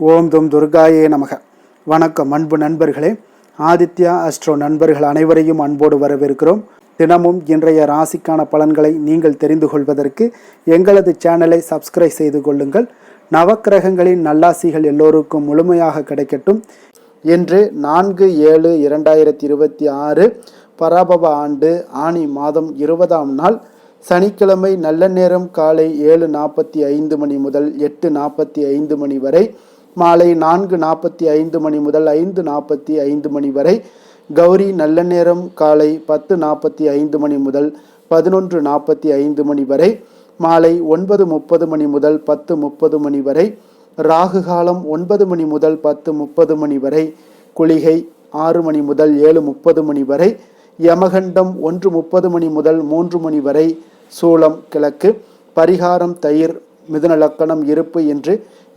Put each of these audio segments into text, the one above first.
ஓம் தும் துர்காயே நமக. வணக்கம் அன்பு நண்பர்களே. ஆதித்யா அஸ்ட்ரோ நண்பர்கள் அனைவரையும் அன்போடு வரவேற்கிறோம். தினமும் இன்றைய ராசிக்கான பலன்களை நீங்கள் தெரிந்து கொள்வதற்கு எங்களது சேனலை சப்ஸ்கிரைப் செய்து கொள்ளுங்கள். நவக்கிரகங்களின் நல்லாசிகள் எல்லோருக்கும் முழுமையாக கிடைக்கட்டும். இன்று 4/7/2026 பராபவ ஆண்டு ஆனி மாதம் 20ஆம் நாள் சனிக்கிழமை. நல்ல நேரம் காலை 7:45 மணி முதல் 8:45 மணி வரை, மாலை 4:45 மணி முதல் 5:45 மணி வரை. கௌரி நல்ல நேரம் காலை 10:45 மணி முதல் 11:45 மணி வரை, மாலை 9:30 மணி முதல் 10:30 மணி வரை. ராகு காலம் 9 மணி முதல் 10:30 மணி வரை. குளிகை 6 மணி முதல் 7:30 மணி வரை. யமகண்டம் 1:30 மணி முதல் 3 மணி வரை. சூலம் கிழக்கு. பரிகாரம் தயிர். மிதுன லக்கணம் இருப்பு என்று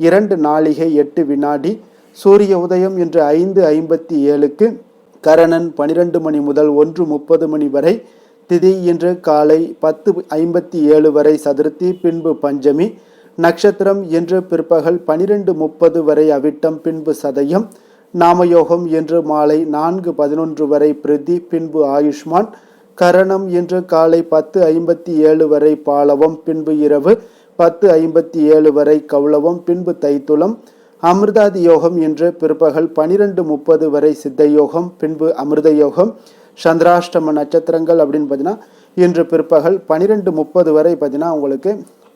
2 நாழிகை 8 வினாடி. சூரிய உதயம் என்று 5:57க்கு. கரணன் 12 மணி முதல் 1:30 மணி வரை. திதி இன்று காலை 10:57 வரை சதுர்த்தி, பின்பு பஞ்சமி. நட்சத்திரம் என்று பிற்பகல் 12:30 வரை அவிட்டம், பின்பு சதயம். நாமயோகம் என்று மாலை 4:11 வரை பிரிதி, பின்பு ஆயுஷ்மான். கரணம் என்று காலை 10:57 வரை பாலவம், பின்பு இரவு 10:57 வரை கௌளவம், பின்பு தைத்துளம். அமிர்தாதி யோகம் என்று பிற்பகல் 12:30 வரை சித்தயோகம், பின்பு அமிர்த யோகம். சந்திராஷ்டம நட்சத்திரங்கள் அப்படின்னு பார்த்தீங்கன்னா இன்று பிற்பகல் 12:30 வரை பார்த்தீங்கன்னா உங்களுக்கு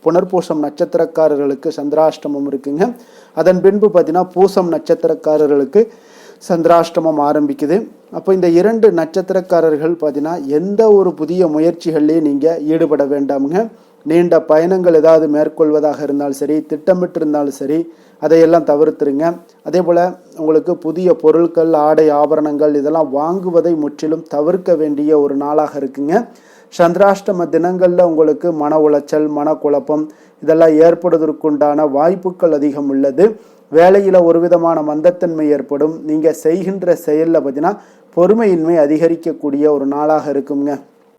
புனர்பூசம் நட்சத்திரக்காரர்களுக்கு சந்திராஷ்டமம் இருக்குங்க. அதன் பின்பு பார்த்தீங்கன்னா பூசம் நட்சத்திரக்காரர்களுக்கு சந்திராஷ்டமம் ஆரம்பிக்குது. அப்போ இந்த 2 நட்சத்திரக்காரர்கள் பார்த்தீங்கன்னா எந்த ஒரு புதிய முயற்சிகள்லேயும் நீங்கள் ஈடுபட வேண்டாமுங்க. நீண்ட பயணங்கள் ஏதாவது மேற்கொள்வதாக இருந்தாலும் சரி, திட்டமிட்டிருந்தாலும் சரி, அதையெல்லாம் தவிர்த்துருங்க. அதே போல் உங்களுக்கு புதிய பொருட்கள், ஆடை, ஆபரணங்கள் இதெல்லாம் வாங்குவதை முற்றிலும் தவிர்க்க வேண்டிய ஒரு நாளாக இருக்குங்க. சந்திராஷ்டம தினங்களில் உங்களுக்கு மன உளைச்சல், மனக்குழப்பம் இதெல்லாம் ஏற்படுவதற்குண்டான வாய்ப்புகள் அதிகம் உள்ளது. வேலையில் ஒரு விதமான மந்தத்தன்மை ஏற்படும். நீங்கள் செய்கின்ற செயலில் பார்த்தீங்கன்னா பொறுமையின்மை அதிகரிக்கக்கூடிய ஒரு நாளாக இருக்குங்க.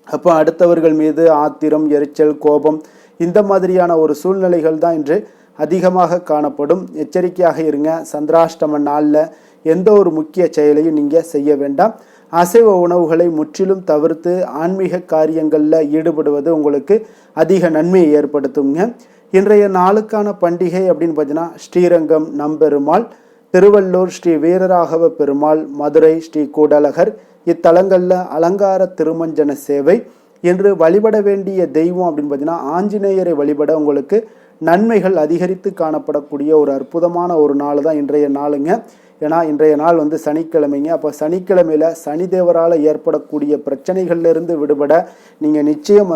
அப்போ அடுத்தவர்கள் மீது ஆத்திரம், எரிச்சல், கோபம் இந்த மாதிரியான ஒரு சூழ்நிலைகள் தான் இன்று அதிகமாக காணப்படும். எச்சரிக்கையாக இருங்க. சந்திராஷ்டம நாளில் எந்த ஒரு முக்கிய செயலையும் நீங்கள் செய்ய வேண்டாம். அசைவ உணவுகளை முற்றிலும் தவிர்த்து ஆன்மீக காரியங்களில் ஈடுபடுவது உங்களுக்கு அதிக நன்மையை ஏற்படுத்துங்க. இன்றைய நாளுக்கான பண்டிகை அப்படின்னு பார்த்தீங்கன்னா ஸ்ரீரங்கம் நம்பெருமாள், திருவள்ளூர் ஸ்ரீ வீரராகவ பெருமாள், மதுரை ஸ்ரீ கூடலகர் இத்தலங்களில் அலங்கார திருமஞ்சன சேவை. என்று வழிபட வேண்டிய தெய்வம் அப்படின்னு பார்த்தீங்கன்னா ஆஞ்சநேயரை வழிபட உங்களுக்கு நன்மைகள் அதிகரித்து காணப்படக்கூடிய ஒரு அற்புதமான ஒரு நாள் தான் இன்றைய நாளுங்க. ஏன்னா இன்றைய நாள் சனிக்கிழமைங்க. அப்போ சனிக்கிழமையில் சனி தேவரால் ஏற்படக்கூடிய பிரச்சனைகள்லேருந்து விடுபட நீங்கள் நிச்சயம்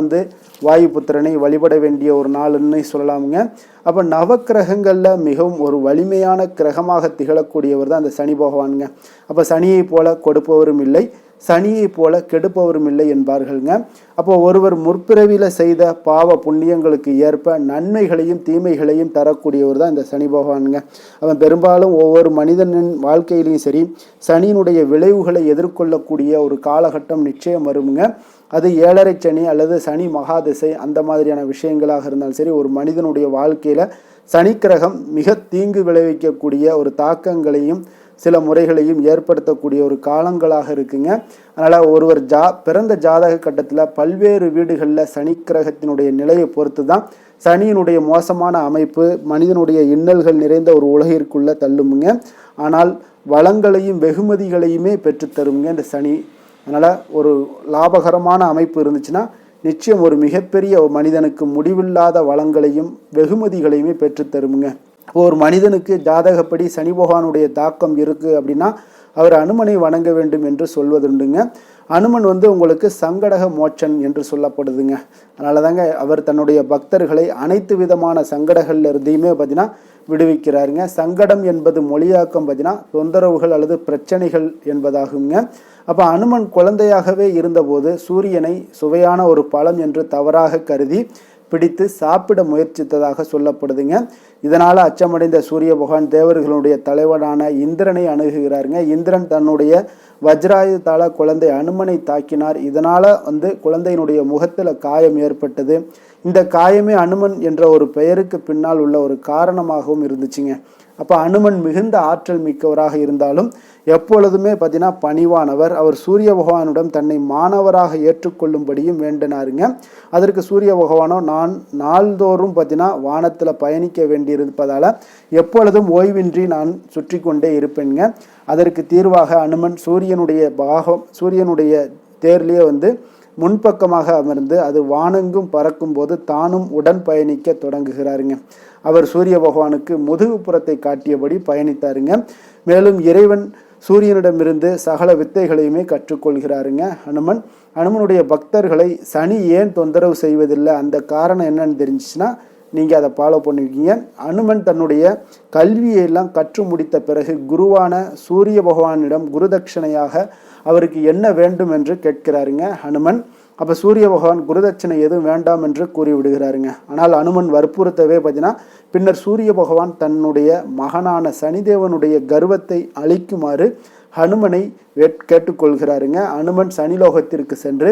வாயுபுத்திரனை வழிபட வேண்டிய ஒரு நாள்னு சொல்லலாமுங்க. அப்போ நவக்கிரகங்களில் மிகவும் ஒரு வலிமையான கிரகமாக திகழக்கூடியவர் தான் அந்த சனி பகவானுங்க. அப்போ சனியை போல கொடுப்பவரும் இல்லை, சனியை போல கெடுப்பவரும் இல்லை என்பார்கள்ங்க. அப்போ ஒருவர் முற்பிறவியில் செய்த பாவ புண்ணியங்களுக்கு ஏற்ப நன்மைகளையும் தீமைகளையும் தரக்கூடியவர் தான் இந்த சனி பகவானுங்க. அவன் பெரும்பாலும் ஒவ்வொரு மனிதனின் வாழ்க்கையிலையும் சரி சனியினுடைய விளைவுகளை எதிர்கொள்ளக்கூடிய ஒரு காலகட்டம் நிச்சயம் வருங்க. அது 7.5 சனி அல்லது சனி மகாதிசை அந்த மாதிரியான விஷயங்களாக இருந்தாலும் சரி, ஒரு மனிதனுடைய வாழ்க்கையில் சனிக்கிரகம் மிக தீங்கு விளைவிக்கக்கூடிய ஒரு தாக்கங்களையும் சில முறைகளையும் ஏற்படுத்தக்கூடிய ஒரு காலங்களாக இருக்குங்க. அதனால் ஒருவர் பிறந்த ஜாதக கட்டத்தில் பல்வேறு வீடுகளில் சனிக்கிரகத்தினுடைய நிலையை பொறுத்து தான் சனியினுடைய மோசமான அமைப்பு மனிதனுடைய இன்னல்கள் நிறைந்த ஒரு உலகிற்குள்ளே தள்ளுமுங்க. ஆனால் வளங்களையும் வெகுமதிகளையுமே பெற்றுத்தருங்க இந்த சனி. அதனால் ஒரு லாபகரமான அமைப்பு இருந்துச்சுன்னா நிச்சயம் ஒரு மிகப்பெரிய மனிதனுக்கு முடிவில்லாத வளங்களையும் வெகுமதிகளையுமே பெற்றுத்தருமுங்க. ஒரு மனிதனுக்கு ஜாதகப்படி சனி பகவானுடைய தாக்கம் இருக்குது அப்படின்னா அவர் அனுமனை வணங்க வேண்டும் என்று சொல்வதுண்டுங்க. அனுமன் உங்களுக்கு சங்கடக மோட்சன் என்று சொல்லப்படுதுங்க. அதனால தாங்க அவர் தன்னுடைய பக்தர்களை அனைத்து விதமான சங்கடங்கள்ல இருந்தையுமே பார்த்தீங்கன்னா விடுவிக்கிறாருங்க. சங்கடம் என்பது மொழியாக்கம் பார்த்தீங்கன்னா தொந்தரவுகள் அல்லது பிரச்சனைகள் என்பதாகுங்க. அப்போ அனுமன் குழந்தையாகவே இருந்தபோது சூரியனை சுவையான ஒரு பழம் என்று தவறாக கருதி பிடித்து சாப்பிட முயற்சித்ததாக சொல்லப்படுதுங்க. இதனால் அச்சமடைந்த சூரிய பகவான் தேவர்களுடைய தலைவனான இந்திரனை அணுகுகிறாருங்க. இந்திரன் தன்னுடைய வஜ்ராயுதால குழந்தை அனுமனை தாக்கினார். இதனால் குழந்தையினுடைய முகத்தில் காயம் ஏற்பட்டது. இந்த காயமே அனுமன் என்ற ஒரு பெயருக்கு பின்னால் உள்ள ஒரு காரணமாகவும் இருந்துச்சுங்க. அப்போ அனுமன் மிகுந்த ஆற்றல் மிக்கவராக இருந்தாலும் எப்பொழுதுமே பார்த்தீங்கன்னா பணிவானவர். அவர் சூரிய பகவானிடம் தன்னை மாணவராக ஏற்றுக்கொள்ளும்படியும் வேண்டினாருங்க. அதற்கு சூரிய பகவானோ நான் நாள்தோறும் பார்த்தீங்கன்னா வானத்தில் பயணிக்க வேண்டியிருப்பதால் எப்பொழுதும் ஓய்வின்றி நான் சுற்றி கொண்டே இருப்பேங்க. அதற்கு தீர்வாக அனுமன் சூரியனுடைய தேர்லேயே முன்பக்கமாக அமர்ந்து அது வானெங்கும் பறக்கும் போது தானும் உடன் பயணிக்க தொடங்குகிறாருங்க. அவர் சூரிய பகவானுக்கு முதுகுப்புறத்தை காட்டியபடி பயணித்தாருங்க. மேலும் இறைவன் சூரியனிடமிருந்து சகல வித்தைகளையுமே கற்றுக்கொள்கிறாருங்க. அனுமனுடைய பக்தர்களை சனி ஏன் தொந்தரவு செய்வதில்லை, அந்த காரணம் என்னன்னு தெரிஞ்சிச்சுன்னா நீங்கள் அதை ஃபாலோ பண்ணுவீங்க. அனுமன் தன்னுடைய கல்வியெல்லாம் கற்று முடித்த பிறகு குருவான சூரிய பகவானிடம் குருதட்சணையாக அவருக்கு என்ன வேண்டும் என்று கேட்கிறாருங்க அனுமன். அப்போ சூரிய பகவான் குருதட்சணை எதுவும் வேண்டாம் என்று கூறிவிடுகிறாருங்க. ஆனால் அனுமன் வற்புறுத்தவே பார்த்தீங்கன்னா பின்னர் சூரிய பகவான் தன்னுடைய மகனான சனிதேவனுடைய கர்வத்தை அழிக்குமாறு ஹனுமனை கேட்டுக்கொள்கிறாருங்க. அனுமன் சனிலோகத்திற்கு சென்று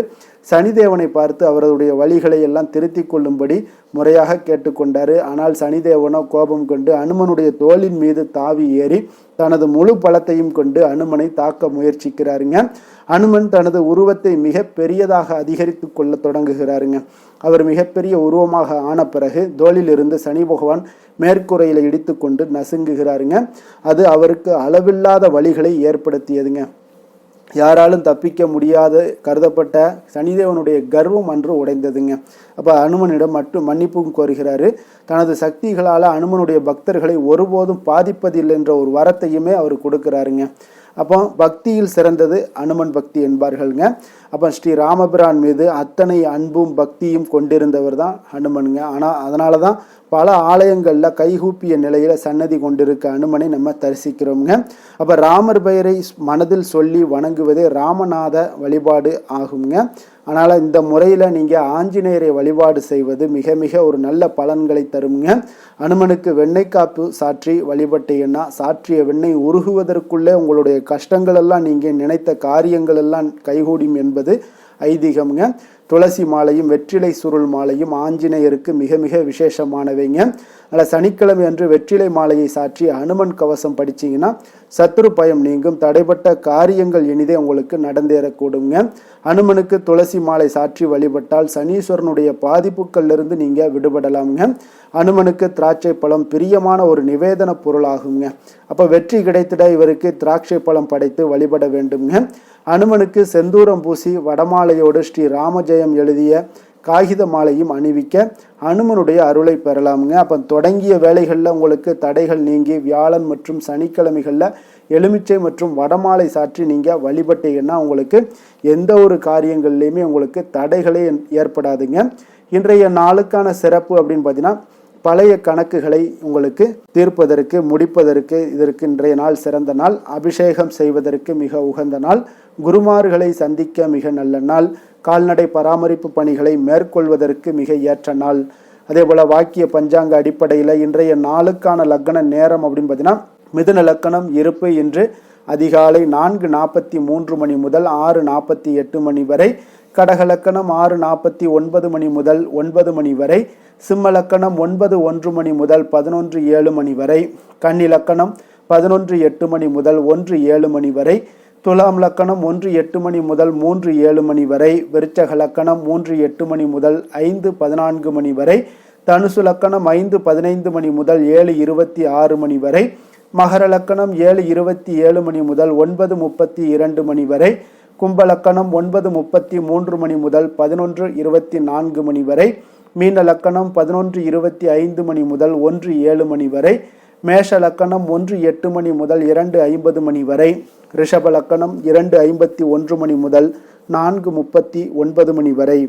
சனிதேவனை பார்த்து அவருடைய வழிகளை எல்லாம் திருத்தி கொள்ளும்படி முறையாக கேட்டுக்கொண்டாரு. ஆனால் சனிதேவனோ கோபம் கொண்டு அனுமனுடைய தோளின் மீது தாவி ஏறி தனது முழு பலத்தையும் கொண்டு அனுமனை தாக்க முயற்சிக்கிறாருங்க. அனுமன் தனது உருவத்தை மிக பெரியதாக அதிகரித்து கொள்ள தொடங்குகிறாருங்க. அவர் மிகப்பெரிய உருவமாக ஆன பிறகு தோளிலிருந்து சனி பகவான் மேற்கூரையில் இடித்து கொண்டு நசுங்குகிறாருங்க. அது அவருக்கு அளவில்லாத வலிகளை ஏற்படுத்தியதுங்க. யாராலும் தப்பிக்க முடியாத கருதப்பட்ட சனிதேவனுடைய கர்வம் அன்று உடைந்ததுங்க. அப்போ அனுமனிடம் மட்டும் மன்னிப்பும் கோருகிறாரு. தனது சக்திகளால் அனுமனுடைய பக்தர்களை ஒருபோதும் பாதிப்பதில்லை என்ற ஒரு வரத்தையுமே அவர் கொடுக்குறாருங்க. அப்போ பக்தியில் சிறந்தது அனுமன் பக்தி என்பார்கள்ங்க. அப்போ ஸ்ரீ ராமபிரான் மீது அத்தனை அன்பும் பக்தியும் கொண்டிருந்தவர் தான் ஹனுமனுங்க. ஆனால் அதனால தான் பல ஆலயங்களில் கைகூப்பிய நிலையில் சன்னதி கொண்டிருக்க அனுமனை நம்ம தரிசிக்கிறோம்ங்க. அப்போ ராமர் பெயரை மனதில் சொல்லி வணங்குவதே ராமநாத வழிபாடு ஆகுங்க. அதனால் இந்த முறையில் நீங்கள் ஆஞ்சநேயரை வழிபாடு செய்வது மிக மிக ஒரு நல்ல பலன்களை தருங்க. அனுமனுக்கு வெண்ணெய் காப்பு சாற்றி வழிபட்டீங்கன்னா சாற்றிய வெண்ணெய் உருகுவதற்குள்ளே உங்களுடைய கஷ்டங்கள் எல்லாம் நீங்கள் நினைத்த காரியங்கள் எல்லாம் கைகூடும் என்பது ஐதீகம்ங்க. துளசி மாலையும் வெற்றிலை சுருள் மாலையும் ஆஞ்சநேயருக்கு மிக மிக விசேஷமானவைங்க. அதில் சனிக்கிழமை அன்று வெற்றிலை மாலையை சாற்றி அனுமன் கவசம் படிச்சிங்கன்னா சத்ரு பயம் நீங்கும், தடைப்பட்ட காரியங்கள் இனிதே உங்களுக்கு நடந்தேறக்கூடுங்க. அனுமனுக்கு துளசி மாலை சாற்றி வழிபட்டால் சனீஸ்வரனுடைய பாதிப்புகளிலிருந்து நீங்கள் விடுபடலாமுங்க. அனுமனுக்கு திராட்சை பழம் பிரியமான ஒரு நிவேதன பொருளாகுங்க. அப்போ வெற்றி கிடைத்திட இவருக்கு திராட்சை பழம் படைத்து வழிபட வேண்டுங்க. அனுமனுக்கு செந்தூரம் பூசி வடமாலையோடு ஸ்ரீ ராமஜெயம் எழுதிய காகித மாலையும் அணிவிக்க அனுமனுடைய அருளை பெறலாமுங்க. அப்போ தொடங்கிய வேலைகளில் உங்களுக்கு தடைகள் நீங்கி வியாழன் மற்றும் சனிக்கிழமைகளில் எலுமிச்சை மற்றும் வடமாலை சாற்றி நீங்கள் வழிபட்டீங்கன்னா உங்களுக்கு எந்த ஒரு காரியங்கள்லையுமே உங்களுக்கு தடைகளே ஏற்படாதுங்க. இன்றைய நாளுக்கான சிறப்பு அப்படின்னு பார்த்தீங்கன்னா பழைய கணக்குகளை உங்களுக்கு தீர்ப்பதற்கு முடிப்பதற்கு இதற்கு இன்றைய நாள் சிறந்த நாள். அபிஷேகம் செய்வதற்கு மிக உகந்த நாள். குருமார்களை சந்திக்க மிக நல்ல நாள். கால்நடை பராமரிப்பு பணிகளை மேற்கொள்வதற்கு மிக ஏற்ற நாள். அதே போல் வாக்கிய பஞ்சாங்க அடிப்படையில் இன்றைய நாளுக்கான லக்கண நேரம் அப்படின்னு பார்த்தீங்கன்னா மிதுன லக்கணம் இருப்பு இன்று அதிகாலை 4:43 மணி முதல் 6:48 மணி வரை. கடக லக்கணம் 6:49 மணி முதல் 9 மணி வரை. சிம்ம லக்கணம் 9:01 மணி முதல் 11:07 மணி வரை. கன்னி லக்கணம் 11:08 மணி முதல் 1:07 மணி வரை. துலாம் லக்கணம் 1:08 மணி முதல் 3:07 மணி வரை. விருச்சக லக்கணம் 3:08 மணி முதல் 5:14 மணி வரை. தனுசு லக்கணம் 5:15 மணி முதல் 7:26 மணி வரை. மகர லக்கணம் 7:27 மணி முதல் 9:32 மணி வரை. கும்ப லக்கணம் 9:33 மணி முதல் 11:24 மணி வரை. மீன லக்கணம் 11:25 மணி முதல் 1:07 மணி வரை. மேஷ லக்கணம் 1:08 மணி முதல் 2:50 மணி வரை. ரிஷப லக்கணம் 2:51 மணி முதல் 4:39 மணி வரை.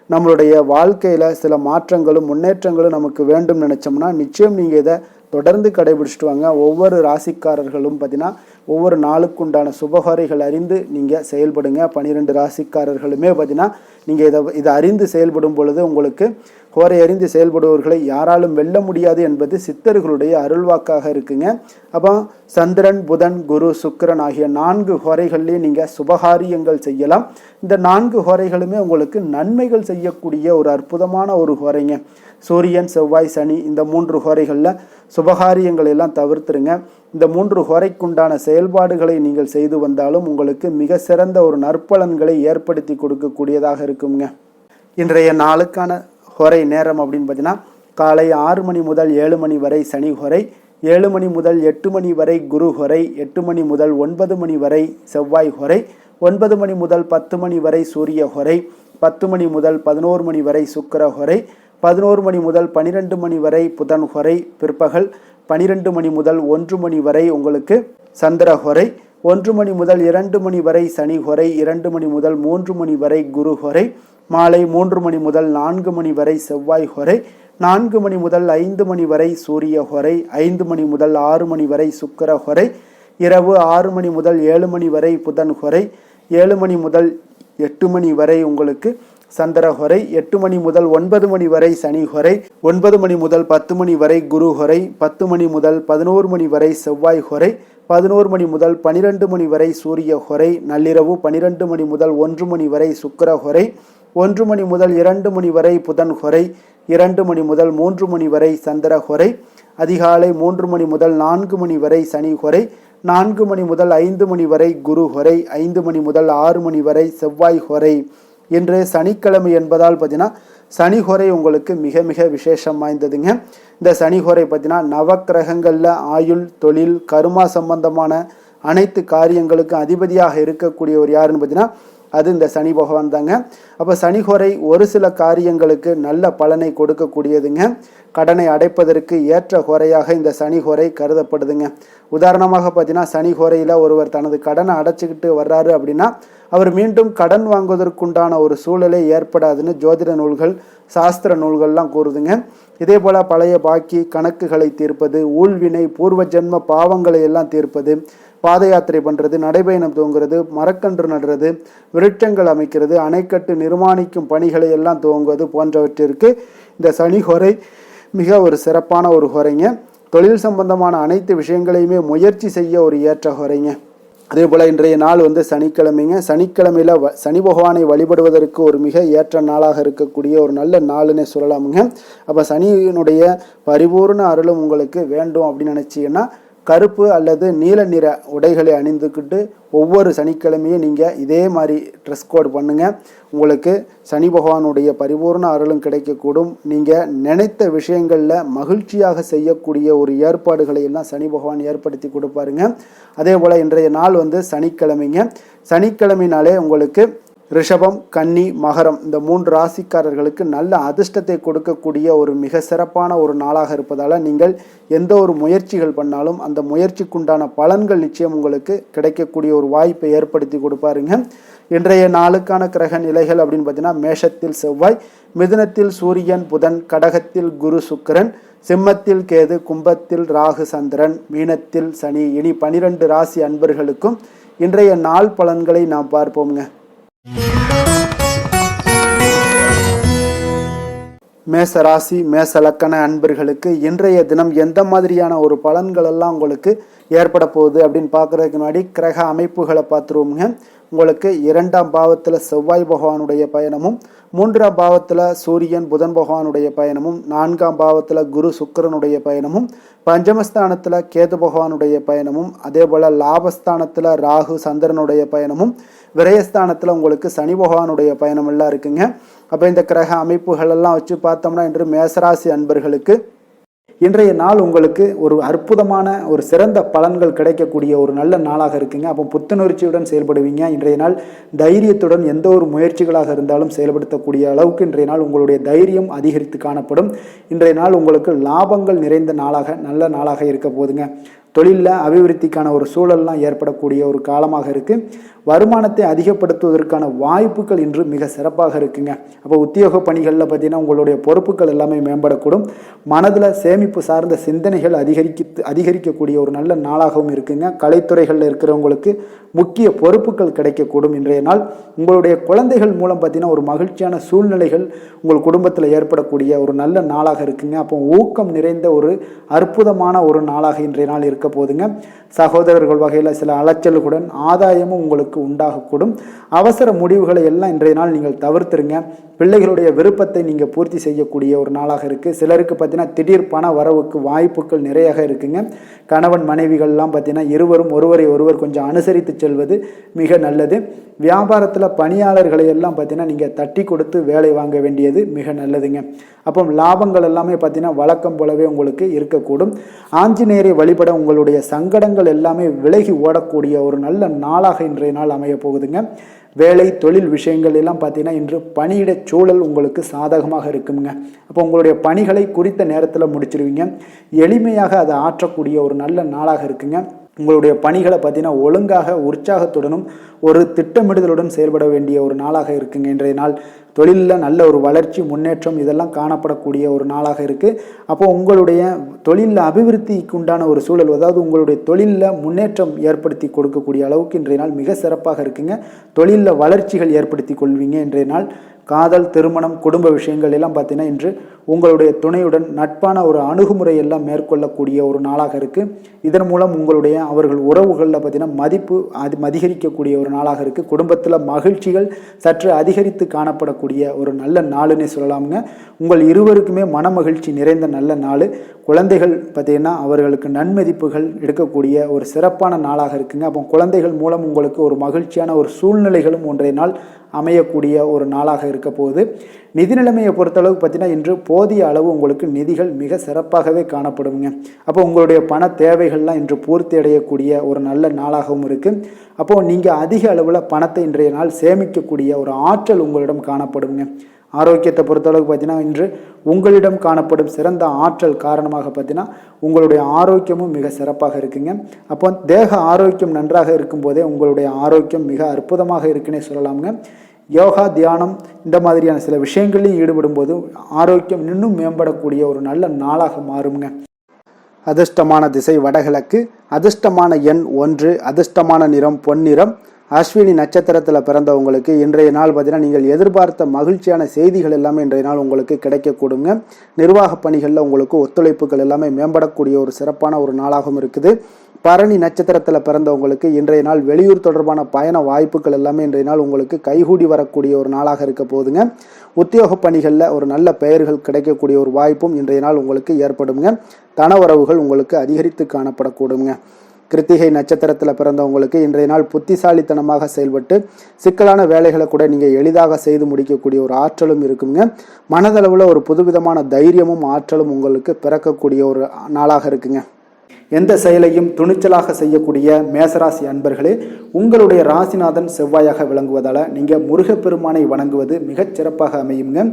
நம்மளுடைய வாழ்க்கையில் சில மாற்றங்களும் முன்னேற்றங்களும் நமக்கு வேண்டும் நினச்சோம்னா நிச்சயம் நீங்கள் இதை தொடர்ந்து கடைபிடிச்சிட்டு வாங்க. ஒவ்வொரு ராசிக்காரர்களும் பார்த்தீங்கன்னா ஒவ்வொரு நாளுக்குண்டான சுபகாரிகள் அறிந்து நீங்கள் செயல்படுங்க. 12 ராசிக்காரர்களுமே பார்த்தீங்கன்னா நீங்கள் இதை அறிந்து செயல்படும் பொழுது உங்களுக்கு ஹோரை அறிந்து செயல்படுபவர்களை யாராலும் வெல்ல முடியாது என்பது சித்தர்களுடைய அருள்வாக்காக இருக்குங்க. அப்போ சந்திரன், புதன், குரு, சுக்கிரன் ஆகிய 4 ஹோரைகள்லேயும் நீங்கள் சுபகாரியங்கள் செய்யலாம். இந்த 4 ஹோரைகளுமே உங்களுக்கு நன்மைகள் செய்யக்கூடிய ஒரு அற்புதமான ஒரு ஹோரைங்க. சூரியன், செவ்வாய், சனி இந்த 3 ஹோரைகளில் சுபகாரியங்களை எல்லாம் தவிர்த்துருங்க. இந்த 3 ஹோரைக்குண்டான செயல்பாடுகளை நீங்கள் செய்து வந்தாலும் உங்களுக்கு மிக சிறந்த ஒரு நற்பலன்களை ஏற்படுத்தி கொடுக்கக்கூடியதாக இருக்குங்க. இன்றைய நாளுக்கான ஹோரை நேரம் அப்படின்னு பார்த்தீங்கன்னா காலை 6 மணி முதல் 7 மணி வரை சனி ஹோரை, 7 மணி முதல் 8 மணி வரை குரு ஹோரை, 8 மணி முதல் 9 மணி வரை செவ்வாய் ஹோரை, 9 மணி முதல் 10 மணி வரை சூரிய ஹோரை, 10 மணி முதல் 11 மணி வரை சுக்கிர ஹோரை, 11 மணி முதல் 12 மணி வரை புதன் ஹோரை, பிற்பகல் 12 மணி முதல் 1 மணி வரை உங்களுக்கு சந்திர ஹோரை, 1 மணி முதல் 2 மணி வரை சனி ஹோரை, 2 மணி முதல் 3 மணி வரை குரு ஹோரை, மாலை 3 மணி முதல் 4 மணி வரை செவ்வாய் ஹோரை, 4 மணி முதல் 5 மணி வரை சூரிய ஹோரை, 5 மணி முதல் 6 மணி வரை சுக்கிர ஹோரை, இரவு 6 மணி முதல் 7 மணி வரை புதன் ஹோரை, 7 மணி முதல் 8 மணி வரை உங்களுக்கு சந்திர ஹோரை, 8 மணி முதல் 9 மணி வரை சனி ஹோரை, 9 மணி முதல் 10 மணி வரை குரு ஹோரை, 10 மணி முதல் 11 மணி வரை செவ்வாய் ஹோரை, 11 மணி முதல் 12 மணி வரை சூரிய ஹோரை, நள்ளிரவு 12 மணி முதல் 1 மணி வரை சுக்கிர ஹோரை, 1 மணி முதல் 2 மணி வரை புதன் ஹோரை, 2 மணி முதல் 3 மணி வரை சந்திர ஹோரை, அதிகாலை 3 மணி முதல் 4 மணி வரை சனி ஹோரை, 4 மணி முதல் 5 மணி வரை குரு ஹோரை, 5 மணி முதல் 6 மணி வரை செவ்வாய் ஹோரை. இன்று சனிக்கிழமை என்பதால் பார்த்தீங்கன்னா சனி ஹோரை உங்களுக்கு மிக மிக விசேஷம் வாய்ந்ததுங்க. இந்த சனி ஹோரை பார்த்தீங்கன்னா நவக்கிரகங்களில் ஆயுள், தொழில், கருமா சம்பந்தமான அனைத்து காரியங்களுக்கும் அதிபதியாக இருக்கக்கூடியவர் யாருன்னு பார்த்தீங்கன்னா அது இந்த சனி பகவான் தாங்க. அப்போ சனி ஹோரை ஒரு சில காரியங்களுக்கு நல்ல பலனை கொடுக்கக்கூடியதுங்க. கடனை அடைப்பதற்கு ஏற்ற ஹோரையாக இந்த சனி ஹோரை கருதப்படுதுங்க. உதாரணமாக பார்த்தீங்கன்னா சனி ஹோரையில் ஒருவர் தனது கடனை அடைச்சிக்கிட்டு வர்றாரு அப்படின்னா அவர் மீண்டும் கடன் வாங்குவதற்குண்டான ஒரு சூழலை ஏற்படாதுன்னு ஜோதிட நூல்கள், சாஸ்திர நூல்கள்லாம் கூறுதுங்க. இதே போல் பழைய பாக்கி கணக்குகளை தீர்ப்பது, ஊழ்வினை, பூர்வ ஜென்ம பாவங்களை எல்லாம் தீர்ப்பது, பாத யாத்திரை பண்ணுறது, நடைபயணம் துவங்குறது, மரக்கன்று நடுறது, விருட்சங்கள் அமைக்கிறது, அணைக்கட்டு நிர்மாணிக்கும் பணிகளை எல்லாம் துவங்குவது போன்றவற்றிற்கு இந்த சனி ஹோரை மிக ஒரு சிறப்பான ஒரு ஹோரைங்க. தொழில் சம்பந்தமான அனைத்து விஷயங்களையுமே முயற்சி செய்ய ஒரு ஏற்ற ஹோரைங்க. அதே போல் இன்றைய நாள் சனிக்கிழமைங்க. சனிக்கிழமையில் சனி பகவானை வழிபடுவதற்கு ஒரு மிக ஏற்ற நாளாக இருக்கக்கூடிய ஒரு நல்ல நாளுன்னே சொல்லலாமுங்க. அப்போ சனியினுடைய பரிபூர்ண அருளும் உங்களுக்கு வேண்டும் அப்படின்னு நினச்சிங்கன்னா கருப்பு அல்லது நீல நிற உடைகளை அணிந்துக்கிட்டு ஒவ்வொரு சனிக்கிழமையும் நீங்கள் இதே மாதிரி ட்ரெஸ் கோட் பண்ணுங்கள். உங்களுக்கு சனி பகவானுடைய பரிபூர்ண அருளும் கிடைக்கக்கூடும். நீங்கள் நினைத்த விஷயங்களில் மகிழ்ச்சியாக செய்யக்கூடிய ஒரு ஏற்பாடுகளை எல்லாம் சனி பகவான் ஏற்படுத்தி கொடுப்பாருங்க. அதே போல் இன்றைய நாள் சனிக்கிழமைங்க. சனிக்கிழமைனாலே உங்களுக்கு ரிஷபம், கன்னி, மகரம் இந்த 3 ராசிக்காரர்களுக்கு நல்ல அதிர்ஷ்டத்தை கொடுக்கக்கூடிய ஒரு மிக சிறப்பான ஒரு நாளாக இருப்பதால் நீங்கள் எந்த ஒரு முயற்சிகள் பண்ணாலும் அந்த முயற்சிக்குண்டான பலன்கள் நிச்சயம் உங்களுக்கு கிடைக்கக்கூடிய ஒரு வாய்ப்பை ஏற்படுத்தி கொடுப்பாருங்க. இன்றைய நாளுக்கான கிரக நிலைகள் அப்படின்னு பார்த்தீங்கன்னா மேஷத்தில் செவ்வாய், மிதுனத்தில் சூரியன், புதன், கடகத்தில் குரு, சுக்கிரன், சிம்மத்தில் கேது, கும்பத்தில் ராகு, சந்திரன், மீனத்தில் சனி. இனி 12 ராசி அன்பர்களுக்கும் இன்றைய நாள் பலன்களை நாம் பார்ப்போம்ங்க. மேச ராசி, மேச லக்கண அன்பர்களுக்கு இன்றைய தினம் எந்த மாதிரியான ஒரு பலன்கள் எல்லாம் உங்களுக்கு ஏற்பட போகுது அப்படின்னு பார்க்குறதுக்கு முன்னாடி கிரக அமைப்புகளை பார்த்துருவோமுங்க. உங்களுக்கு 2ஆம் பாவத்தில் செவ்வாய் பகவானுடைய பயணமும், 3ஆம் பாவத்தில் சூரியன் புதன் பகவானுடைய பயணமும், 4ஆம் பாவத்தில் குரு சுக்கிரனுடைய பயணமும், பஞ்சமஸ்தானத்தில் கேது பகவானுடைய பயணமும், அதே போல் லாபஸ்தானத்தில் ராகு சந்திரனுடைய பயணமும், விரயஸ்தானத்தில் உங்களுக்கு சனி பகவானுடைய பயணம் எல்லாம் இருக்குங்க. அப்போ இந்த கிரக அமைப்புகள் எல்லாம் வச்சு பார்த்தோம்னா இன்று மேசராசி அன்பர்களுக்கு இன்றைய நாள் உங்களுக்கு ஒரு அற்புதமான ஒரு சிறந்த பலன்கள் கிடைக்கக்கூடிய ஒரு நல்ல நாளாக இருக்குங்க. அப்போ புத்துணர்ச்சியுடன் செயல்படுவீங்க. இன்றைய நாள் தைரியத்துடன் எந்த ஒரு முயற்சிகளாக இருந்தாலும் செயல்படுத்தக்கூடிய அளவுக்கு இன்றைய நாள் உங்களுடைய தைரியம் அதிகரித்து காணப்படும். இன்றைய நாள் உங்களுக்கு லாபங்கள் நிறைந்த நாளாக நல்ல நாளாக இருக்க போதுங்க. தொழிலில் அபிவிருத்திக்கான ஒரு சூழல்லாம் ஏற்படக்கூடிய ஒரு காலமாக இருக்குது. வருமானத்தை அதிகப்படுத்துவதற்கான வாய்ப்புகள் இன்று மிக சிறப்பாக இருக்குங்க. அப்போ உத்தியோக பணிகளில் பார்த்தீங்கன்னா உங்களுடைய பொறுப்புகள் எல்லாமே மேம்படக்கூடும். மனதில் சேமிப்பு சார்ந்த சிந்தனைகள் அதிகரிக்கக்கூடிய ஒரு நல்ல நாளாகவும் இருக்குங்க. கலைத்துறைகளில் இருக்கிறவங்களுக்கு முக்கிய பொறுப்புகள் கிடைக்கக்கூடும் இன்றைய நாள். உங்களுடைய குழந்தைகள் மூலம் பார்த்தீங்கன்னா ஒரு மகிழ்ச்சியான சூழ்நிலைகள் உங்கள் குடும்பத்தில் ஏற்படக்கூடிய ஒரு நல்ல நாளாக இருக்குங்க. அப்போ ஊக்கம் நிறைந்த ஒரு அற்புதமான ஒரு நாளாக இன்றைய நாள் இருக்க போதுங்க. சகோதரர்கள் வகையில் சில அலைச்சல்களுடன் ஆதாயமும் உங்களுக்கு உண்டாகக்கூடும். அவசர முடிவுகளை எல்லாம் இன்றைய நாள் நீங்கள் தவிர்த்துருங்க. பிள்ளைகளுடைய விருப்பத்தை நீங்கள் பூர்த்தி செய்யக்கூடிய ஒரு நாளாக இருக்குது. சிலருக்கு பார்த்தீங்கன்னா திடீர் பண வரவுக்கு வாய்ப்புகள் நிறையாக இருக்குங்க. கணவன் மனைவிகள்லாம் பார்த்தீங்கன்னா இருவரும் ஒருவரை ஒருவர் கொஞ்சம் அனுசரித்து செல்வது மிக நல்லது. வியாபாரத்தில் பணியாளர்களை எல்லாம் பார்த்தீங்கன்னா நீங்கள் தட்டி கொடுத்து வேலை வாங்க வேண்டியது மிக நல்லதுங்க. அப்போ லாபங்கள் எல்லாமே பார்த்தீங்கன்னா வழக்கம் போலவே உங்களுக்கு இருக்கக்கூடும். ஆஞ்சநேயரை வழிபட உங்களுடைய சங்கடங்கள் எல்லாமே விலகி ஓடக்கூடிய ஒரு நல்ல நாளாக இன்றைய நாள் அமைய போகுதுங்க. வேலை தொழில் விஷயங்கள் எல்லாம் பார்த்தீங்கன்னா இன்று பணியிட சூழல் உங்களுக்கு சாதகமாக இருக்குங்க. அப்போ உங்களுடைய பணிகளை குறித்த நேரத்தில் முடிச்சிருவீங்க. எளிமையாக அதை ஆற்றக்கூடிய ஒரு நல்ல நாளாக இருக்குங்க. உங்களுடைய பணிகளை பார்த்தீங்கன்னா ஒழுங்காக உற்சாகத்துடனும் ஒரு திட்டமிடுதலுடன் செயல்பட வேண்டிய ஒரு நாளாக இருக்குங்க இன்றைய நாள். தொழிலில் நல்ல ஒரு வளர்ச்சி முன்னேற்றம் இதெல்லாம் காணப்படக்கூடிய ஒரு நாளாக இருக்குது. அப்போ உங்களுடைய தொழிலில் அபிவிருத்திக்கு உண்டான ஒரு சூழல், அதாவது உங்களுடைய தொழிலில் முன்னேற்றம் ஏற்படுத்தி கொடுக்கக்கூடிய அளவுக்கு இன்றைய நாள் மிக சிறப்பாக இருக்குங்க. தொழிலில் வளர்ச்சிகள் ஏற்படுத்தி கொள்வீங்க இன்றைய நாள். காதல், திருமணம், குடும்ப விஷயங்கள் எல்லாம் பார்த்தீங்கன்னா இன்று உங்களுடைய துணையுடன் நட்பான ஒரு அணுகுமுறை எல்லாம் மேற்கொள்ளக்கூடிய ஒரு நாளாக இருக்குது. இதன் மூலம் உங்களுடைய அவர்கள் உறவுகளில் பார்த்தீங்கன்னா மதிப்பு அதிகரிக்கக்கூடிய ஒரு நாளாக இருக்குது. குடும்பத்தில் மகிழ்ச்சிகள் சற்று அதிகரித்து காணப்படக்கூடிய ஒரு நல்ல நாளுன்னே சொல்லலாமுங்க. உங்கள் இருவருக்குமே மன மகிழ்ச்சி நிறைந்த நல்ல நாள். குழந்தைகள் பார்த்தீங்கன்னா அவர்களுக்கு நன்மதிப்புகள் எடுக்கக்கூடிய ஒரு சிறப்பான நாளாக இருக்குங்க. அப்போ குழந்தைகள் மூலம் உங்களுக்கு ஒரு மகிழ்ச்சியான ஒரு சூழ்நிலைகளும் ஒன்றைய நாள் அமையக்கூடிய ஒரு நாளாக இருக்க போகுது. நிதி நிலைமையை பொறுத்தளவுக்கு பார்த்தீங்கன்னா இன்று போதிய அளவு உங்களுக்கு நிதிகள் மிக சிறப்பாகவே காணப்படுங்க. அப்போ உங்களுடைய பண தேவைகள்லாம் இன்று பூர்த்தி அடையக்கூடிய ஒரு நல்ல நாளாகவும் இருக்குது. அப்போது நீங்கள் அதிக அளவில் பணத்தை இன்றைய நாள் சேமிக்கக்கூடிய ஒரு ஆற்றல் உங்களிடம் காணப்படுங்க. ஆரோக்கியத்தை பொறுத்தளவுக்கு பார்த்தீங்கன்னா இன்று உங்களிடம் காணப்படும் சிறந்த ஆற்றல் காரணமாக பார்த்தீங்கன்னா உங்களுடைய ஆரோக்கியமும் மிக சிறப்பாக இருக்குங்க. அப்போ தேக ஆரோக்கியம் நன்றாக இருக்கும்போதே உங்களுடைய ஆரோக்கியம் மிக அற்புதமாக இருக்குன்னே சொல்லலாமுங்க. யோகா, தியானம் இந்த மாதிரியான சில விஷயங்களையும் ஈடுபடும் போது ஆரோக்கியம் இன்னும் மேம்படக்கூடிய ஒரு நல்ல நாளாக மாறுங்க. அதிர்ஷ்டமான திசை வடகிழக்கு, அதிர்ஷ்டமான எண் 1, அதிர்ஷ்டமான நிறம் பொன்னிறம். அஸ்வினி நட்சத்திரத்தில் பிறந்தவங்களுக்கு இன்றைய நாள் பார்த்தீங்கன்னா நீங்கள் எதிர்பார்த்த மகிழ்ச்சியான செய்திகள் எல்லாமே இன்றைய நாள் உங்களுக்கு கிடைக்கக்கூடுங்க. நிர்வாக பணிகளில் உங்களுக்கு ஒத்துழைப்புகள் எல்லாமே மேம்படக்கூடிய ஒரு சிறப்பான ஒரு நாளாகவும் இருக்குது. பரணி நட்சத்திரத்தில் பிறந்தவங்களுக்கு இன்றைய நாள் வெளியூர் தொடர்பான பயண வாய்ப்புகள் எல்லாமே இன்றைய நாள் உங்களுக்கு கைகூடி வரக்கூடிய ஒரு நாளாக இருக்க போகுதுங்க. உத்தியோக பணிகளில் ஒரு நல்ல பெயர்கள் கிடைக்கக்கூடிய ஒரு வாய்ப்பும் இன்றைய நாள் உங்களுக்கு ஏற்படுங்க. தனவரவுகள் உங்களுக்கு அதிகரித்து காணப்படக்கூடுங்க. கிருத்திகை நட்சத்திரத்தில் பிறந்தவங்களுக்கு இன்றைய நாள் புத்திசாலித்தனமாக செயல்பட்டு சிக்கலான வேலைகளை கூட நீங்கள் எளிதாக செய்து முடிக்கக்கூடிய ஒரு ஆற்றலும் இருக்குங்க. மனதளவில் ஒரு புதுவிதமான தைரியமும் ஆற்றலும் உங்களுக்கு பிறக்கக்கூடிய ஒரு நாளாக இருக்குங்க. எந்த செயலையும் துணிச்சலாக செய்யக்கூடிய மேசராசி அன்பர்களே, உங்களுடைய ராசிநாதன் செவ்வாயாக விளங்குவதால் நீங்கள் முருகப்பெருமானை வணங்குவது மிகச் சிறப்பாக அமையுங்க.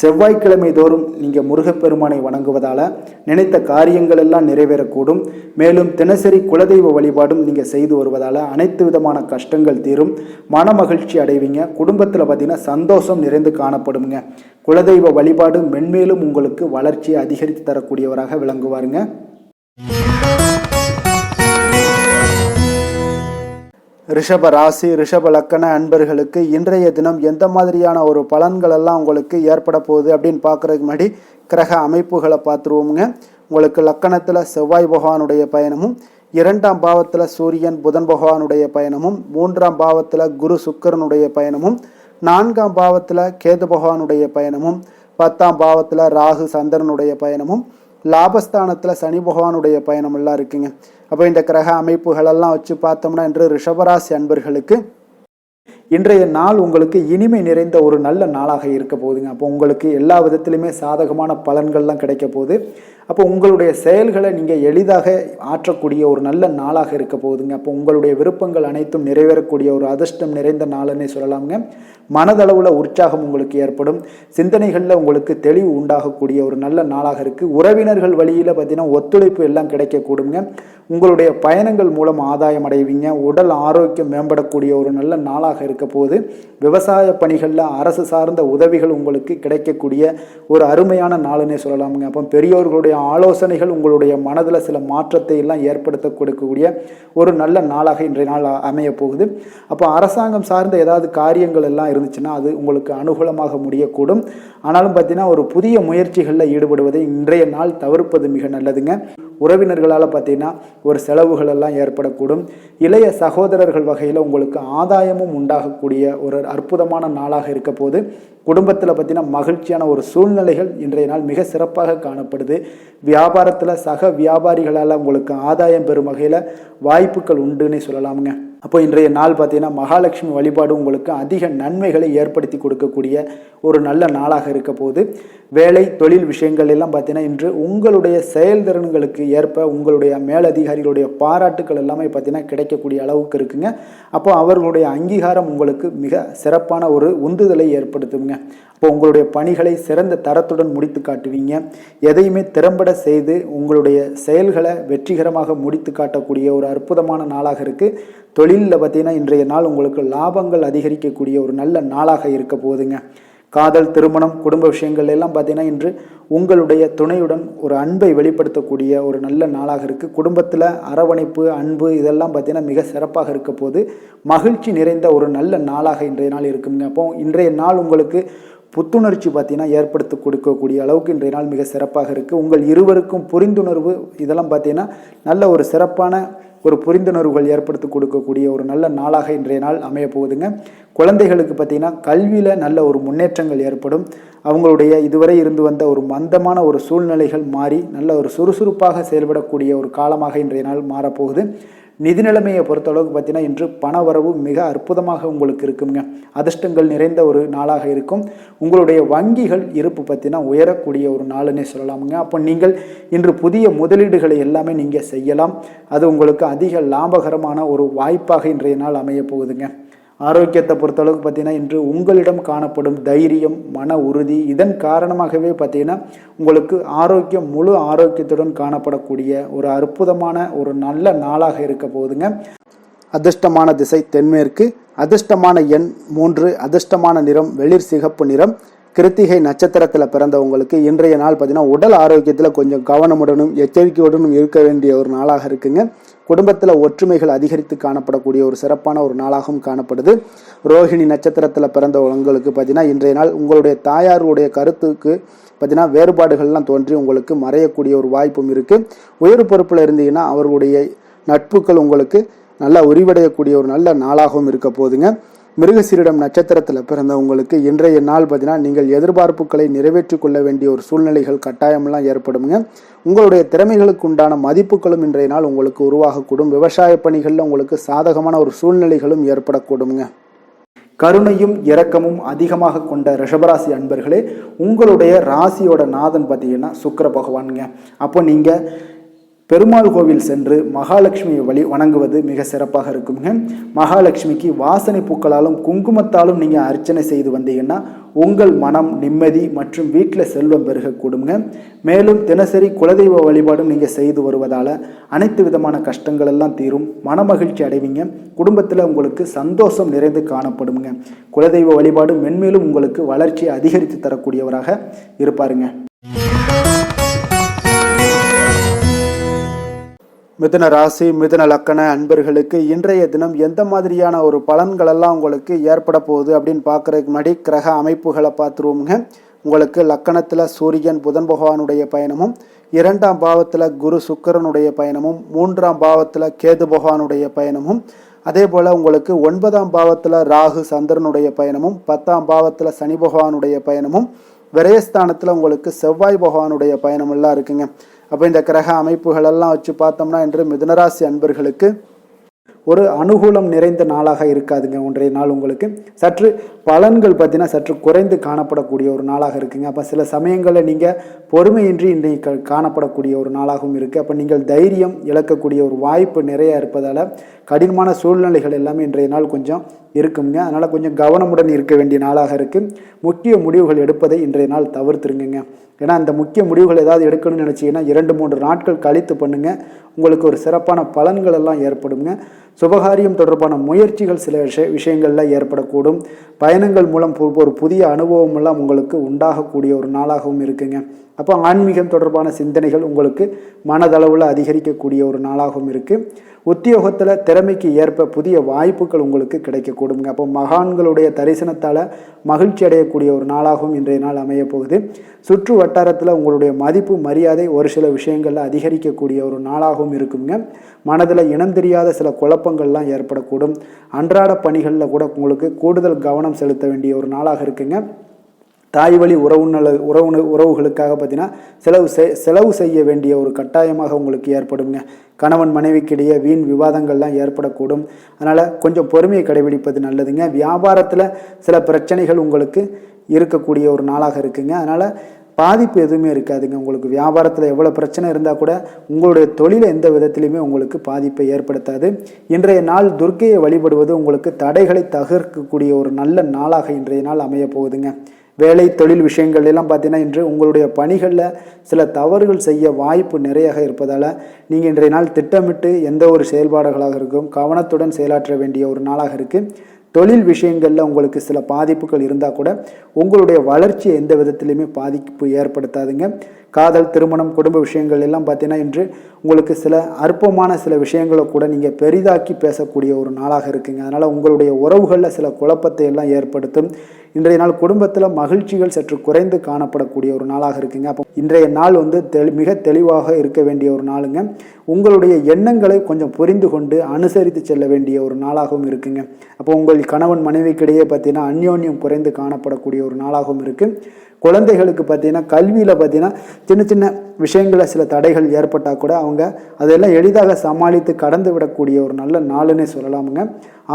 செவ்வாய்க்கிழமை தோறும் நீங்கள் முருகப்பெருமானை வணங்குவதால் நினைத்த காரியங்கள் எல்லாம் நிறைவேறக்கூடும். மேலும் தினசரி குலதெய்வ வழிபாடும் நீங்கள் செய்து வருவதால் அனைத்து விதமான கஷ்டங்கள் தீரும், மன மகிழ்ச்சி அடைவீங்க. குடும்பத்தில் பார்த்தீங்கன்னா சந்தோஷம் நிறைந்து காணப்படுங்க. குலதெய்வ வழிபாடு மென்மேலும் உங்களுக்கு வளர்ச்சியை அதிகரித்து தரக்கூடியவராக விளங்குவாருங்க. ரிஷப ராசி, ரிஷப லக்கண அன்பர்களுக்கு இன்றைய தினம் எந்த மாதிரியான ஒரு பலன்கள் எல்லாம் உங்களுக்கு ஏற்பட போகுது அப்படின்னு பார்க்குறதுக்கு முன்னாடி கிரக அமைப்புகளை பார்த்துருவோமுங்க. உங்களுக்கு லக்கணத்தில் செவ்வாய் பகவானுடைய பயணமும், 2ஆம் பாவத்தில் சூரியன் புதன் பகவானுடைய பயணமும், 3ஆம் பாவத்தில் குரு சுக்கிரனுடைய பயணமும், 4ஆம் பாவத்தில் கேது பகவானுடைய பயணமும், 10ஆம் பாவத்தில் ராகு சந்திரனுடைய பயணமும், லாபஸ்தானத்தில் சனி பகவானுடைய பயணம் எல்லாம் இருக்குங்க. அப்போ இந்த கிரக அமைப்புகளெல்லாம் வச்சு பார்த்தோம்னா இன்று ரிஷபராசி அன்பர்களுக்கு இன்றைய நாள் உங்களுக்கு இனிமை நிறைந்த ஒரு நல்ல நாளாக இருக்க போகுதுங்க. அப்போ உங்களுக்கு எல்லா விதத்திலுமே சாதகமான பலன்கள்லாம் கிடைக்க போகுது. அப்போ உங்களுடைய செயல்களை நீங்கள் எளிதாக ஆற்றக்கூடிய ஒரு நல்ல நாளாக இருக்க போகுதுங்க. அப்போ உங்களுடைய விருப்பங்கள் அனைத்தும் நிறைவேறக்கூடிய ஒரு அதிர்ஷ்டம் நிறைந்த நாள்னே சொல்லலாமுங்க. மனதளவில் உற்சாகம் உங்களுக்கு ஏற்படும். சிந்தனைகளில் உங்களுக்கு தெளிவு உண்டாகக்கூடிய ஒரு நல்ல நாளாக இருக்குது. உறவினர்கள் வழியில் பார்த்தீங்கன்னா ஒத்துழைப்பு எல்லாம் கிடைக்கக்கூடுங்க. உங்களுடைய பயணங்கள் மூலம் ஆதாயம் அடைவீங்க. உடல் ஆரோக்கியம் மேம்படக்கூடிய ஒரு நல்ல நாளாக இருக்க போது. விவசாய பணிகளில் அரசு சார்ந்த உதவிகள் உங்களுக்கு கிடைக்கக்கூடிய ஒரு அருமையான நாளுன்னே சொல்லலாமுங்க. அப்போ பெரியோர்களுடைய ஆலோசனைகள் உங்களுடைய மனதில் சில மாற்றத்தை எல்லாம் ஏற்படுத்த கொடுக்கக்கூடிய ஒரு நல்ல நாளாக இன்றைய நாள் அமைய போகுது. அப்போ அரசாங்கம் சார்ந்த ஏதாவது காரியங்கள் எல்லாம் இருந்துச்சுன்னா அது உங்களுக்கு அனுகூலமாக முடியக்கூடும். ஆனாலும் பார்த்தீங்கன்னா ஒரு புதிய முயற்சிகளில் ஈடுபடுவதை இன்றைய நாள் தவிர்ப்பது மிக நல்லதுங்க. உறவினர்களால் பார்த்தீங்கன்னா ஒரு செலவுகள் எல்லாம் ஏற்படக்கூடும். இளைய சகோதரர்கள் வகையில் உங்களுக்கு ஆதாயமும் உண்டாகக்கூடிய ஒரு அற்புதமான நாளாக இருக்க போது. குடும்பத்தில் பார்த்தீங்கன்னா மகிழ்ச்சியான ஒரு சூழ்நிலைகள் இன்றைய நாள் மிக சிறப்பாக காணப்படுது. வியாபாரத்தில் சக வியாபாரிகளால் உங்களுக்கு ஆதாயம் பெறும் வகையில் வாய்ப்புகள் உண்டுன்னே சொல்லலாமுங்க. அப்போ இன்றைய நாள் பார்த்தீங்கன்னா மகாலட்சுமி வழிபாடு உங்களுக்கு அதிக நன்மைகளை ஏற்படுத்தி கொடுக்கக்கூடிய ஒரு நல்ல நாளாக இருக்க போது. வேலை தொழில் விஷயங்கள் எல்லாம் பார்த்தீங்கன்னா இன்று உங்களுடைய செயல்திறன்களுக்கு ஏற்ப உங்களுடைய மேலதிகாரிகளுடைய பாராட்டுக்கள் எல்லாமே பார்த்தீங்கன்னா கிடைக்கக்கூடிய அளவுக்கு இருக்குங்க. அப்போ அவர்களுடைய அங்கீகாரம் உங்களுக்கு மிக சிறப்பான ஒரு உந்துதலை ஏற்படுத்துங்க. அப்போ உங்களுடைய பணிகளை சிறந்த தரத்துடன் முடித்து காட்டுவீங்க. எதையுமே திறம்பட செய்து உங்களுடைய செயல்களை வெற்றிகரமாக முடித்து காட்டக்கூடிய ஒரு அற்புதமான நாளாக இருக்குது. தொழிலில் பார்த்தீங்கன்னா இன்றைய நாள் உங்களுக்கு லாபங்கள் அதிகரிக்கக்கூடிய ஒரு நல்ல நாளாக இருக்க போகுதுங்க. காதல், திருமணம், குடும்ப விஷயங்கள் எல்லாம் பார்த்தீங்கன்னா இன்று உங்களுடைய துணையுடன் ஒரு அன்பை வெளிப்படுத்தக்கூடிய ஒரு நல்ல நாளாக இருக்குது. குடும்பத்தில் அரவணைப்பு, அன்பு இதெல்லாம் பார்த்தீங்கன்னா மிக சிறப்பாக இருக்க போது. மகிழ்ச்சி நிறைந்த ஒரு நல்ல நாளாக இன்றைய நாள் இருக்குங்க. அப்போ இன்றைய நாள் உங்களுக்கு புத்துணர்ச்சி பார்த்தீங்கன்னா ஏற்படுத்தி கொடுக்கக்கூடிய அளவுக்கு இன்றைய நாள் மிக சிறப்பாக இருக்குது. உங்கள் இருவருக்கும் புரிந்துணர்வு இதெல்லாம் பார்த்தீங்கன்னா நல்ல ஒரு சிறப்பான ஒரு புரிந்துணர்வுகள் ஏற்படுத்தி கொடுக்கக்கூடிய ஒரு நல்ல நாளாக இன்றைய நாள் அமைய போகுதுங்க. குழந்தைகளுக்கு பார்த்தீங்கன்னா கல்வியில் நல்ல ஒரு முன்னேற்றங்கள் ஏற்படும். அவங்களுடைய இதுவரை இருந்து வந்த ஒரு மந்தமான ஒரு சூழ்நிலைகள் மாறி நல்ல ஒரு சுறுசுறுப்பாக செயல்படக்கூடிய ஒரு காலமாக இன்றைய நாள் மாறப்போகுது. நிதி நிலைமையை பொறுத்தளவுக்கு பார்த்தீங்கன்னா இன்று பண வரவு மிக அற்புதமாக உங்களுக்கு இருக்குங்க. அதிர்ஷ்டங்கள் நிறைந்த ஒரு நாளாக இருக்கும். உங்களுடைய வங்கிகள் இருப்பு பார்த்தீங்கன்னா உயரக்கூடிய ஒரு நாளுன்னே சொல்லலாமுங்க. அப்போ நீங்கள் இன்று புதிய முதலீடுகளை எல்லாமே நீங்கள் செய்யலாம். அது உங்களுக்கு அதிக லாபகரமான ஒரு வாய்ப்பாக இன்றைய நாள் அமைய போகுதுங்க. ஆரோக்கியத்தை பொறுத்தளவுக்கு பார்த்தீங்கன்னா இன்று உங்களிடம் காணப்படும் தைரியம், மன உறுதி இதன் காரணமாகவே பார்த்தீங்கன்னா உங்களுக்கு ஆரோக்கியம் முழு ஆரோக்கியத்துடன் காணப்படக்கூடிய ஒரு அற்புதமான ஒரு நல்ல நாளாக இருக்க போகுதுங்க. அதிர்ஷ்டமான திசை தென்மேற்கு, அதிர்ஷ்டமான எண் 3, அதிர்ஷ்டமான நிறம் வெளிர் சிகப்பு நிறம். கிருத்திகை நட்சத்திரத்தில் பிறந்தவங்களுக்கு இன்றைய நாள் பார்த்தீங்கன்னா உடல் ஆரோக்கியத்தில் கொஞ்சம் கவனமுடனும் எச்சரிக்கையுடனும் இருக்க வேண்டிய ஒரு நாளாக இருக்குங்க. குடும்பத்தில் ஒற்றுமைகள் அதிகரித்து காணப்படக்கூடிய ஒரு சிறப்பான ஒரு நாளாகவும் காணப்படுது. ரோஹிணி நட்சத்திரத்தில் பிறந்தவங்களுக்கு பார்த்தீங்கன்னா இன்றைய நாள் உங்களுடைய தாயாருடைய கருத்துக்கு பார்த்தீங்கன்னா வேறுபாடுகள்லாம் தோன்றி உங்களுக்கு மறையக்கூடிய ஒரு வாய்ப்பும் இருக்குது. உயர் பொறுப்பில் இருந்தீங்கன்னா அவர்களுடைய நட்புகள் உங்களுக்கு நல்லா உரிவடையக்கூடிய ஒரு நல்ல நாளாகவும் இருக்க போகுதுங்க. மிருகசீரிடம் நட்சத்திரத்தில் பிறந்தவங்களுக்கு இன்றைய நாள் பார்த்தீங்கன்னா நீங்கள் எதிர்பார்ப்புகளை நிறைவேற்றி கொள்ள வேண்டிய ஒரு சூழ்நிலைகள் கட்டாயமெல்லாம் ஏற்படுங்க. உங்களுடைய திறமைகளுக்கு உண்டான மதிப்புகளும் இன்றைய நாள் உங்களுக்கு உருவாகக்கூடும். விவசாய பணிகளில் உங்களுக்கு சாதகமான ஒரு சூழ்நிலைகளும் ஏற்படக்கூடுங்க. கருணையும் இரக்கமும் அதிகமாக கொண்ட ரிஷபராசி அன்பர்களே, உங்களுடைய ராசியோட நாதன் பார்த்தீங்கன்னா சுக்கிர பகவானுங்க. அப்போ நீங்கள் பெருமாள் கோவில் சென்று மகாலட்சுமியை வணங்குவது மிக சிறப்பாக இருக்குங்க. மகாலட்சுமிக்கு வாசனை பூக்களாலும் குங்குமத்தாலும் நீங்கள் அர்ச்சனை செய்து வந்தீங்கன்னா உங்கள் மனம் நிம்மதி மற்றும் வீட்டில் செல்வம் பெருகக்கூடுங்க. மேலும் தினசரி குலதெய்வ வழிபாடும் நீங்கள் செய்து வருவதால் அனைத்து விதமான கஷ்டங்கள் எல்லாம் தீரும். மனமகிழ்ச்சி அடைவீங்க. குடும்பத்தில் உங்களுக்கு சந்தோஷம் நிறைந்து காணப்படுங்க. குலதெய்வ வழிபாடு மென்மேலும் உங்களுக்கு வளர்ச்சியை அதிகரித்து தரக்கூடியவராக இருப்பாருங்க. மிதுன ராசி, மிதுன லக்கண அன்பர்களுக்கு இன்றைய தினம் எந்த மாதிரியான ஒரு பலன்களெல்லாம் உங்களுக்கு ஏற்பட போகுது அப்படின்னு பார்க்குறதுக்கு முன்னாடி கிரக அமைப்புகளை பார்த்துருவோமுங்க. உங்களுக்கு லக்கணத்தில் சூரியன் புதன் பகவானுடைய பயணமும், 2ஆம் பாவத்தில் குரு சுக்கிரனுடைய பயணமும், 3ஆம் பாவத்தில் கேது பகவானுடைய பயணமும், அதே போல் உங்களுக்கு 9ஆம் பாவத்தில் ராகு சந்திரனுடைய பயணமும், 10ஆம் பாவத்தில் சனி பகவானுடைய பயணமும், விரயஸ்தானத்தில் உங்களுக்கு செவ்வாய் பகவானுடைய பயணமெல்லாம் இருக்குங்க. அப்போ இந்த கிரக அமைப்புகளெல்லாம் வச்சு பார்த்தோம்னா இன்று மிதுனராசி அன்பர்களுக்கு ஒரு அனுகூலம் நிறைந்த நாளாக இருக்காதுங்க. இன்றைய நாள் உங்களுக்கு சற்று பலன்கள் பார்த்தீங்கன்னா சற்று குறைந்து காணப்படக்கூடிய ஒரு நாளாக இருக்குங்க. அப்போ சில சமயங்களில் நீங்கள் பொறுமையின்றி இன்றைக்கு காணப்படக்கூடிய ஒரு நாளாகவும் இருக்குது. அப்போ நீங்கள் தைரியம் இழக்கக்கூடிய ஒரு வாய்ப்பு நிறையா இருப்பதால் கடினமான சூழ்நிலைகள் எல்லாமே இன்றைய நாள் கொஞ்சம் இருக்குங்க. அதனால் கொஞ்சம் கவனமுடன் இருக்க வேண்டிய நாளாக இருக்குது. முக்கிய முடிவுகள் எடுப்பதை இன்றைய நாள் தவிர்த்துருங்க. ஏன்னா அந்த முக்கிய முடிவுகள் ஏதாவது எடுக்கணும்னு நினச்சிங்கன்னா 2-3 நாட்கள் கழித்து பண்ணுங்கள். உங்களுக்கு ஒரு சிறப்பான பலன்கள் எல்லாம் ஏற்படுங்க. சுபகாரியம் தொடர்பான முயற்சிகள் சில விஷயங்களில் ஏற்படக்கூடும். பயணங்கள் மூலம் ஒரு புதிய அனுபவம் எல்லாம் உங்களுக்கு உண்டாகக்கூடிய ஒரு நாளாகவும் இருக்குங்க. அப்போ ஆன்மீகம் தொடர்பான சிந்தனைகள் உங்களுக்கு மனதளவில் அதிகரிக்கக்கூடிய ஒரு நாளாகவும் இருக்குது. உத்தியோகத்தில் திறமைக்கு ஏற்ப புதிய வாய்ப்புகள் உங்களுக்கு கிடைக்கக்கூடுங்க. அப்போ மகான்களுடைய தரிசனத்தால் மகிழ்ச்சி அடையக்கூடிய ஒரு நாளாகவும் இன்றைய நாள் அமைய போகுது. சுற்று வட்டாரத்தில் உங்களுடைய மதிப்பு மரியாதை ஒரு சில விஷயங்களில் அதிகரிக்கக்கூடிய ஒரு நாளாகவும் இருக்குங்க. மனதில் இனம் தெரியாத சில குழப்பங்கள்லாம் ஏற்படக்கூடும். அன்றாட பணிகளில் கூட உங்களுக்கு கூடுதல் கவனம் செலுத்த வேண்டிய ஒரு நாளாக இருக்குங்க. தாய் வழி உறவுகளுக்காக பார்த்தீங்கன்னா செலவு செய்ய வேண்டிய ஒரு கட்டாயமாக உங்களுக்கு ஏற்படுங்க. கணவன் மனைவிக்கிடையே வீண் விவாதங்கள்லாம் ஏற்படக்கூடும். அதனால் கொஞ்சம் பொறுமையை கடைபிடிப்பது நல்லதுங்க. வியாபாரத்தில் சில பிரச்சனைகள் உங்களுக்கு இருக்கக்கூடிய ஒரு நாளாக இருக்குங்க. அதனால் பாதிப்பு எதுவுமே இருக்காதுங்க. உங்களுக்கு வியாபாரத்தில் எவ்வளோ பிரச்சனை இருந்தால் கூட உங்களுடைய தொழிலை எந்த விதத்திலையுமே உங்களுக்கு பாதிப்பை ஏற்படுத்தாது. இன்றைய நாள் துர்க்கையை வழிபடுவது உங்களுக்கு தடைகளை தகர்க்கக்கூடிய ஒரு நல்ல நாளாக இன்றைய நாள் அமைய போகுதுங்க. வேலை தொழில் விஷயங்கள் எல்லாம் பார்த்தீங்கன்னா இன்று உங்களுடைய பணிகளில் சில தவறுகள் செய்ய வாய்ப்பு நிறையாக இருப்பதால் நீங்கள் இன்றைய நாள் திட்டமிட்டு எந்த ஒரு செயல்பாடுகளாக இருக்கும் கவனத்துடன் செயலாற்ற வேண்டிய ஒரு நாளாக இருக்குது. தொழில் விஷயங்களில் உங்களுக்கு சில பாதிப்புகள் இருந்தால் கூட உங்களுடைய வளர்ச்சியை எந்த விதத்திலையுமே பாதிப்பு ஏற்படுத்தாதுங்க. காதல், திருமணம், குடும்ப விஷயங்கள் எல்லாம் பார்த்தீங்கன்னா இன்று உங்களுக்கு சில அற்பமான சில விஷயங்களை கூட நீங்கள் பெரிதாக்கி பேசக்கூடிய ஒரு நாளாக இருக்குங்க. அதனால் உங்களுடைய உறவுகளில் சில குழப்பத்தை எல்லாம் ஏற்படுத்தும். இன்றைய நாள் குடும்பத்தில் மகிழ்ச்சிகள் சற்று குறைந்து காணப்படக்கூடிய ஒரு நாளாக இருக்குங்க. அப்போ இன்றைய நாள் மிக தெளிவாக இருக்க வேண்டிய ஒரு நாளுங்க. உங்களுடைய எண்ணங்களை கொஞ்சம் புரிந்து கொண்டு அனுசரித்து செல்ல வேண்டிய ஒரு நாளாகவும் இருக்குங்க. அப்போ உங்கள் கணவன் மனைவிக்கிடையே பார்த்தீங்கன்னா அந்யோன்யம் குறைந்து காணப்படக்கூடிய ஒரு நாளாகவும் இருக்குது. குழந்தைகளுக்கு பார்த்தீங்கன்னா கல்வியில் பார்த்தீங்கன்னா சின்ன சின்ன விஷயங்களில் சில தடைகள் ஏற்பட்டால் கூட அவங்க அதெல்லாம் எளிதாக சமாளித்து கடந்து விடக்கூடிய ஒரு நல்ல நாளுன்னே சொல்லலாமுங்க.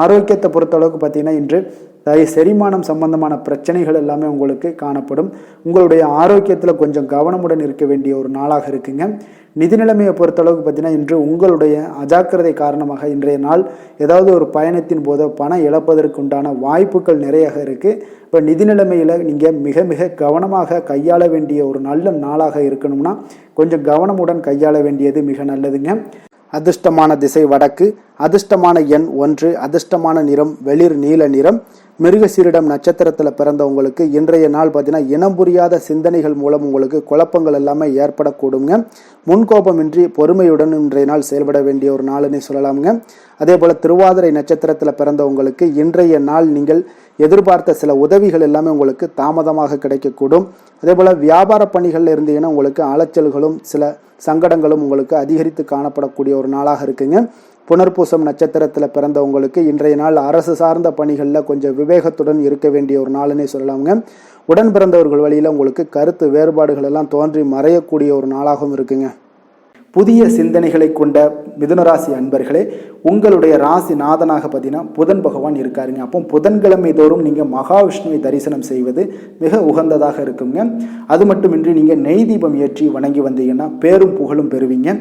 ஆரோக்கியத்தை பொறுத்தளவுக்கு பார்த்தீங்கன்னா இன்று செரிமானம் சம்பந்தமான பிரச்சனைகள் எல்லாமே உங்களுக்கு காணப்படும். உங்களுடைய ஆரோக்கியத்தில் கொஞ்சம் கவனமுடன் இருக்க வேண்டிய ஒரு நாளாக இருக்குங்க. நிதி நிலைமையை பொறுத்தளவுக்கு பார்த்தீங்கன்னா இன்று உங்களுடைய அஜாக்கிரதை காரணமாக இன்றைய நாள் ஏதாவது ஒரு பயணத்தின் போது பணம் இழப்பதற்கு உண்டான வாய்ப்புகள் நிறையாக இருக்குது. இப்போ நிதி நிலைமையில் நீங்கள் மிக மிக கவனமாக கையாள வேண்டிய ஒரு நல்ல நாளாக இருக்கணும்னா கொஞ்சம் கவனமுடன் கையாள வேண்டியது மிக நல்லதுங்க. அதிர்ஷ்டமான திசை வடக்கு, அதிர்ஷ்டமான எண் 1, அதிர்ஷ்டமான நிறம் வெளிர் நீல நிறம். மிருகசீரிடம் நட்சத்திரத்தில் பிறந்தவங்களுக்கு இன்றைய நாள் பார்த்தீங்கன்னா இனம் புரியாத சிந்தனைகள் மூலம் உங்களுக்கு குழப்பங்கள் எல்லாமே ஏற்படக்கூடுங்க. முன்கோபமின்றி பொறுமையுடன் இன்றைய நாள் செயல்பட வேண்டிய ஒரு நாளுன்னு சொல்லலாமுங்க. அதே போல் திருவாதிரை நட்சத்திரத்தில் பிறந்தவங்களுக்கு இன்றைய நாள் நீங்கள் எதிர்பார்த்த சில உதவிகள் எல்லாமே உங்களுக்கு தாமதமாக கிடைக்கக்கூடும். அதே போல் வியாபார பணிகளில் இருந்தீங்கன்னா உங்களுக்கு அலைச்சல்களும் சில சங்கடங்களும் உங்களுக்கு அதிகரித்து காணப்படக்கூடிய ஒரு நாளாக இருக்குங்க. புனர்பூசம் நட்சத்திரத்தில் பிறந்தவங்களுக்கு இன்றைய நாள் அரசு சார்ந்த பணிகளில் கொஞ்சம் விவேகத்துடன் இருக்க வேண்டிய ஒரு நாளுன்னே சொல்லலாமுங்க. உடன் பிறந்தவர்கள் வழியில் உங்களுக்கு கருத்து வேறுபாடுகள் எல்லாம் தோன்றி மறையக்கூடிய ஒரு நாளாகவும் இருக்குங்க. புதிய சிந்தனைகளை கொண்ட மிதுனராசி அன்பர்களே, உங்களுடைய ராசி நாதனாக பார்த்தீங்கன்னா புதன் பகவான் இருக்காருங்க. அப்போ புதன்கிழமை தோறும் நீங்கள் மகாவிஷ்ணுவை தரிசனம் செய்வது மிக உகந்ததாக இருக்குங்க. அது மட்டுமின்றி நீங்கள் நெய் தீபம் ஏற்றி வணங்கி வந்தீங்கன்னா பேரும் புகழும் பெறுவீங்க.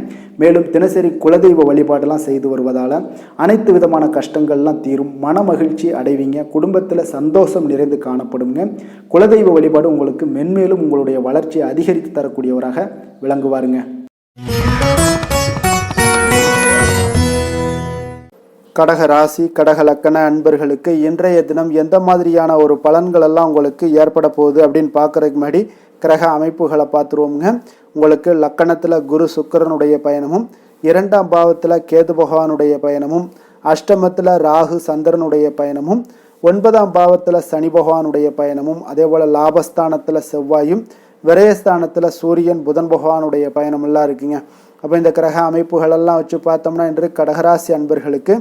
மேலும் தினசரி குலதெய்வ வழிபாடெல்லாம் செய்து வருவதால் அனைத்து விதமான கஷ்டங்கள்லாம் தீரும், மன மகிழ்ச்சி அடைவீங்க, குடும்பத்தில் சந்தோஷம் நிறைந்து காணப்படுங்க. குலதெய்வ வழிபாடு உங்களுக்கு மென்மேலும் உங்களுடைய வளர்ச்சியை அதிகரித்து தரக்கூடியவராக விளங்குவாருங்க. கடக ராசி கடக லக்கண அன்பர்களுக்கு இன்றைய தினம் எந்த மாதிரியான ஒரு பலன்கள் எல்லாம் உங்களுக்கு ஏற்பட போகுது அப்படின்னு பார்க்கறதுக்கு முன்னாடி கிரக அமைப்புகளை பார்த்துருவோங்க. உங்களுக்கு லக்கணத்தில் குரு சுக்கிரனுடைய பயணமும், 2ஆம் பாவத்தில் கேது பகவானுடைய பயணமும், அஷ்டமத்தில் ராகு சந்திரனுடைய பயணமும், 9ஆம் பாவத்தில் சனி பகவானுடைய பயணமும், அதே போல் லாபஸ்தானத்தில் செவ்வாயும், விரயஸ்தானத்தில் சூரியன் புதன் பகவானுடைய பயணம் எல்லாம் இருக்குங்க. அப்போ இந்த கிரக அமைப்புகளெல்லாம் வச்சு பார்த்தோம்னா இன்று கடகராசி அன்பர்களுக்கு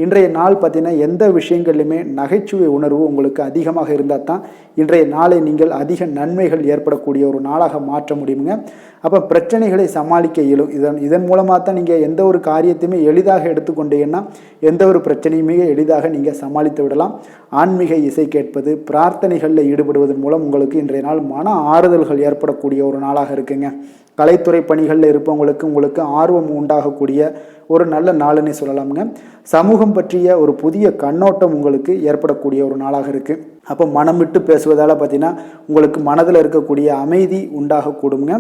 இன்றைய நாள் பார்த்தீங்கன்னா எந்த விஷயங்கள்லையுமே நகைச்சுவை உணர்வு உங்களுக்கு அதிகமாக இருந்தால் தான் இன்றைய நாளை நீங்கள் அதிக நன்மைகள் ஏற்படக்கூடிய ஒரு நாளாக மாற்ற முடியுங்க. அப்போ பிரச்சனைகளை சமாளிக்க இயலும். இதன் மூலமாக தான் நீங்கள் எந்த ஒரு காரியத்தையுமே எளிதாக எடுத்துக்கொண்டீங்கன்னா எந்த ஒரு பிரச்சனையுமே எளிதாக நீங்கள் சமாளித்து விடலாம். ஆன்மீக இசை கேட்பது, பிரார்த்தனைகளில் ஈடுபடுவதன் மூலம் உங்களுக்கு இன்றைய நாள் மன ஆறுதல்கள் ஏற்படக்கூடிய ஒரு நாளாக இருக்குங்க. கலைத்துறை பணிகளில் இருப்பவங்களுக்கு உங்களுக்கு ஆர்வம் உண்டாகக்கூடிய ஒரு நல்ல நாளுன்னு சொல்லலாமுங்க. சமூகம் பற்றிய ஒரு புதிய கண்ணோட்டம் உங்களுக்கு ஏற்படக்கூடிய ஒரு நாளாக இருக்குது. அப்போ மனம் விட்டு பேசுவதால் பார்த்தீங்கன்னா உங்களுக்கு மனதில் இருக்கக்கூடிய அமைதி உண்டாகக்கூடுங்க.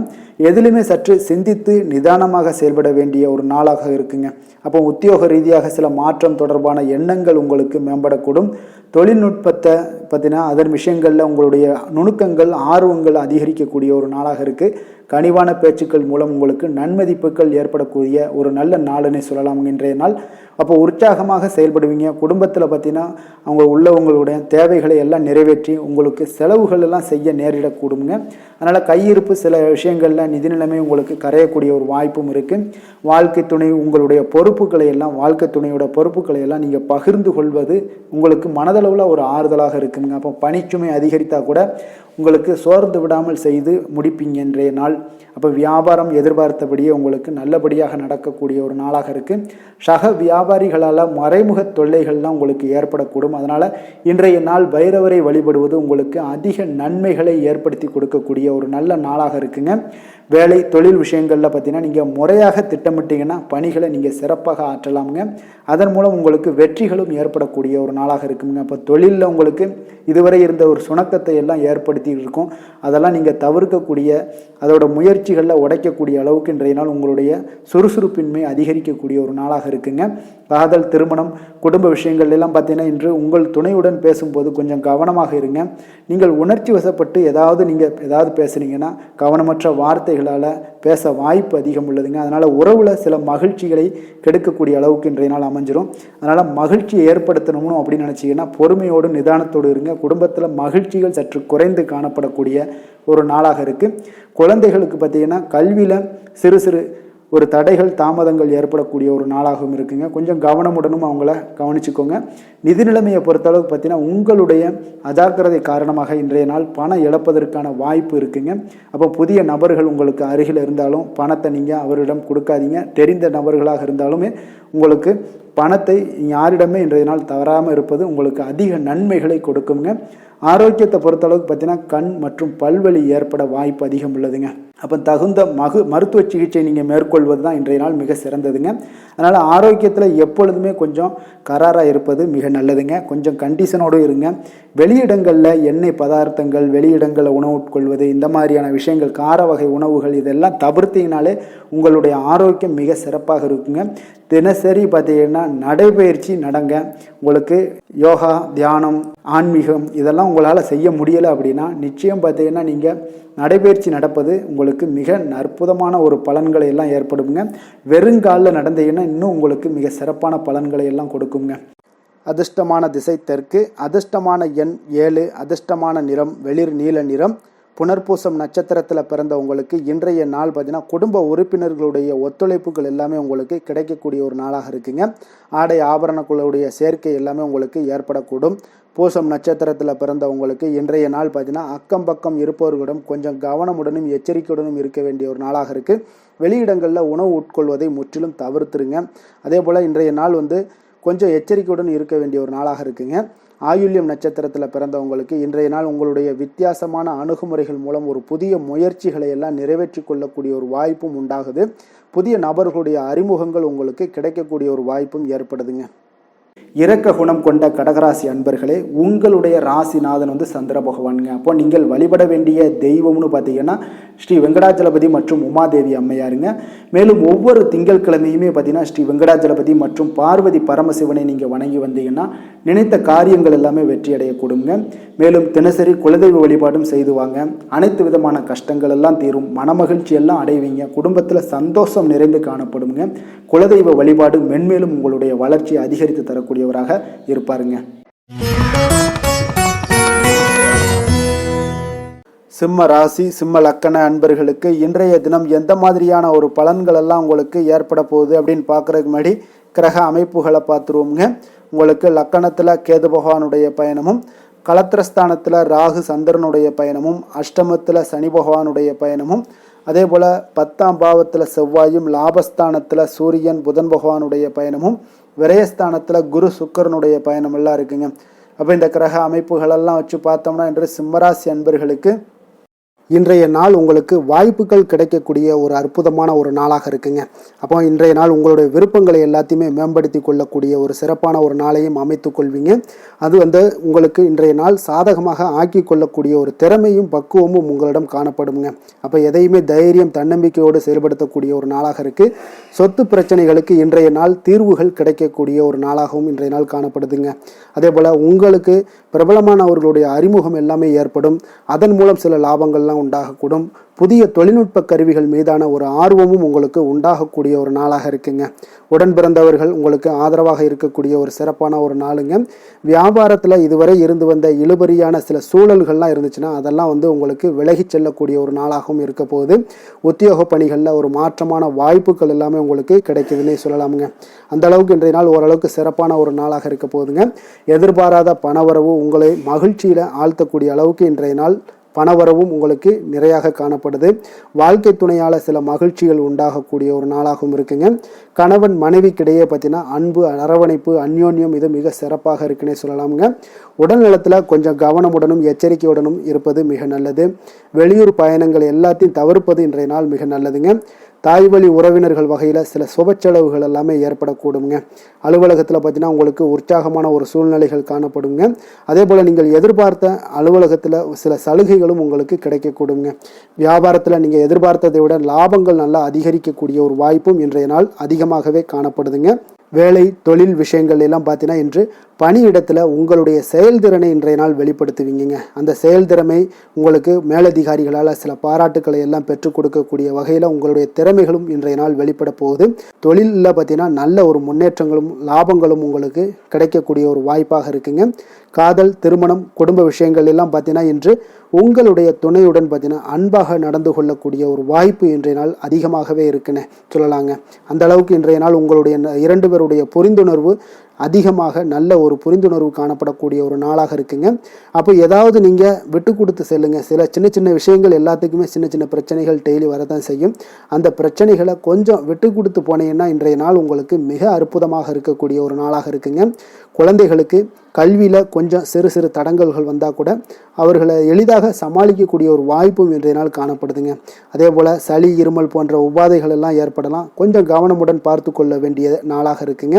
எதிலுமே சற்று சிந்தித்து நிதானமாக செயல்பட வேண்டிய ஒரு நாளாக இருக்குங்க. அப்போ உத்தியோக ரீதியாக சில மாற்றம் தொடர்பான எண்ணங்கள் உங்களுக்கு மேம்படக்கூடும். தொழில்நுட்பத்தை பார்த்தீங்கன்னா அதன் விஷயங்களில் உங்களுடைய நுணுக்கங்கள் ஆர்வங்கள் அதிகரிக்கக்கூடிய ஒரு நாளாக இருக்குது. கனிவான பேச்சுக்கள் மூலம் உங்களுக்கு நன்மதிப்புகள் ஏற்படக்கூடிய ஒரு நல்ல நாளுன்னே சொல்லலாம் இன்றைய நாள். அப்போ உற்சாகமாக செயல்படுவீங்க. குடும்பத்தில் பார்த்தீங்கன்னா அவங்க உள்ளவங்களுடைய தேவைகளை எல்லாம் நிறைவேற்றி உங்களுக்கு செலவுகள் எல்லாம் செய்ய நேரிடக்கூடுங்க. அதனால் கையிருப்பு சில விஷயங்களில் நிதி நிலைமை உங்களுக்கு கரையக்கூடிய ஒரு வாய்ப்பும் இருக்குது. வாழ்க்கை துணை உங்களுடைய பொறுப்புகளை எல்லாம் வாழ்க்கை துணையோட பொறுப்புகளை எல்லாம் நீங்கள் பகிர்ந்து கொள்வது உங்களுக்கு மனதளவில் ஒரு ஆறுதலாக இருக்குங்க. அப்போ பணிச்சுமை அதிகரித்தா கூட உங்களுக்கு சோர்ந்து விடாமல் செய்து முடிப்பீங்க இன்றைய நாள். அப்போ வியாபாரம் எதிர்பார்த்தபடியே உங்களுக்கு நல்லபடியாக நடக்கக்கூடிய ஒரு நாளாக இருக்குது. சக வியாபாரிகளால் மறைமுக தொல்லைகள்லாம் உங்களுக்கு ஏற்படக்கூடும். அதனால் இன்றைய நாள் பைரவரை வழிபடுவது உங்களுக்கு அதிக நன்மைகளை ஏற்படுத்தி கொடுக்கக்கூடிய ஒரு நல்ல நாளாக இருக்குங்க. வேலை தொழில் விஷயங்களில் பார்த்தீங்கன்னா நீங்கள் முறையாக திட்டமிட்டீங்கன்னா பணிகளை நீங்கள் சிறப்பாக ஆற்றலாமுங்க. அதன் மூலம் உங்களுக்கு வெற்றிகளும் ஏற்படக்கூடிய ஒரு நாளாக இருக்குங்க. அப்போ தொழிலில் உங்களுக்கு இதுவரை இருந்த ஒரு சுணக்கத்தை எல்லாம் ஏற்படுத்தி இருக்கும். அதெல்லாம் நீங்கள் தவிர்க்கக்கூடிய அதோட முயற்சிகளில் உடைக்கக்கூடிய அளவுக்கு இன்றைய நாள் உங்களுடைய சுறுசுறுப்பின்மை அதிகரிக்கக்கூடிய ஒரு நாளாக இருக்குங்க. காதல், திருமணம், குடும்ப விஷயங்கள் எல்லாம் பார்த்தீங்கன்னா இன்று உங்கள் துணையுடன் பேசும்போது கொஞ்சம் கவனமாக இருங்க. நீங்கள் உணர்ச்சி வசப்பட்டு ஏதாவது பேசுனீங்கன்னா கவனமற்ற வார்த்தைகளால் பேச வாய்ப்பு அதிகம் உள்ளதுங்க. அதனால் உறவில் சில மகிழ்ச்சிகளை கெடுக்கக்கூடிய அளவுக்கு இன்றைய நாள் அமைஞ்சிரும். அதனால் மகிழ்ச்சியை ஏற்படுத்தணும்னு அப்படின்னு நினச்சிங்கன்னா பொறுமையோடு நிதானத்தோடு இருங்க. குடும்பத்தில் மகிழ்ச்சிகள் சற்று குறைந்து காணப்படக்கூடிய ஒரு நாளாக இருக்குது. குழந்தைகளுக்கு பார்த்தீங்கன்னா கல்வியில் சிறு சிறு ஒரு தடைகள் தாமதங்கள் ஏற்படக்கூடிய ஒரு நாளாகவும் இருக்குங்க. கொஞ்சம் கவனமுடனும் அவங்கள கவனிச்சுக்கோங்க. நிதி நிலைமையை பொறுத்தளவுக்கு பார்த்தீங்கன்னா உங்களுடைய அஜாக்கிரதை காரணமாக இன்றைய நாள் பணம் இழப்பதற்கான வாய்ப்பு இருக்குங்க. அப்போ புதிய நபர்கள் உங்களுக்கு அருகில் இருந்தாலும் பணத்தை நீங்கள் அவரிடம் கொடுக்காதீங்க. தெரிந்த நபர்களாக இருந்தாலுமே உங்களுக்கு பணத்தை யாரிடமே இன்றைய நாள் தவறாமல் இருப்பது உங்களுக்கு அதிக நன்மைகளை கொடுக்குங்க. ஆரோக்கியத்தை பொறுத்தளவுக்கு பார்த்தீங்கன்னா கண் மற்றும் பல்வலி ஏற்பட வாய்ப்பு அதிகம் உள்ளதுங்க. அப்போ தகுந்த மருத்துவ சிகிச்சை நீங்கள் மேற்கொள்வது தான் இன்றைய நாள் மிக சிறந்ததுங்க. அதனால் ஆரோக்கியத்தில் எப்பொழுதுமே கொஞ்சம் கராராக இருப்பது மிக நல்லதுங்க. கொஞ்சம் கண்டிஷனோடு இருங்க. வெளியிடங்களில் எண்ணெய் பதார்த்தங்கள், வெளியிடங்களில் உணவு உட்கொள்வது, இந்த மாதிரியான விஷயங்கள், கார வகை உணவுகள் இதெல்லாம் தவிர்த்தீங்கனாலே உங்களுடைய ஆரோக்கியம் மிக சிறப்பாக இருக்குங்க. தினசரி பார்த்தீங்கன்னா நடைபயிற்சி நடங்க. உங்களுக்கு யோகா, தியானம், ஆன்மீகம் இதெல்லாம் உங்களால் செய்ய முடியலை அப்படின்னா நிச்சயம் பார்த்தீங்கன்னா நீங்கள் நடைபயிற்சி நடப்பது உங்களுக்கு மிக அற்புதமான ஒரு பலன்களை எல்லாம் ஏற்படுங்க. வெறுங்காலில் நடந்தீங்கன்னா இன்னும் உங்களுக்கு மிக சிறப்பான பலன்களை எல்லாம் கொடுக்குங்க. அதிர்ஷ்டமான திசை தெற்கு, அதிர்ஷ்டமான எண் 7, அதிர்ஷ்டமான நிறம் வெளிர் நீல நிறம். புனர்பூசம் நட்சத்திரத்தில் பிறந்த உங்களுக்கு இன்றைய நாள் பார்த்தீங்கன்னா குடும்ப உறுப்பினர்களுடைய ஒத்துழைப்புகள் எல்லாமே உங்களுக்கு கிடைக்கக்கூடிய ஒரு நாளாக இருக்குங்க. ஆடை ஆபரணங்களுடைய சேர்க்கை எல்லாமே உங்களுக்கு ஏற்படக்கூடும். பூசம் நட்சத்திரத்தில் பிறந்த உங்களுக்கு இன்றைய நாள் பார்த்தீங்கன்னா அக்கம் பக்கம் இருப்பவர்களிடம் கொஞ்சம் கவனமுடனும் எச்சரிக்கையுடனும் இருக்க வேண்டிய ஒரு நாளாக இருக்குது. வெளியிடங்களில் உணவு உட்கொள்வதை முற்றிலும் தவிர்த்துருங்க. அதே போல் இன்றைய நாள் கொஞ்சம் எச்சரிக்கையுடன் இருக்க வேண்டிய ஒரு நாளாக இருக்குங்க. ஆயுள்யம் நட்சத்திரத்தில் பிறந்தவங்களுக்கு இன்றைய நாள் உங்களுடைய வித்தியாசமான அணுகுமுறைகள் மூலம் ஒரு புதிய முயற்சிகளை எல்லாம் நிறைவேற்றி கொள்ளக்கூடிய ஒரு வாய்ப்பும் உண்டாகுது. புதிய நபர்களுடைய அறிமுகங்கள் உங்களுக்கு கிடைக்கக்கூடிய ஒரு வாய்ப்பும் ஏற்படுதுங்க. இரக்க குணம் கொண்ட கடகராசி அன்பர்களே, உங்களுடைய ராசிநாதன் சந்திர பகவானுங்க. அப்போ நீங்கள் வழிபட வேண்டிய தெய்வம்னு பார்த்தீங்கன்னா ஸ்ரீ வெங்கடாஜலபதி மற்றும் உமாதேவி அம்மையாருங்க. மேலும் ஒவ்வொரு திங்கட்கிழமையுமே பார்த்தீங்கன்னா ஸ்ரீ வெங்கடாஜலபதி மற்றும் பார்வதி பரமசிவனை நீங்கள் வணங்கி வந்தீங்கன்னா நினைத்த காரியங்கள் எல்லாமே வெற்றி அடையக்கூடுங்க. மேலும் தினசரி குலதெய்வ வழிபாடும் செய்து வாங்க. அனைத்து விதமான கஷ்டங்கள் எல்லாம் தீரும். மனமகிழ்ச்சி எல்லாம் அடைவீங்க. குடும்பத்தில் சந்தோஷம் நிறைந்து காணப்படுங்க. குலதெய்வ வழிபாடு மென்மேலும் உங்களுடைய வளர்ச்சி அதிகரித்து தரக்கூடியவராக இருப்பாருங்க. சிம்ம ராசி சிம்ம லக்கண அன்பர்களுக்கு இன்றைய தினம் எந்த மாதிரியான ஒரு பலன்கள் எல்லாம் உங்களுக்கு ஏற்பட போகுது அப்படின்னு பார்க்குறதுக்கு முன்னாடி கிரக அமைப்புகளை பார்த்துருவோங்க. உங்களுக்கு லக்கணத்தில் கேது பகவானுடைய பயணமும், களத்திரஸ்தானத்தில் ராகு சந்திரனுடைய பயணமும், அஷ்டமத்தில் சனி பகவானுடைய பயணமும், அதே போல் 10ஆம் பாவத்தில் செவ்வாயும், லாபஸ்தானத்தில் சூரியன் புதன் பகவானுடைய பயணமும், விரயஸ்தானத்தில் குரு சுக்கரனுடைய பயணம் எல்லாம் இருக்குங்க. அப்போ இந்த கிரக அமைப்புகளெல்லாம் வச்சு பார்த்தோம்னா இன்று சிம்மராசி அன்பர்களுக்கு இன்றைய நாள் உங்களுக்கு வாய்ப்புகள் கிடைக்கக்கூடிய ஒரு அற்புதமான ஒரு நாளாக இருக்குங்க. அப்போ இன்றைய நாள் உங்களுடைய விருப்பங்களை எல்லாத்தையுமே மேம்படுத்தி கொள்ளக்கூடிய ஒரு சிறப்பான ஒரு நாளையும் அமைத்து கொள்வீங்க. அது உங்களுக்கு இன்றைய நாள் சாதகமாக ஆக்கி கொள்ளக்கூடிய ஒரு திறமையும் பக்குவமும் உங்களிடம் காணப்படுங்க. அப்போ எதையுமே தைரியம் தன்னம்பிக்கையோடு செயல்படுத்தக்கூடிய ஒரு நாளாக இருக்குது. சொத்து பிரச்சனைகளுக்கு இன்றைய நாள் தீர்வுகள் கிடைக்கக்கூடிய ஒரு நாளாகவும் இன்றைய நாள் காணப்படுதுங்க. அதே போல் உங்களுக்கு பிரபலமானவர்களுடைய அறிமுகம் எல்லாமே ஏற்படும். அதன் மூலம் சில லாபங்கள்லாம் உண்டாகக்கூடும். புதிய தொழில்நுட்ப கருவிகள் மீதான ஒரு ஆர்வமும் உங்களுக்கு உண்டாகக்கூடிய ஒரு நாளாக இருக்குங்க. உடன் பிறந்தவர்கள் உங்களுக்கு ஆதரவாக இருக்கக்கூடிய ஒரு சிறப்பான ஒரு நாளுங்க. வியாபாரத்தில் இதுவரை இருந்து வந்த இழுபறியான சில சூழல்கள்லாம் இருந்துச்சுன்னா அதெல்லாம் உங்களுக்கு விலகி செல்லக்கூடிய ஒரு நாளாகவும் இருக்க போகுது. உத்தியோக பணிகளில் ஒரு மாற்றமான வாய்ப்புகள் எல்லாமே உங்களுக்கு கிடைக்குதுன்னே சொல்லலாமுங்க. அந்த அளவுக்கு இன்றைய நாள் ஓரளவுக்கு சிறப்பான ஒரு நாளாக இருக்க போகுதுங்க. எதிர்பாராத பணவரவு உங்களை மகிழ்ச்சியில் ஆழ்த்தக்கூடிய அளவுக்கு இன்றைய நாள் பணவரவும் உங்களுக்கு நிறையாக காணப்படுது. வாழ்க்கை துணையால் சில மகிழ்ச்சிகள் உண்டாகக்கூடிய ஒரு நாளாகவும் இருக்குங்க. கணவன் மனைவிக்கிடையே பார்த்தீங்கன்னா அன்பு, அரவணைப்பு, அந்யோன்யம் இது மிக சிறப்பாக இருக்குன்னே சொல்லலாமுங்க. உடல் நலத்தில் கொஞ்சம் கவனமுடனும் எச்சரிக்கையுடனும் இருப்பது மிக நல்லது. வெளியூர் பயணங்கள் எல்லாத்தையும் தவிர்ப்பது இன்றைய நாள் மிக நல்லதுங்க. தாய் வழி உறவினர்கள் வகையில் சில சுப செலவுகள் எல்லாமே ஏற்படக்கூடுங்க. அலுவலகத்தில் பார்த்தீங்கன்னா உங்களுக்கு உற்சாகமான ஒரு சூழ்நிலைகள் காணப்படுங்க. அதே போல் நீங்கள் எதிர்பார்த்த அலுவலகத்தில் சில சலுகைகளும் உங்களுக்கு கிடைக்கக்கூடுங்க. வியாபாரத்தில் நீங்கள் எதிர்பார்த்ததை விட லாபங்கள் நல்லா அதிகரிக்கக்கூடிய ஒரு வாய்ப்பும் இன்றைய நாள் அதிகமாகவே காணப்படுதுங்க. வேலை தொழில் விஷயங்கள் எல்லாம் பார்த்தீங்கன்னா இன்று பணியிடத்தில் உங்களுடைய செயல்திறனை இன்றைய நாள் வெளிப்படுத்துவீங்க. அந்த செயல்திறமை உங்களுக்கு மேலதிகாரிகளால் சில பாராட்டுக்களை எல்லாம் பெற்றுக் கொடுக்கக்கூடிய வகையில் உங்களுடைய திறமைகளும் இன்றைய நாள் வெளிப்பட போகுது. தொழிலில் பார்த்தீங்கன்னா நல்ல ஒரு முன்னேற்றங்களும் லாபங்களும் உங்களுக்கு கிடைக்கக்கூடிய ஒரு வாய்ப்பாக இருக்குங்க. காதல், திருமணம், குடும்ப விஷயங்கள் எல்லாம் பார்த்தீங்கன்னா இன்று உங்களுடைய துணையுடன் பார்த்தீங்கன்னா அன்பாக நடந்து கொள்ளக்கூடிய ஒரு வாய்ப்பு இன்றைய நாள் அதிகமாகவே இருக்குன்னு சொல்லலாங்க. அந்த அளவுக்கு இன்றைய நாள் உங்களுடைய 2 பேருடைய புரிந்துணர்வு அதிகமாக நல்ல ஒரு புரிந்துணர்வு காணப்படக்கூடிய ஒரு நாளாக இருக்குங்க. அப்போ ஏதாவது நீங்கள் விட்டு கொடுத்து செல்லுங்க. சில சின்ன சின்ன விஷயங்கள் எல்லாத்துக்குமே சின்ன சின்ன பிரச்சனைகள் டெய்லி வரதான் செய்யும். அந்த பிரச்சனைகளை கொஞ்சம் விட்டு கொடுத்து போனீங்கன்னா இன்றைய நாள் உங்களுக்கு மிக அற்புதமாக இருக்கக்கூடிய ஒரு நாளாக இருக்குங்க. குழந்தைகளுக்கு கல்வியில் கொஞ்சம் சிறு சிறு தடங்கல்கள் வந்தால் கூட அவர்களை எளிதாக சமாளிக்கக்கூடிய ஒரு வாய்ப்பும் இன்றைய நாள் காணப்படுதுங்க. அதே போல் சளி, இருமல் போன்ற உபாதைகள் எல்லாம் ஏற்படலாம். கொஞ்சம் கவனமுடன் பார்த்து கொள்ள வேண்டிய நாளாக இருக்குங்க.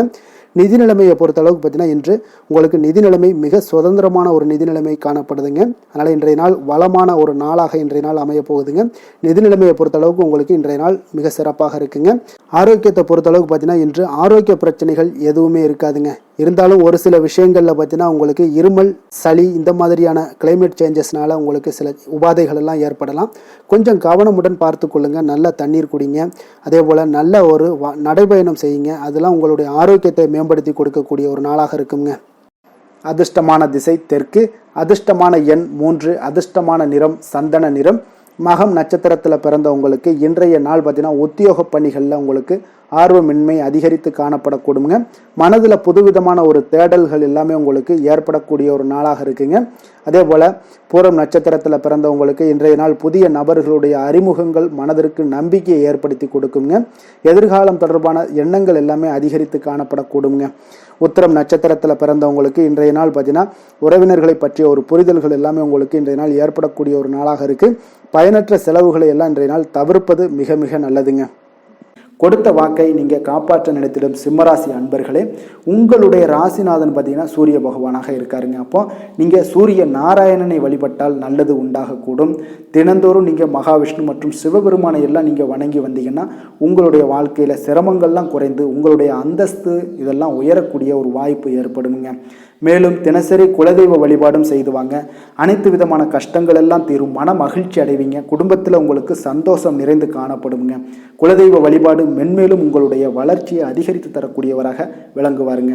நிதி நிலைமையை பொறுத்த அளவுக்கு பார்த்தீங்கன்னா இன்று உங்களுக்கு நிதி நிலைமை மிக சுதந்திரமான ஒரு நிதி நிலைமை காணப்படுதுங்க. அதனால் இன்றைய நாள் வளமான ஒரு நாளாக இன்றைய நாள் அமைய போகுதுங்க. நிதி நிலைமையை பொறுத்த அளவுக்கு உங்களுக்கு இன்றைய நாள் மிக சிறப்பாக இருக்குங்க. ஆரோக்கியத்தை பொறுத்த அளவுக்கு பார்த்தீங்கன்னா இன்று ஆரோக்கிய பிரச்சனைகள் எதுவுமே இருக்காதுங்க. இருந்தாலும் ஒரு சில விஷயங்களில் பார்த்தீங்கன்னா உங்களுக்கு இருமல், சளி இந்த மாதிரியான கிளைமேட் சேஞ்சஸ்னால உங்களுக்கு சில உபாதைகள் எல்லாம் ஏற்படலாம். கொஞ்சம் கவனமுடன் பார்த்து கொள்ளுங்க. நல்ல தண்ணீர் குடிங்க. அதே போல் நல்ல ஒரு நடைபயணம் செய்யுங்க. அதெல்லாம் உங்களுடைய ஆரோக்கியத்தை மேம்படுத்தி கொடுக்கக்கூடிய ஒரு நாளாக இருக்குங்க. அதிர்ஷ்டமான திசை தெற்கு, அதிர்ஷ்டமான எண் 3, அதிர்ஷ்டமான நிறம் சந்தன நிறம். மகம் நட்சத்திரத்தில் பிறந்த உங்களுக்கு இன்றைய நாள் பார்த்தீங்கன்னா உத்தியோக பணிகளில் உங்களுக்கு ஆர்வமின்மை அதிகரித்து காணப்படக்கூடுங்க. மனதில் புதுவிதமான ஒரு தேடல்கள் எல்லாமே உங்களுக்கு ஏற்படக்கூடிய ஒரு நாளாக இருக்குங்க. அதே போல் பூரம் நட்சத்திரத்தில் பிறந்தவங்களுக்கு இன்றைய நாள் புதிய நபர்களுடைய அறிமுகங்கள் மனதிற்கு நம்பிக்கையை ஏற்படுத்தி கொடுக்குங்க. எதிர்காலம் தொடர்பான எண்ணங்கள் எல்லாமே அதிகரித்து காணப்படக்கூடுங்க. உத்திரம் நட்சத்திரத்தில் பிறந்தவங்களுக்கு இன்றைய நாள் பார்த்தீங்கன்னா உறவினர்களை பற்றிய ஒரு புரிதல்கள் எல்லாமே உங்களுக்கு இன்றைய நாள் ஏற்படக்கூடிய ஒரு நாளாக இருக்குது. பயனற்ற செலவுகளை எல்லாம் இன்றைய நாள் தவிர்ப்பது மிக மிக நல்லதுங்க. கொடுத்த வாக்கை நீங்கள் காப்பாற்ற நினைத்திடும் சிம்மராசி அன்பர்களே, உங்களுடைய ராசிநாதன் பார்த்தீங்கன்னா சூரிய பகவானாக இருக்காருங்க. அப்போ நீங்கள் சூரிய நாராயணனை வழிபட்டால் நல்லது உண்டாகக்கூடும். தினந்தோறும் நீங்கள் மகாவிஷ்ணு மற்றும் சிவபெருமானை எல்லாம் நீங்கள் வணங்கி வந்தீங்கன்னா உங்களுடைய வாழ்க்கையில் சிரமங்கள்லாம் குறைந்து உங்களுடைய அந்தஸ்து இதெல்லாம் உயரக்கூடிய ஒரு வாய்ப்பு ஏற்படுங்க. மேலும் தினசரி குலதெய்வ வழிபாடும் செய்துவாங்க. அனைத்து விதமான கஷ்டங்கள் எல்லாம் தீரும். மன மகிழ்ச்சி அடைவீங்க. குடும்பத்தில் உங்களுக்கு சந்தோஷம் நிறைந்து காணப்படுங்க. குலதெய்வ வழிபாடு மென்மேலும் உங்களுடைய வளர்ச்சியை அதிகரித்து தரக்கூடியவராக விளங்குவாருங்க.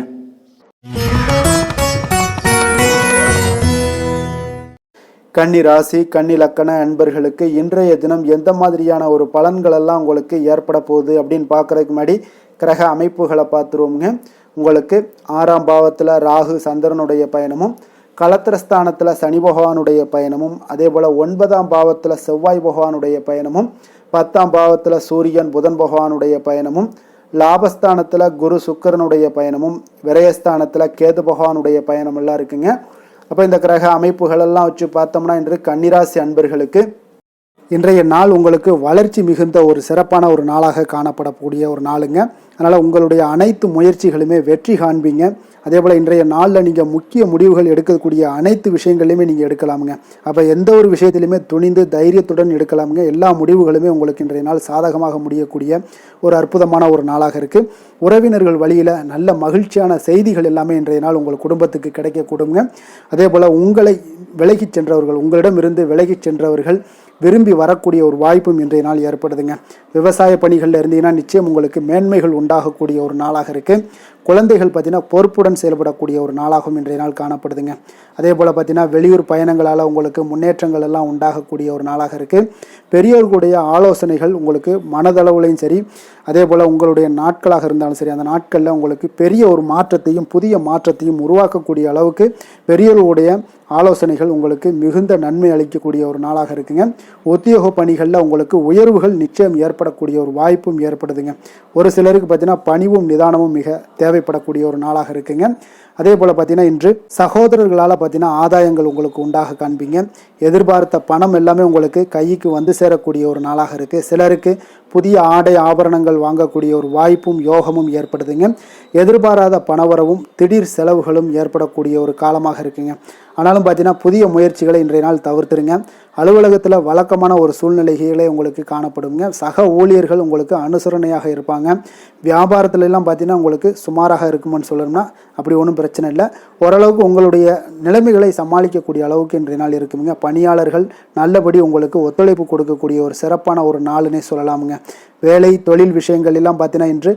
கன்னி ராசி கன்னி லக்கண அன்பர்களுக்கு இன்றைய தினம் எந்த மாதிரியான ஒரு பலன்கள் எல்லாம் உங்களுக்கு ஏற்பட போகுது அப்படின்னு பார்க்கறதுக்கு முன்னாடி கிரக அமைப்புகளை பார்த்துருவோங்க. உங்களுக்கு 6ஆம் பாவத்தில் ராகு சந்திரனுடைய பயணமும், களத்திரஸ்தானத்தில் சனி பகவானுடைய பயணமும், அதே போல் 9ஆம் பாவத்தில் செவ்வாய் பகவானுடைய பயணமும், 10ஆம் பாவத்தில் சூரியன் புதன் பகவானுடைய பயணமும், லாபஸ்தானத்தில் குரு சுக்கிரனுடைய பயணமும், விரயஸ்தானத்தில் கேது பகவானுடைய பயணம் எல்லாம் இருக்குங்க. அப்போ இந்த கிரக அமைப்புகள் எல்லாம் வச்சு பார்த்தோம்னா இன்று கன்னிராசி அன்பர்களுக்கு இன்றைய நாள் உங்களுக்கு வளர்ச்சி மிகுந்த ஒரு சிறப்பான ஒரு நாளாக காணப்படக்கூடிய ஒரு நாளுங்க. அதனால் உங்களுடைய அனைத்து முயற்சிகளுமே வெற்றி காண்பீங்க. அதே போல் இன்றைய நாளில் நீங்கள் முக்கிய முடிவுகள் எடுக்கக்கூடிய அனைத்து விஷயங்களையுமே நீங்கள் எடுக்கலாமுங்க. அப்போ எந்த ஒரு விஷயத்திலையுமே துணிந்து தைரியத்துடன் எடுக்கலாமுங்க. எல்லா முடிவுகளுமே உங்களுக்கு இன்றைய நாள் சாதகமாக முடியக்கூடிய ஒரு அற்புதமான ஒரு நாளாக இருக்குது. உறவினர்கள் வழியில் நல்ல மகிழ்ச்சியான செய்திகள் எல்லாமே இன்றைய நாள் உங்கள் குடும்பத்துக்கு கிடைக்கக்கூடுங்க. அதே போல் உங்களை விலகிச் சென்றவர்கள், உங்களிடமிருந்து விலகிச் சென்றவர்கள் விரும்பி வரக்கூடிய ஒரு வாய்ப்பும் இன்றைய நாள் ஏற்படுதுங்க. விவசாய பணிகளில் இருந்தீங்கன்னா நிச்சயம் உங்களுக்கு மேன்மைகள் உண்டாகக்கூடிய ஒரு நாளாக இருக்குது. குழந்தைகள் பார்த்தீங்கன்னா பொறுப்புடன் செயல்படக்கூடிய ஒரு நாளாகவும் இன்றைய நாள் காணப்படுதுங்க. அதே போல் பார்த்தீங்கன்னா வெளியூர் பயணங்களால் உங்களுக்கு முன்னேற்றங்கள் எல்லாம் உண்டாகக்கூடிய ஒரு நாளாக இருக்குது. பெரியவர்களுடைய ஆலோசனைகள் உங்களுக்கு மனதளவுலையும் சரி, அதே போல் உங்களுடைய நாட்களாக இருந்தாலும் சரி, அந்த நாட்களில் உங்களுக்கு பெரிய ஒரு மாற்றத்தையும் புதிய மாற்றத்தையும் உருவாக்கக்கூடிய அளவுக்கு பெரியவர்களுடைய ஆலோசனைகள் உங்களுக்கு மிகுந்த நன்மை அளிக்கக்கூடிய ஒரு நாளாக இருக்குங்க. உத்தியோக பணிகளில் உங்களுக்கு உயர்வுகள் நிச்சயம் ஏற்படக்கூடிய ஒரு வாய்ப்பும் ஏற்படுதுங்க. ஒரு சிலருக்கு பார்த்தீங்கன்னா பணிவும் நிதானமும் மிக தேவைப்படக்கூடிய ஒரு நாளாக இருக்குங்க. அதே போல் பார்த்தீங்கன்னா இன்று சகோதரர்களால் பார்த்தீங்கன்னா ஆதாயங்கள் உங்களுக்கு உண்டாக காண்பீங்க. எதிர்பார்த்த பணம் எல்லாமே உங்களுக்கு கைக்கு வந்து சேரக்கூடிய ஒரு நாளாக இருக்குது. சிலருக்கு புதிய ஆடை ஆபரணங்கள் வாங்கக்கூடிய ஒரு வாய்ப்பும் யோகமும் ஏற்படுதுங்க. எதிர்பாராத பணவரவும் திடீர் செலவுகளும் ஏற்படக்கூடிய ஒரு காலமாக இருக்குங்க. ஆனாலும் பார்த்தீங்கன்னா புதிய முயற்சிகளை இன்றைய நாள் தவிர்த்துருங்க. அலுவலகத்தில் வழக்கமான ஒரு சூழ்நிலைகளே உங்களுக்கு காணப்படுங்க. சக ஊழியர்கள் உங்களுக்கு அனுசரணையாக இருப்பாங்க. வியாபாரத்துல எல்லாம் பார்த்தீங்கன்னா உங்களுக்கு சுமாராக இருக்குமென்னு சொல்லணும்னா அப்படி ஒன்றும் பிரச்சனை இல்லை. ஓரளவுக்கு உங்களுடைய நிலைமைகளை சமாளிக்கக்கூடிய அளவுக்கு இன்றைய நாள் இருக்குங்க. பணியாளர்கள் நல்லபடி உங்களுக்கு ஒத்துழைப்பு கொடுக்கக்கூடிய ஒரு சிறப்பான ஒரு நாளுன்னே சொல்லலாமுங்க. வேலை தொழில் விஷயங்கள் எல்லாம் பார்த்தீங்கன்னா இன்று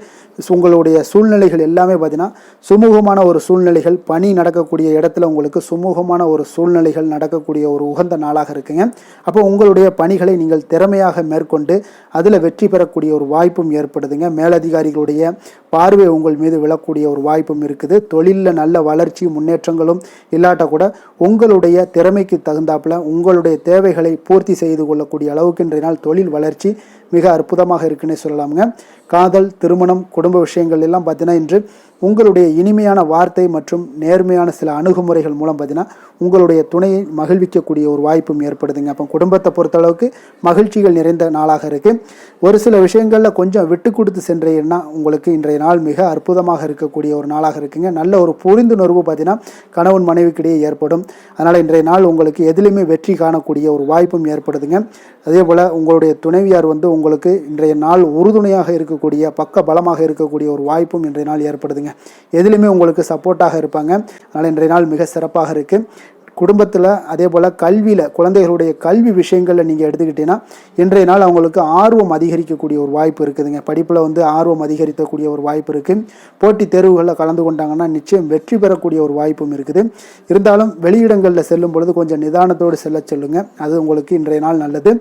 உங்களுடைய சூழ்நிலைகள் எல்லாமே பார்த்தீங்கன்னா சுமூகமான ஒரு சூழ்நிலைகள், பணி நடக்கக்கூடிய இடத்துல உங்களுக்கு சுமூகமான ஒரு சூழ்நிலைகள் நடக்கக்கூடிய ஒரு உகந்த நாளாக இருக்குங்க. அப்போ உங்களுடைய பணிகளை நீங்கள் திறமையாக மேற்கொண்டு அதில் வெற்றி பெறக்கூடிய ஒரு வாய்ப்பும் ஏற்படுதுங்க. மேலதிகாரிகளுடைய பார்வை உங்கள் மீது விழக்கூடிய ஒரு வாய்ப்பும் இருக்குது. தொழிலில் நல்ல வளர்ச்சி முன்னேற்றங்களும் இல்லாட்ட கூட உங்களுடைய திறமைக்கு தகுந்தாப்புல உங்களுடைய தேவைகளை பூர்த்தி செய்து கொள்ளக்கூடிய அளவுக்கு இன்றைய நாள் தொழில் வளர்ச்சி மிக அற்புதமாக இருக்குன்னே சொல்லலாமுங்க. காதல், திருமணம், குடும்ப விஷயங்கள் எல்லாம் பார்த்தீங்கன்னா இன்று உங்களுடைய இனிமையான வார்த்தை மற்றும் நேர்மையான சில அணுகுமுறைகள் மூலம் பார்த்தீங்கன்னா உங்களுடைய துணையை மகிழ்விக்கக்கூடிய ஒரு வாய்ப்பும் ஏற்படுதுங்க. அப்போ குடும்பத்தை பொறுத்தளவுக்கு மகிழ்ச்சிகள் நிறைந்த நாளாக இருக்குது. ஒரு சில விஷயங்களில் கொஞ்சம் விட்டு கொடுத்து சென்றீங்கன்னா உங்களுக்கு இன்றைய நாள் மிக அற்புதமாக இருக்கக்கூடிய ஒரு நாளாக இருக்குங்க. நல்ல ஒரு புரிந்துணர்வு பார்த்தீங்கன்னா கணவன் மனைவிக்கிடையே ஏற்படும். அதனால் இன்றைய நாள் உங்களுக்கு எதிலுமே வெற்றி காணக்கூடிய ஒரு வாய்ப்பும் ஏற்படுதுங்க. அதே போல் உங்களுடைய துணைவியார் உங்களுக்கு இன்றைய நாள் உறுதுணையாக இருக்கக்கூடிய பக்க பலமாக இருக்கக்கூடிய ஒரு வாய்ப்பும் இன்றைய நாள் ஏற்படுதுங்க. எதிலுமே உங்களுக்கு சப்போர்ட்டாக இருப்பாங்க. அதனால் இன்றைய நாள் மிக சிறப்பாக இருக்குது. குடும்பத்தில் அதே போல் கல்வியில் குழந்தைகளுடைய கல்வி விஷயங்களில் நீங்கள் எடுத்துக்கிட்டீங்கன்னா இன்றைய நாள் அவங்களுக்கு ஆர்வம் அதிகரிக்கக்கூடிய ஒரு வாய்ப்பு இருக்குதுங்க. படிப்பில் ஆர்வம் அதிகரிக்கக்கூடிய ஒரு வாய்ப்பு இருக்குது. போட்டித் தேர்வுகளில் கலந்து கொண்டாங்கன்னா நிச்சயம் வெற்றி பெறக்கூடிய ஒரு வாய்ப்பும் இருக்குது. இருந்தாலும் வெளியிடங்களில் செல்லும் பொழுது கொஞ்சம் நிதானத்தோடு செல்ல சொல்லுங்கள். அது உங்களுக்கு இன்றைய நாள் நல்லது.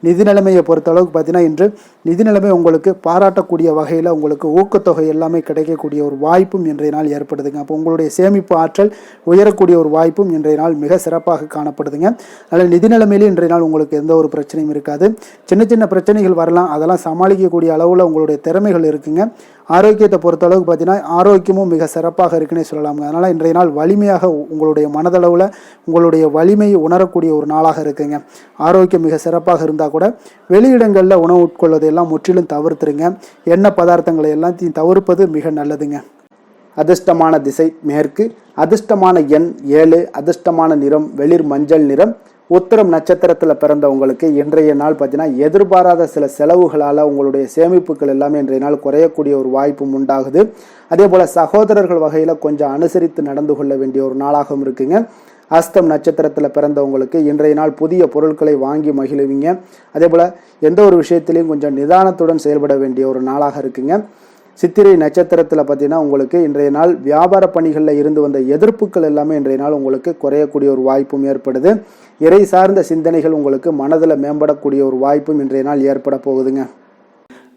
நிதி நிலைமையை பொறுத்தளவுக்கு பார்த்தீங்கன்னா இன்று நிதி நிலைமை உங்களுக்கு பாராட்டக்கூடிய வகையில் உங்களுக்கு ஊக்கத்தொகை எல்லாமே கிடைக்கக்கூடிய ஒரு வாய்ப்பும் இன்றைய நாள் ஏற்படுதுங்க. அப்போ உங்களுடைய சேமிப்பு ஆற்றல் உயரக்கூடிய ஒரு வாய்ப்பும் இன்றைய நாள் மிக சிறப்பாக காணப்படுதுங்க. அதனால் நிதி நிலைமையிலே இன்றைய நாள் உங்களுக்கு எந்த ஒரு பிரச்சனையும் இருக்காது. சின்ன சின்ன பிரச்சனைகள் வரலாம், அதெல்லாம் சமாளிக்கக்கூடிய அளவில் உங்களுடைய திறமைகள் இருக்குங்க. ஆரோக்கியத்தை பொறுத்தளவுக்கு பார்த்தீங்கன்னா ஆரோக்கியமும் மிக சிறப்பாக இருக்குன்னே சொல்லலாங்க. அதனால் இன்றைய நாள் வலிமையாக உங்களுடைய மனதளவில் உங்களுடைய வலிமையை உணரக்கூடிய ஒரு நாளாக இருக்குங்க. ஆரோக்கியம் மிக சிறப்பாக இருந்தால் கூட வெளியிடங்களில் உணவு உட்கொள்வதையெல்லாம் முற்றிலும் தவிர்த்துருங்க. எண்ணெய் பதார்த்தங்களை எல்லாத்தையும் தவிர்ப்பது மிக நல்லதுங்க. அதிர்ஷ்டமான திசை மேற்கு, அதிர்ஷ்டமான எண் 7, அதிர்ஷ்டமான நிறம் வெளிர் மஞ்சள் நிறம். உத்திரம் நட்சத்திரத்தில் பிறந்தவங்களுக்கு இன்றைய நாள் பார்த்தீங்கன்னா எதிர்பாராத சில செலவுகளால் உங்களுடைய சேமிப்புகள் எல்லாமே இன்றைய நாள் குறையக்கூடிய ஒரு வாய்ப்பும் உண்டாகுது. அதே போல் சகோதரர்கள் வகையில் கொஞ்சம் அனுசரித்து நடந்து கொள்ள வேண்டிய ஒரு நாளாகவும் இருக்குங்க. அஸ்தம் நட்சத்திரத்தில் பிறந்தவங்களுக்கு இன்றைய நாள் புதிய பொருட்களை வாங்கி மகிழுவீங்க. அதே போல் எந்த ஒரு விஷயத்திலையும் கொஞ்சம் நிதானத்துடன் செயல்பட வேண்டிய ஒரு நாளாக இருக்குங்க. சித்திரை நட்சத்திரத்தில் பார்த்தீங்கன்னா உங்களுக்கு இன்றைய நாள் வியாபார பணிகளில் இருந்து வந்த எதிர்ப்புகள் எல்லாமே இன்றைய நாள் உங்களுக்கு குறையக்கூடிய ஒரு வாய்ப்பும் ஏற்படுது. இறை சார்ந்த சிந்தனைகள் உங்களுக்கு மனதில் மேம்படக்கூடிய ஒரு வாய்ப்பும் இன்றைய நாள் ஏற்பட போகுதுங்க.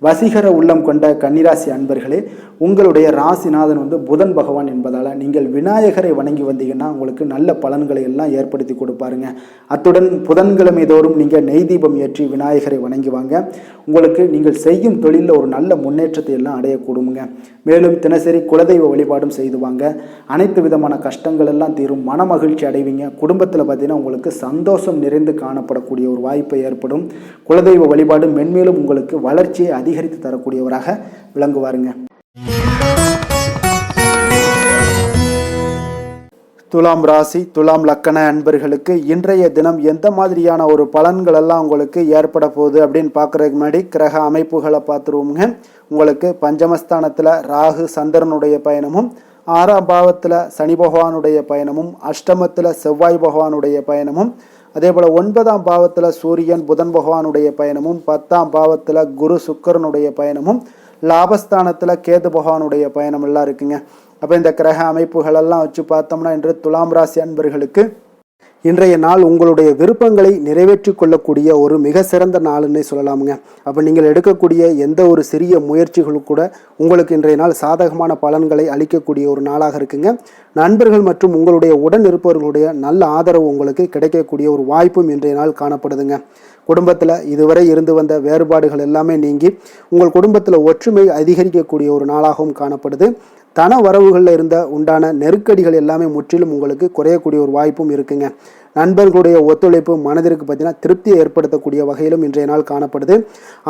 வசீகர உள்ளம் கொண்ட கன்னிராசி அன்பர்களே, உங்களுடைய ராசிநாதன் புதன் பகவான் என்பதால் நீங்கள் விநாயகரை வணங்கி வந்தீங்கன்னா உங்களுக்கு நல்ல பலன்களை எல்லாம் ஏற்படுத்தி கொடுப்பாருங்க. அத்துடன் புதன்கிழமை தோறும் நீங்கள் நெய் தீபம் ஏற்றி விநாயகரை வணங்கி வாங்க. உங்களுக்கு நீங்கள் செய்யும் தொழிலில் ஒரு நல்ல முன்னேற்றத்தை எல்லாம் அடையக்கூடுங்க. மேலும் தினசரி குலதெய்வ வழிபாடும் செய்து வாங்க. அனைத்து விதமான கஷ்டங்கள் எல்லாம் தீரும், மன மகிழ்ச்சி அடைவீங்க. குடும்பத்தில் பார்த்தீங்கன்னா உங்களுக்கு சந்தோஷம் நிறைந்து காணப்படக்கூடிய ஒரு வாய்ப்பு ஏற்படும். குலதெய்வ வழிபாடு மென்மேலும் உங்களுக்கு வளர்ச்சியை அதிகரித்து தரக்கூடியவராக விளங்குவாருங்க. துலாம் ராசி துலாம் லக்கண அன்பர்களுக்கு இன்றைய தினம் எந்த மாதிரியான ஒரு பலன்கள் எல்லாம் உங்களுக்கு ஏற்பட போகுது அப்படின்னு பார்க்குறதுக்கு முன்னாடி கிரக அமைப்புகளை பார்த்துருவோங்க. உங்களுக்கு பஞ்சமஸ்தானத்தில் ராகு சந்திரனுடைய பயணமும், 6ஆம் பாவத்தில் சனி பகவானுடைய பயணமும், அஷ்டமத்தில் செவ்வாய் பகவானுடைய பயணமும், அதே போல் 9ஆம் பாவத்தில் சூரியன் புதன் பகவானுடைய பயணமும், 10ஆம் பாவத்தில் குரு சுக்கரனுடைய பயணமும், லாபஸ்தானத்தில் கேது பகவானுடைய பயணம் எல்லாம் இருக்குங்க. அப்போ இந்த கிரக அமைப்புகளெல்லாம் வச்சு பார்த்தோம்னா இன்று துலாம் ராசி அன்பர்களுக்கு இன்றைய நாள் உங்களுடைய விருப்பங்களை நிறைவேற்றி கொள்ளக்கூடிய ஒரு மிக சிறந்த நாள்னே சொல்லலாமுங்க. அப்போ நீங்கள் எடுக்கக்கூடிய எந்த ஒரு சிறிய முயற்சிகளும் கூட உங்களுக்கு இன்றைய நாள் சாதகமான பலன்களை அளிக்கக்கூடிய ஒரு நாளாக இருக்குங்க. நண்பர்கள் மற்றும் உங்களுடைய உடன் இருப்பவர்களுடைய நல்ல ஆதரவு உங்களுக்கு கிடைக்கக்கூடிய ஒரு வாய்ப்பும் இன்றைய நாள் காணப்படுதுங்க. குடும்பத்தில் இதுவரை இருந்து வந்த வேறுபாடுகள் எல்லாமே நீங்கி உங்கள் குடும்பத்தில் ஒற்றுமை அதிகரிக்கக்கூடிய ஒரு நாளாகவும் காணப்படுது. தன வரவுகளில் உண்டான நெருக்கடிகள் எல்லாமே முற்றிலும் உங்களுக்கு குறையக்கூடிய ஒரு வாய்ப்பும் இருக்குங்க. நண்பர்களுடைய ஒத்துழைப்பு மனதிற்கு பார்த்தீங்கன்னா திருப்தியை ஏற்படுத்தக்கூடிய வகையிலும் இன்றைய நாள் காணப்படுது.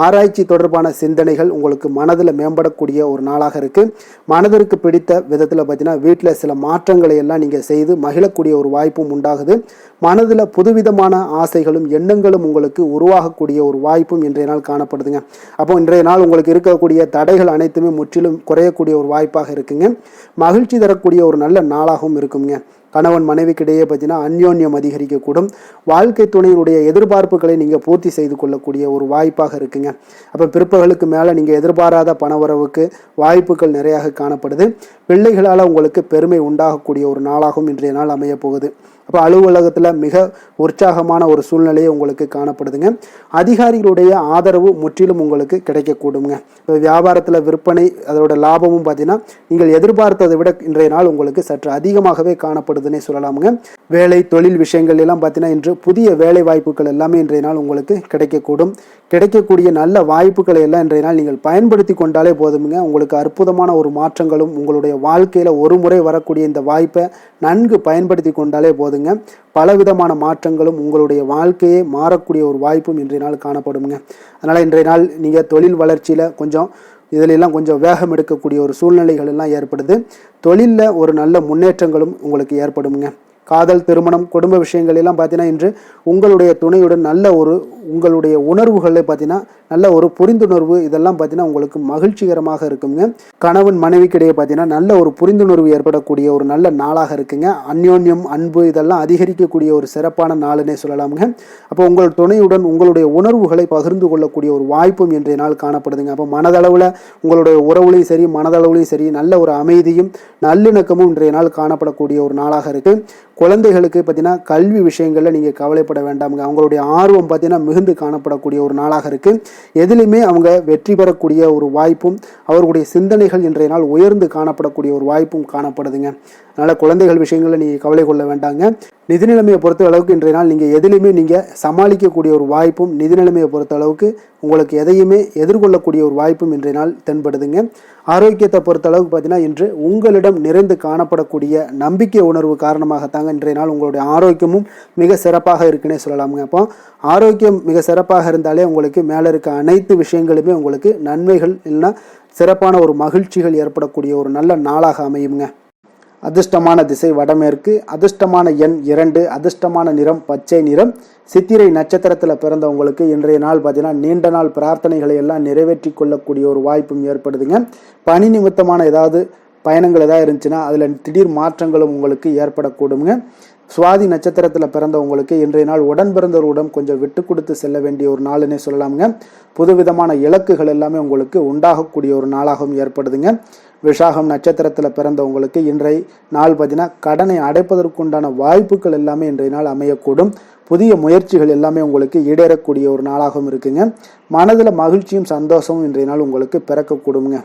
ஆராய்ச்சி தொடர்பான சிந்தனைகள் உங்களுக்கு மனதில் மேம்படக்கூடிய ஒரு நாளாக இருக்குது. மனதிற்கு பிடித்த விதத்தில் பார்த்தீங்கன்னா வீட்டில் சில மாற்றங்களை எல்லாம் நீங்கள் செய்து மகிழக்கூடிய ஒரு வாய்ப்பும் உண்டாகுது. மனதில் புதுவிதமான ஆசைகளும் எண்ணங்களும் உங்களுக்கு உருவாகக்கூடிய ஒரு வாய்ப்பும் இன்றைய நாள் காணப்படுதுங்க. அப்போ இன்றைய நாள் உங்களுக்கு இருக்கக்கூடிய தடைகள் அனைத்துமே முற்றிலும் குறையக்கூடிய ஒரு வாய்ப்பாக இருக்குங்க. மகிழ்ச்சி தரக்கூடிய ஒரு நல்ல நாளாகவும் இருக்குங்க. கணவன் மனைவிக்கிடையே பார்த்தீங்கன்னா அந்யோன்யம் அதிகரிக்கக்கூடும். வாழ்க்கை துணையினுடைய எதிர்பார்ப்புகளை நீங்கள் பூர்த்தி செய்து கொள்ளக்கூடிய ஒரு வாய்ப்பாக இருக்குங்க. அப்போ பிற்பகலுக்கு மேலே நீங்கள் எதிர்பாராத பணவரவுக்கு வாய்ப்புகள் நிறையாக காணப்படுது. பிள்ளைகளால் உங்களுக்கு பெருமை உண்டாகக்கூடிய ஒரு நாளாகவும் இன்றைய நாள் அமைய போகுது. அப்போ அலுவலகத்தில் மிக உற்சாகமான ஒரு சூழ்நிலையை உங்களுக்கு காணப்படுதுங்க. அதிகாரிகளுடைய ஆதரவு முற்றிலும் உங்களுக்கு கிடைக்கக்கூடுங்க. இப்போ வியாபாரத்தில் விற்பனை அதோட லாபமும் பார்த்தீங்கன்னா நீங்கள் எதிர்பார்த்ததை விட இன்றைய நாள் உங்களுக்கு சற்று அதிகமாகவே காணப்படுதுன்னே சொல்லலாமுங்க. வேலை தொழில் விஷயங்கள் எல்லாம் பார்த்தீங்கன்னா இன்று புதிய வேலை வாய்ப்புகள் எல்லாமே இன்றைய நாள் உங்களுக்கு கிடைக்கக்கூடும். கிடைக்கக்கூடிய நல்ல வாய்ப்புகளை எல்லாம் இன்றைய நாள் நீங்கள் பயன்படுத்தி கொண்டாலே போதுமுங்க. உங்களுக்கு அற்புதமான ஒரு மாற்றங்களும் உங்களுடைய வாழ்க்கையில் ஒரு முறை வரக்கூடிய இந்த வாய்ப்பை நன்கு பயன்படுத்தி கொண்டாலே போதுங்க. பலவிதமான மாற்றங்களும் உங்களுடைய வாழ்க்கையே மாறக்கூடிய ஒரு வாய்ப்பும் இன்றைய நாள் காணப்படுங்க. அதனால் இன்றைய நாள் நீங்கள் தொழில் வளர்ச்சியில் இதிலெல்லாம் கொஞ்சம் வேகம் எடுக்கக்கூடிய ஒரு சூழ்நிலைகள் எல்லாம் ஏற்படுது. தொழிலில் ஒரு நல்ல முன்னேற்றங்களும் உங்களுக்கு ஏற்படுங்க. காதல் திருமணம் குடும்ப விஷயங்கள் எல்லாம் பார்த்தீங்கன்னா இன்று உங்களுடைய துணையுடன் நல்ல ஒரு உங்களுடைய உணர்வுகளை பார்த்தீங்கன்னா நல்ல ஒரு புரிந்துணர்வு இதெல்லாம் பார்த்தீங்கன்னா உங்களுக்கு மகிழ்ச்சிகரமாக இருக்குங்க. கணவன் மனைவிக்கிடையே பார்த்தீங்கன்னா நல்ல ஒரு புரிந்துணர்வு ஏற்படக்கூடிய ஒரு நல்ல நாளாக இருக்குங்க. அந்யோன்யம் அன்பு இதெல்லாம் அதிகரிக்கக்கூடிய ஒரு சிறப்பான நாளுன்னே சொல்லலாமுங்க. அப்போ உங்கள் துணையுடன் உங்களுடைய உணர்வுகளை பகிர்ந்து கொள்ளக்கூடிய ஒரு வாய்ப்பும் இன்றைய நாள் காணப்படுதுங்க. அப்போ மனதளவில் உங்களுடைய உறவுலையும் சரி மனதளவுலையும் சரி நல்ல ஒரு அமைதியும் நல்லிணக்கமும் இன்றைய நாள் காணப்படக்கூடிய ஒரு நாளாக இருக்குது. குழந்தைகளுக்கு பார்த்தீங்கன்னா கல்வி விஷயங்களில் நீங்கள் கவலைப்பட வேண்டாமுங்க. அவங்களுடைய ஆர்வம் பார்த்தீங்கன்னா மிகுந்து காணப்படக்கூடிய ஒரு நாளாக இருக்குது. எதிலுமே அவங்க வெற்றி பெறக்கூடிய ஒரு வாய்ப்பும் அவர்களுடைய சிந்தனைகள் இன்றைய நாள் உயர்ந்து காணப்படக்கூடிய ஒரு வாய்ப்பும் காணப்படுதுங்க. அதனால் குழந்தைகள் விஷயங்களில் நீங்கள் கவலை கொள்ள வேண்டாங்க. நிதி நிலைமையை பொறுத்த அளவுக்கு இன்றைய நாள் நீங்கள் எதிலுமே நீங்கள் சமாளிக்கக்கூடிய ஒரு வாய்ப்பும் நிதி நிலைமையை பொறுத்த அளவுக்கு உங்களுக்கு எதையுமே எதிர்கொள்ளக்கூடிய ஒரு வாய்ப்பும் இன்றைய நாள் தென்படுதுங்க. ஆரோக்கியத்தை பொறுத்த அளவுக்கு பார்த்தீங்கன்னா இன்று உங்களிடம் நிறைந்து காணப்படக்கூடிய நம்பிக்கை உணர்வு காரணமாகத்தாங்க இன்றைய நாள் உங்களுடைய ஆரோக்கியமும் மிக சிறப்பாக இருக்குன்னே சொல்லலாமுங்க. அப்போ ஆரோக்கியம் மிக சிறப்பாக இருந்தாலே உங்களுக்கு மேலே இருக்க அனைத்து விஷயங்களுமே உங்களுக்கு நன்மைகள் இல்லைன்னா சிறப்பான ஒரு மகிழ்ச்சிகள் ஏற்படக்கூடிய ஒரு நல்ல நாளாக அமையுங்க. அதிர்ஷ்டமான திசை வடமேற்கு, அதிர்ஷ்டமான எண் 2, அதிர்ஷ்டமான நிறம் பச்சை நிறம். சித்திரை நட்சத்திரத்தில் பிறந்தவங்களுக்கு இன்றைய நாள் பார்த்தீங்கன்னா நீண்ட நாள் பிரார்த்தனைகளை எல்லாம் நிறைவேற்றி கொள்ளக்கூடிய ஒரு வாய்ப்பும் ஏற்படுதுங்க. பணி நிமித்தமான ஏதாவது பயணங்கள் ஏதாவது இருந்துச்சுன்னா அதில் திடீர் மாற்றங்களும் உங்களுக்கு ஏற்படக்கூடுங்க. சுவாதி நட்சத்திரத்தில் பிறந்தவங்களுக்கு இன்றைய நாள் உடன் பிறந்தவருடன் கொஞ்சம் விட்டு கொடுத்து செல்ல வேண்டிய ஒரு நாளுன்னே சொல்லலாமுங்க. புதுவிதமான இலக்குகள் எல்லாமே உங்களுக்கு உண்டாகக்கூடிய ஒரு நாளாகவும் ஏற்படுதுங்க. விஷாகம் நட்சத்திரத்தில் பிறந்தவங்களுக்கு இன்றைய நாள் பார்த்தீங்கன்னா கடனை அடைப்பதற்குண்டான வாய்ப்புகள் எல்லாமே இன்றைய நாள் அமையக்கூடும். புதிய முயற்சிகள் எல்லாமே உங்களுக்கு ஈடேறக்கூடிய ஒரு நாளாகவும் இருக்குங்க. மனதில் மகிழ்ச்சியும் சந்தோஷமும் இன்றைய நாள் உங்களுக்கு பிறக்கக்கூடுங்க.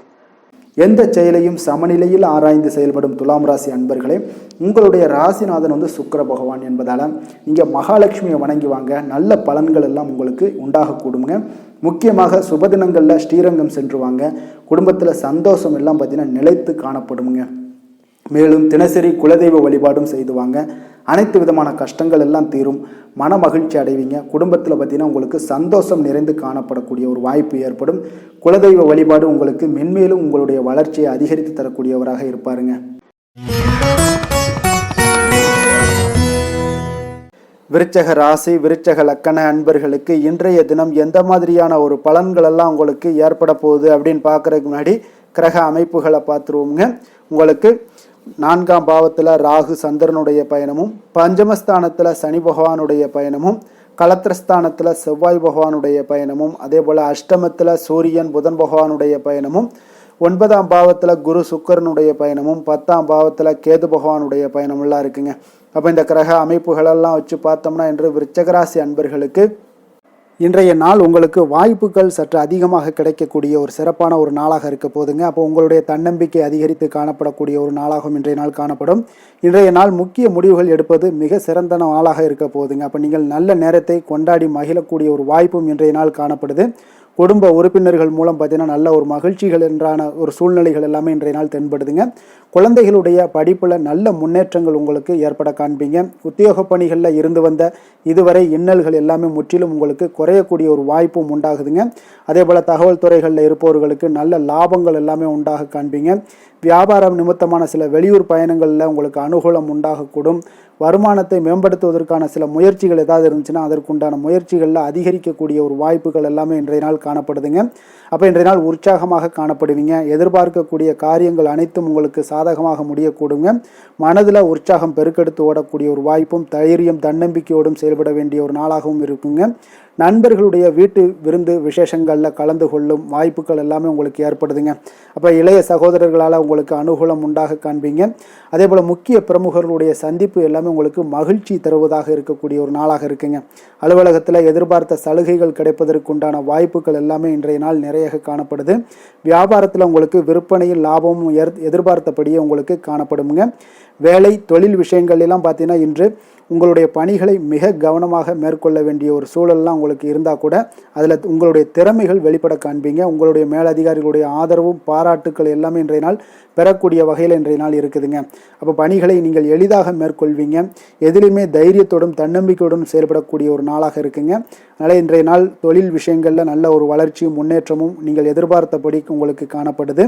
எந்த செயலையும் சமநிலையில் ஆராய்ந்து செயல்படும் துலாம் ராசி அன்பர்களே, உங்களுடைய ராசிநாதன் சுக்கிர பகவான் என்பதால் நீங்கள் மகாலட்சுமியை வணங்கி வாங்க, நல்ல பலன்கள் எல்லாம் உங்களுக்கு உண்டாகக்கூடுங்க. முக்கியமாக சுபதினங்களில் ஸ்ரீரங்கம் சென்று வாங்க, குடும்பத்தில் சந்தோஷம் எல்லாம் பார்த்தீங்கன்னா நிலைத்து காணப்படுங்க. மேலும் தினசரி குலதெய்வ வழிபாடும் செய்து வாங்க, அனைத்து விதமான கஷ்டங்கள் எல்லாம் தீரும், மன மகிழ்ச்சி அடைவீங்க. குடும்பத்தில் பார்த்தீங்கன்னா உங்களுக்கு சந்தோஷம் நிறைந்து காணப்படக்கூடிய ஒரு வாய்ப்பு ஏற்படும். குலதெய்வ வழிபாடு உங்களுக்கு மென்மேலும் உங்களுடைய வளர்ச்சியை அதிகரித்து தரக்கூடியவராக இருப்பாருங்க. விருச்சக ராசி விருச்சக லக்கண அன்பர்களுக்கு இன்றைய தினம் எந்த மாதிரியான ஒரு பலன்கள் எல்லாம் உங்களுக்கு ஏற்பட போகுது அப்படின்னு பார்க்கறதுக்கு முன்னாடி கிரக அமைப்புகளை பார்த்துருவோங்க. உங்களுக்கு 4ஆம் பாவத்தில் ராகு சந்திரனுடைய பயணமும், பஞ்சமஸ்தானத்தில் சனி பகவானுடைய பயணமும், கலத்திரஸ்தானத்தில் செவ்வாய் பகவானுடைய பயணமும், அதே போல் அஷ்டமத்தில் சூரியன் புதன் பகவானுடைய பயணமும், 9ஆம் பாவத்தில் குரு சுக்கரனுடைய பயணமும், 10ஆம் பாவத்தில் கேது பகவானுடைய பயணமெல்லாம் இருக்குங்க. அப்போ இந்த கிரக அமைப்புகளெல்லாம் வச்சு பார்த்தோம்னா இன்று விருச்சகராசி அன்பர்களுக்கு இன்றைய நாள் உங்களுக்கு வாய்ப்புகள் சற்று அதிகமாக கிடைக்கக்கூடிய ஒரு சிறப்பான ஒரு நாளாக இருக்க போதுங்க. அப்போ உங்களுடைய தன்னம்பிக்கை அதிகரித்து காணப்படக்கூடிய ஒரு நாளாகவும் இன்றைய நாள் காணப்படும். இன்றைய நாள் முக்கிய முடிவுகள் எடுப்பது மிக சிறந்த நாளாக இருக்க போதுங்க. அப்போ நீங்கள் நல்ல நேரத்தை கொண்டாடி மகிழக்கூடிய ஒரு வாய்ப்பும் இன்றைய நாள் காணப்படுது. குடும்ப உறுப்பினர்கள் மூலம் பார்த்தீங்கன்னா நல்ல ஒரு மகிழ்ச்சிகள் என்றான ஒரு சூழ்நிலைகள் எல்லாமே இன்றைய நாள் தென்படுதுங்க. குழந்தைகளுடைய படிப்பில் நல்ல முன்னேற்றங்கள் உங்களுக்கு ஏற்பட காண்பீங்க. உத்தியோக பணிகளில் இருந்து வந்த இதுவரை இன்னல்கள் எல்லாமே முற்றிலும் உங்களுக்கு குறையக்கூடிய ஒரு வாய்ப்பும் உண்டாகுதுங்க. அதே போல் தகவல் துறைகளில் இருப்பவர்களுக்கு நல்ல லாபங்கள் எல்லாமே உண்டாக காண்பீங்க. வியாபாரம் நிமித்தமான சில வெளியூர் பயணங்களில் உங்களுக்கு அனுகூலம் உண்டாகக்கூடும். வருமானத்தை மேம்படுத்துவதற்கான சில முயற்சிகள் ஏதாவது இருந்துச்சுன்னா அதற்குண்டான முயற்சிகளில் அதிகரிக்கக்கூடிய ஒரு வாய்ப்புகள் எல்லாமே இன்றைய நாள் காணப்படுதுங்க. அப்போ இன்றைய நாள் உற்சாகமாக காணப்படுவீங்க. எதிர்பார்க்கக்கூடிய காரியங்கள் அனைத்தும் உங்களுக்கு சாதகமாக முடியக்கூடுங்க. மனதில் உற்சாகம் பெருக்கெடுத்து ஓடக்கூடிய ஒரு வாய்ப்பும் தைரியம் தன்னம்பிக்கையோடும் செயல்பட வேண்டிய ஒரு நாளாகவும் இருக்குங்க. நண்பர்களுடைய வீட்டு விருந்து விசேஷங்களில் கலந்து கொள்ளும் வாய்ப்புகள் எல்லாமே உங்களுக்கு ஏற்படுதுங்க. அப்போ இளைய சகோதரர்களால் உங்களுக்கு அனுகூலம் உண்டாக காண்பீங்க. அதே போல் முக்கிய பிரமுகர்களுடைய சந்திப்பு எல்லாமே உங்களுக்கு மகிழ்ச்சி தருவதாக இருக்கக்கூடிய ஒரு நாளாக இருக்குங்க. அலுவலகத்தில் எதிர்பார்த்த சலுகைகள் கிடைப்பதற்குண்டான வாய்ப்புகள் எல்லாமே இன்றைய நாள் நிறைய காணப்படுது. வியாபாரத்தில் உங்களுக்கு விற்பனையில் லாபமும் எதிர்பார்த்தபடியே உங்களுக்கு காணப்படுங்க. வேலை தொழில் விஷயங்கள் எல்லாம் பார்த்தீங்கன்னா இன்று உங்களுடைய பணிகளை மிக கவனமாக மேற்கொள்ள வேண்டிய ஒரு சூழல்லாம் உங்களுக்கு இருந்தால் கூட அதில் உங்களுடைய திறமைகள் வெளிப்பட காண்பீங்க. உங்களுடைய மேலதிகாரிகளுடைய ஆதரவும் பாராட்டுக்கள் எல்லாமே இன்றைய நாள் பெறக்கூடிய வகையில் இன்றைய நாள் இருக்குதுங்க. அப்போ பணிகளை நீங்கள் எளிதாக மேற்கொள்வீங்க. எதிலுமே தைரியத்தோடும் தன்னம்பிக்கையோடும் செயல்படக்கூடிய ஒரு நாளாக இருக்குங்க. அதனால் இன்றைய நாள் தொழில் விஷயங்களில் நல்ல ஒரு வளர்ச்சியும் முன்னேற்றமும் நீங்கள் எதிர்பார்த்தபடி உங்களுக்கு காணப்படுது.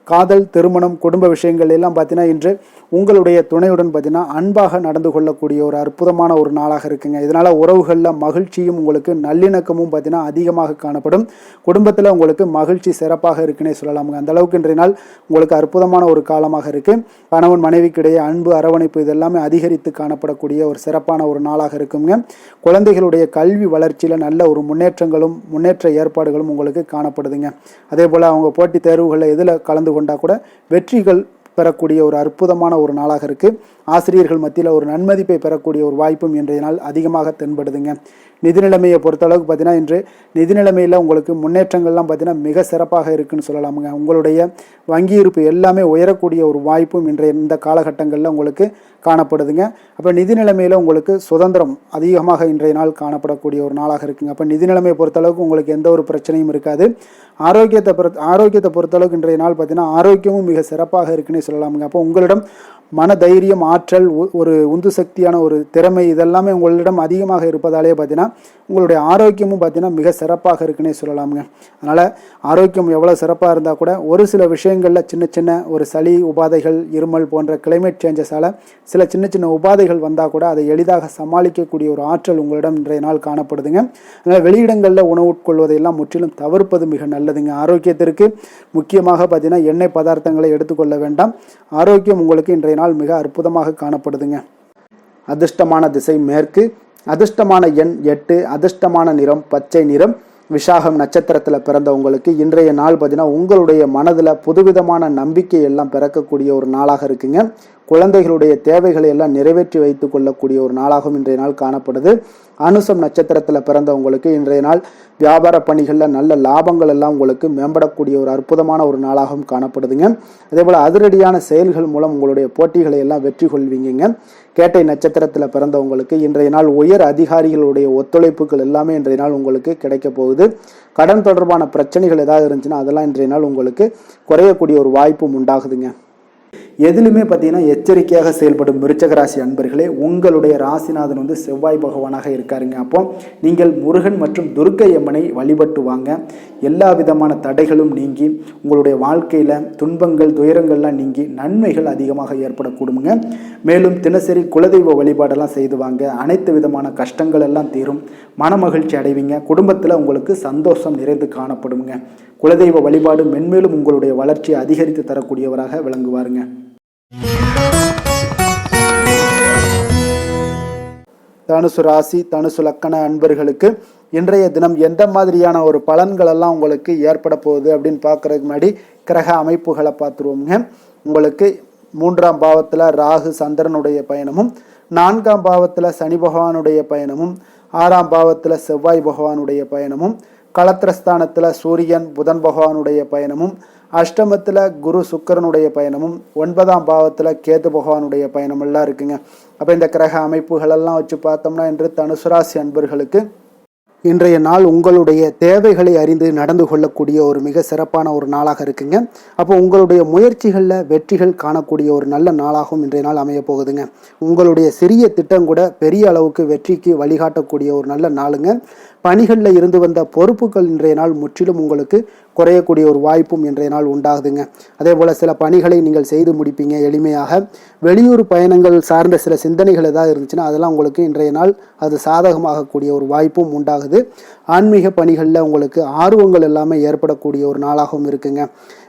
காதல் திருமணம் குடும்ப விஷயங்கள் எல்லாம் பார்த்தீங்கன்னா இன்று உங்களுடைய துணையுடன் பார்த்தீங்கன்னா அன்பாக நடந்து கொள்ளக்கூடிய ஒரு அற்புதமான ஒரு நாளாக இருக்குங்க. இதனால் உறவுகளில் மகிழ்ச்சியும் உங்களுக்கு நல்லிணக்கமும் பார்த்தீங்கன்னா அதிகமாக காணப்படும். குடும்பத்தில் உங்களுக்கு மகிழ்ச்சி சிறப்பாக இருக்குன்னே சொல்லலாமுங்க. அந்த அளவுக்கு இன்றைய நாள் உங்களுக்கு அற்புதமான ஒரு காலமாக இருக்குது. கணவன் மனைவிக்கிடையே அன்பு அரவணைப்பு இதெல்லாமே அதிகரித்து காணப்படக்கூடிய ஒரு சிறப்பான ஒரு நாளாக இருக்குங்க. குழந்தைகளுடைய கல்வி வளர்ச்சியில் நல்ல ஒரு முன்னேற்ற ஏற்பாடுகளும் உங்களுக்கு காணப்படுதுங்க. அதே போல் அவங்க போட்டித் தேர்வுகளில் எதில் கலந்து கொண்டா கூட வெற்றிகள் பெறக்கூடிய ஒரு அற்புதமான ஒரு நாளாக இருக்குது. ஆசிரியர்கள் மத்தியில் ஒரு நன்மதிப்பை பெறக்கூடிய ஒரு வாய்ப்பும் இன்றைய நாள் அதிகமாக தென்படுதுங்க. நிதி நிலைமையை பொறுத்தளவுக்கு பார்த்தீங்கன்னா இன்று நிதி நிலைமையில் உங்களுக்கு முன்னேற்றங்கள்லாம் பார்த்தீங்கன்னா மிக சிறப்பாக இருக்குன்னு சொல்லலாமுங்க. உங்களுடைய வங்கி இருப்பு எல்லாமே உயரக்கூடிய ஒரு வாய்ப்பும் இன்றைய இந்த காலகட்டங்களில் உங்களுக்கு காணப்படுதுங்க. அப்போ நிதி நிலைமையில் உங்களுக்கு சுதந்திரம் அதிகமாக இன்றைய நாள் காணப்படக்கூடிய ஒரு நாளாக இருக்குங்க. அப்போ நிதி நிலைமையை பொறுத்தளவுக்கு உங்களுக்கு எந்த ஒரு பிரச்சனையும் இருக்காது. ஆரோக்கியத்தை பொறுத்தளவுக்கு இன்றைய நாள் பார்த்தீங்கன்னா ஆரோக்கியமும் மிக சிறப்பாக இருக்குன்னே சொல்லலாமுங்க. அப்போ உங்களிடம் மன தைரியம் ஆற்றல் ஒரு உந்து சக்தியான ஒரு திறமை இதெல்லாமே உங்களிடம் அதிகமாக இருப்பதாலே பார்த்தீங்கன்னா உங்களுடைய ஆரோக்கியமும் பார்த்தீங்கன்னா மிக சிறப்பாக இருக்குன்னே சொல்லலாமுங்க. அதனால் ஆரோக்கியம் எவ்வளோ சிறப்பாக இருந்தால் கூட ஒரு சில விஷயங்களில் சின்ன சின்ன ஒரு சளி உபாதைகள் இருமல் போன்ற கிளைமேட் சேஞ்சஸால் சில சின்ன சின்ன உபாதைகள் வந்தால் கூட அதை எளிதாக சமாளிக்கக்கூடிய ஒரு ஆற்றல் உங்களிடம் இன்றைய நாள் காணப்படுதுங்க. அதனால் வெளியிடங்களில் உணவு உட்கொள்வதையெல்லாம் முற்றிலும் தவிர்ப்பது மிக நல்லதுங்க. ஆரோக்கியத்திற்கு முக்கியமாக பார்த்தீங்கன்னா எண்ணெய் பதார்த்தங்களை எடுத்துக்கொள்ள வேண்டாம். ஆரோக்கியம் உங்களுக்கு இன்றைய நாள் மிக அற்புதமாக காணப்படுதுங்க. அதிர்ஷ்டமான திசை மேற்கு, அதிர்ஷ்டமான எண் 8, அதிர்ஷ்டமான நிறம் பச்சை நிறம். விசாகம் நட்சத்திரத்தில் பிறந்தவங்களுக்கு இன்றைய நாள் பார்த்தீங்கன்னா உங்களுடைய மனதில் புதுவிதமான நம்பிக்கை எல்லாம் பிறக்கக்கூடிய ஒரு நாளாக இருக்குங்க. குழந்தைகளுடைய தேவைகளை எல்லாம் நிறைவேற்றி வைத்துக் கொள்ளக்கூடிய ஒரு நாளாகவும் இன்றைய நாள் காணப்படுது. அனுசம் நட்சத்திரத்தில் பிறந்தவங்களுக்கு இன்றைய நாள் வியாபார பணிகளில் நல்ல லாபங்கள் எல்லாம் உங்களுக்கு மேம்படக்கூடிய ஒரு அற்புதமான ஒரு நாளாகவும் காணப்படுதுங்க. அதே போல் அதிரடியான செயல்கள் மூலம் உங்களுடைய போட்டிகளை எல்லாம் வெற்றி கொள்வீங்க. கேட்டை நட்சத்திரத்தில் பிறந்தவங்களுக்கு இன்றைய நாள் உயர் அதிகாரிகளுடைய ஒத்துழைப்புகள் எல்லாமே இன்றைய நாள் உங்களுக்கு கிடைக்க போகுது. கடன் தொடர்பான பிரச்சனைகள் ஏதாவது இருந்துச்சுன்னா அதெல்லாம் இன்றைய நாள் உங்களுக்கு குறையக்கூடிய ஒரு வாய்ப்பும் உண்டாகுதுங்க. எதிலுமே பார்த்தீங்கன்னா எச்சரிக்கையாக செயல்படும் விருச்சக ராசி அன்பர்களே, உங்களுடைய ராசிநாதன் செவ்வாய் பகவானாக இருக்காருங்க. அப்போ நீங்கள் முருகன் மற்றும் துர்க்கை அம்மனை வழிபட்டு வாங்க. எல்லா விதமான தடைகளும் நீங்கி உங்களுடைய வாழ்க்கையில் துன்பங்கள் துயரங்கள்லாம் நீங்கி நன்மைகள் அதிகமாக ஏற்படக்கூடுங்க. மேலும் தினசரி குலதெய்வ வழிபாடெல்லாம் செய்து வாங்க. அனைத்து விதமான கஷ்டங்கள் எல்லாம் தீரும், மன மகிழ்ச்சி அடைவீங்க. குடும்பத்தில் உங்களுக்கு சந்தோஷம் நிறைந்து காணப்படுங்க. குலதெய்வ வழிபாடு மென்மேலும் உங்களுடைய வளர்ச்சியை அதிகரித்து தரக்கூடியவராக விளங்குவாருங்க. தனுசு ராசி தனுசு லக்கண அன்பர்களுக்கு இன்றைய தினம் எந்த மாதிரியான ஒரு பலன்கள் எல்லாம் உங்களுக்கு ஏற்பட போகுது அப்படின்னு பார்க்கறதுக்கு முன்னாடி கிரக அமைப்புகளை பார்த்துருவோங்க. உங்களுக்கு 3ஆம் பாவத்தில் ராகு சந்திரனுடைய பயணமும், 4ஆம் பாவத்தில் சனி பகவானுடைய பயணமும், 6ஆம் பாவத்தில் செவ்வாய் பகவானுடைய பயணமும், களத்திரஸ்தானத்தில் சூரியன் புதன் பகவானுடைய பயணமும், அஷ்டமத்தில் குரு சுக்கரனுடைய பயணமும், 9ஆம் பாவத்தில் கேது பகவானுடைய பயணம் எல்லாம் இருக்குங்க. அப்போ இந்த கிரக அமைப்புகளெல்லாம் வச்சு பார்த்தோம்னா இன்று தனுசு ராசி அன்பர்களுக்கு இன்றைய நாள் உங்களுடைய தேவைகளை அறிந்து நடந்து கொள்ளக்கூடிய ஒரு மிக சிறப்பான ஒரு நாளாக இருக்குங்க. அப்போ உங்களுடைய முயற்சிகளில் வெற்றிகள் காணக்கூடிய ஒரு நல்ல நாளாகவும் இன்றைய நாள் அமைய போகுதுங்க. உங்களுடைய சிறிய திட்டம் கூட பெரிய அளவுக்கு வெற்றிக்கு வழிகாட்டக்கூடிய ஒரு நல்ல நாளுங்க. பணிகளில் இருந்து வந்த பொறுப்புகள் இன்றைய நாள் முற்றிலும் உங்களுக்கு குறையக்கூடிய ஒரு வாய்ப்பும் இன்றைய நாள் உண்டாகுதுங்க. அதே போல் சில பணிகளை நீங்கள் செய்து முடிப்பீங்க எளிமையாக. வெளியூர் பயணங்கள் சார்ந்த சில சிந்தனைகள் ஏதாவது இருந்துச்சுன்னா அதெல்லாம் உங்களுக்கு இன்றைய நாள் அது சாதகமாகக்கூடிய ஒரு வாய்ப்பும் உண்டாகுது. ஆன்மீக பணிகளில் உங்களுக்கு ஆர்வங்கள் எல்லாமே ஏற்படக்கூடிய ஒரு நாளாகவும் இருக்குங்க.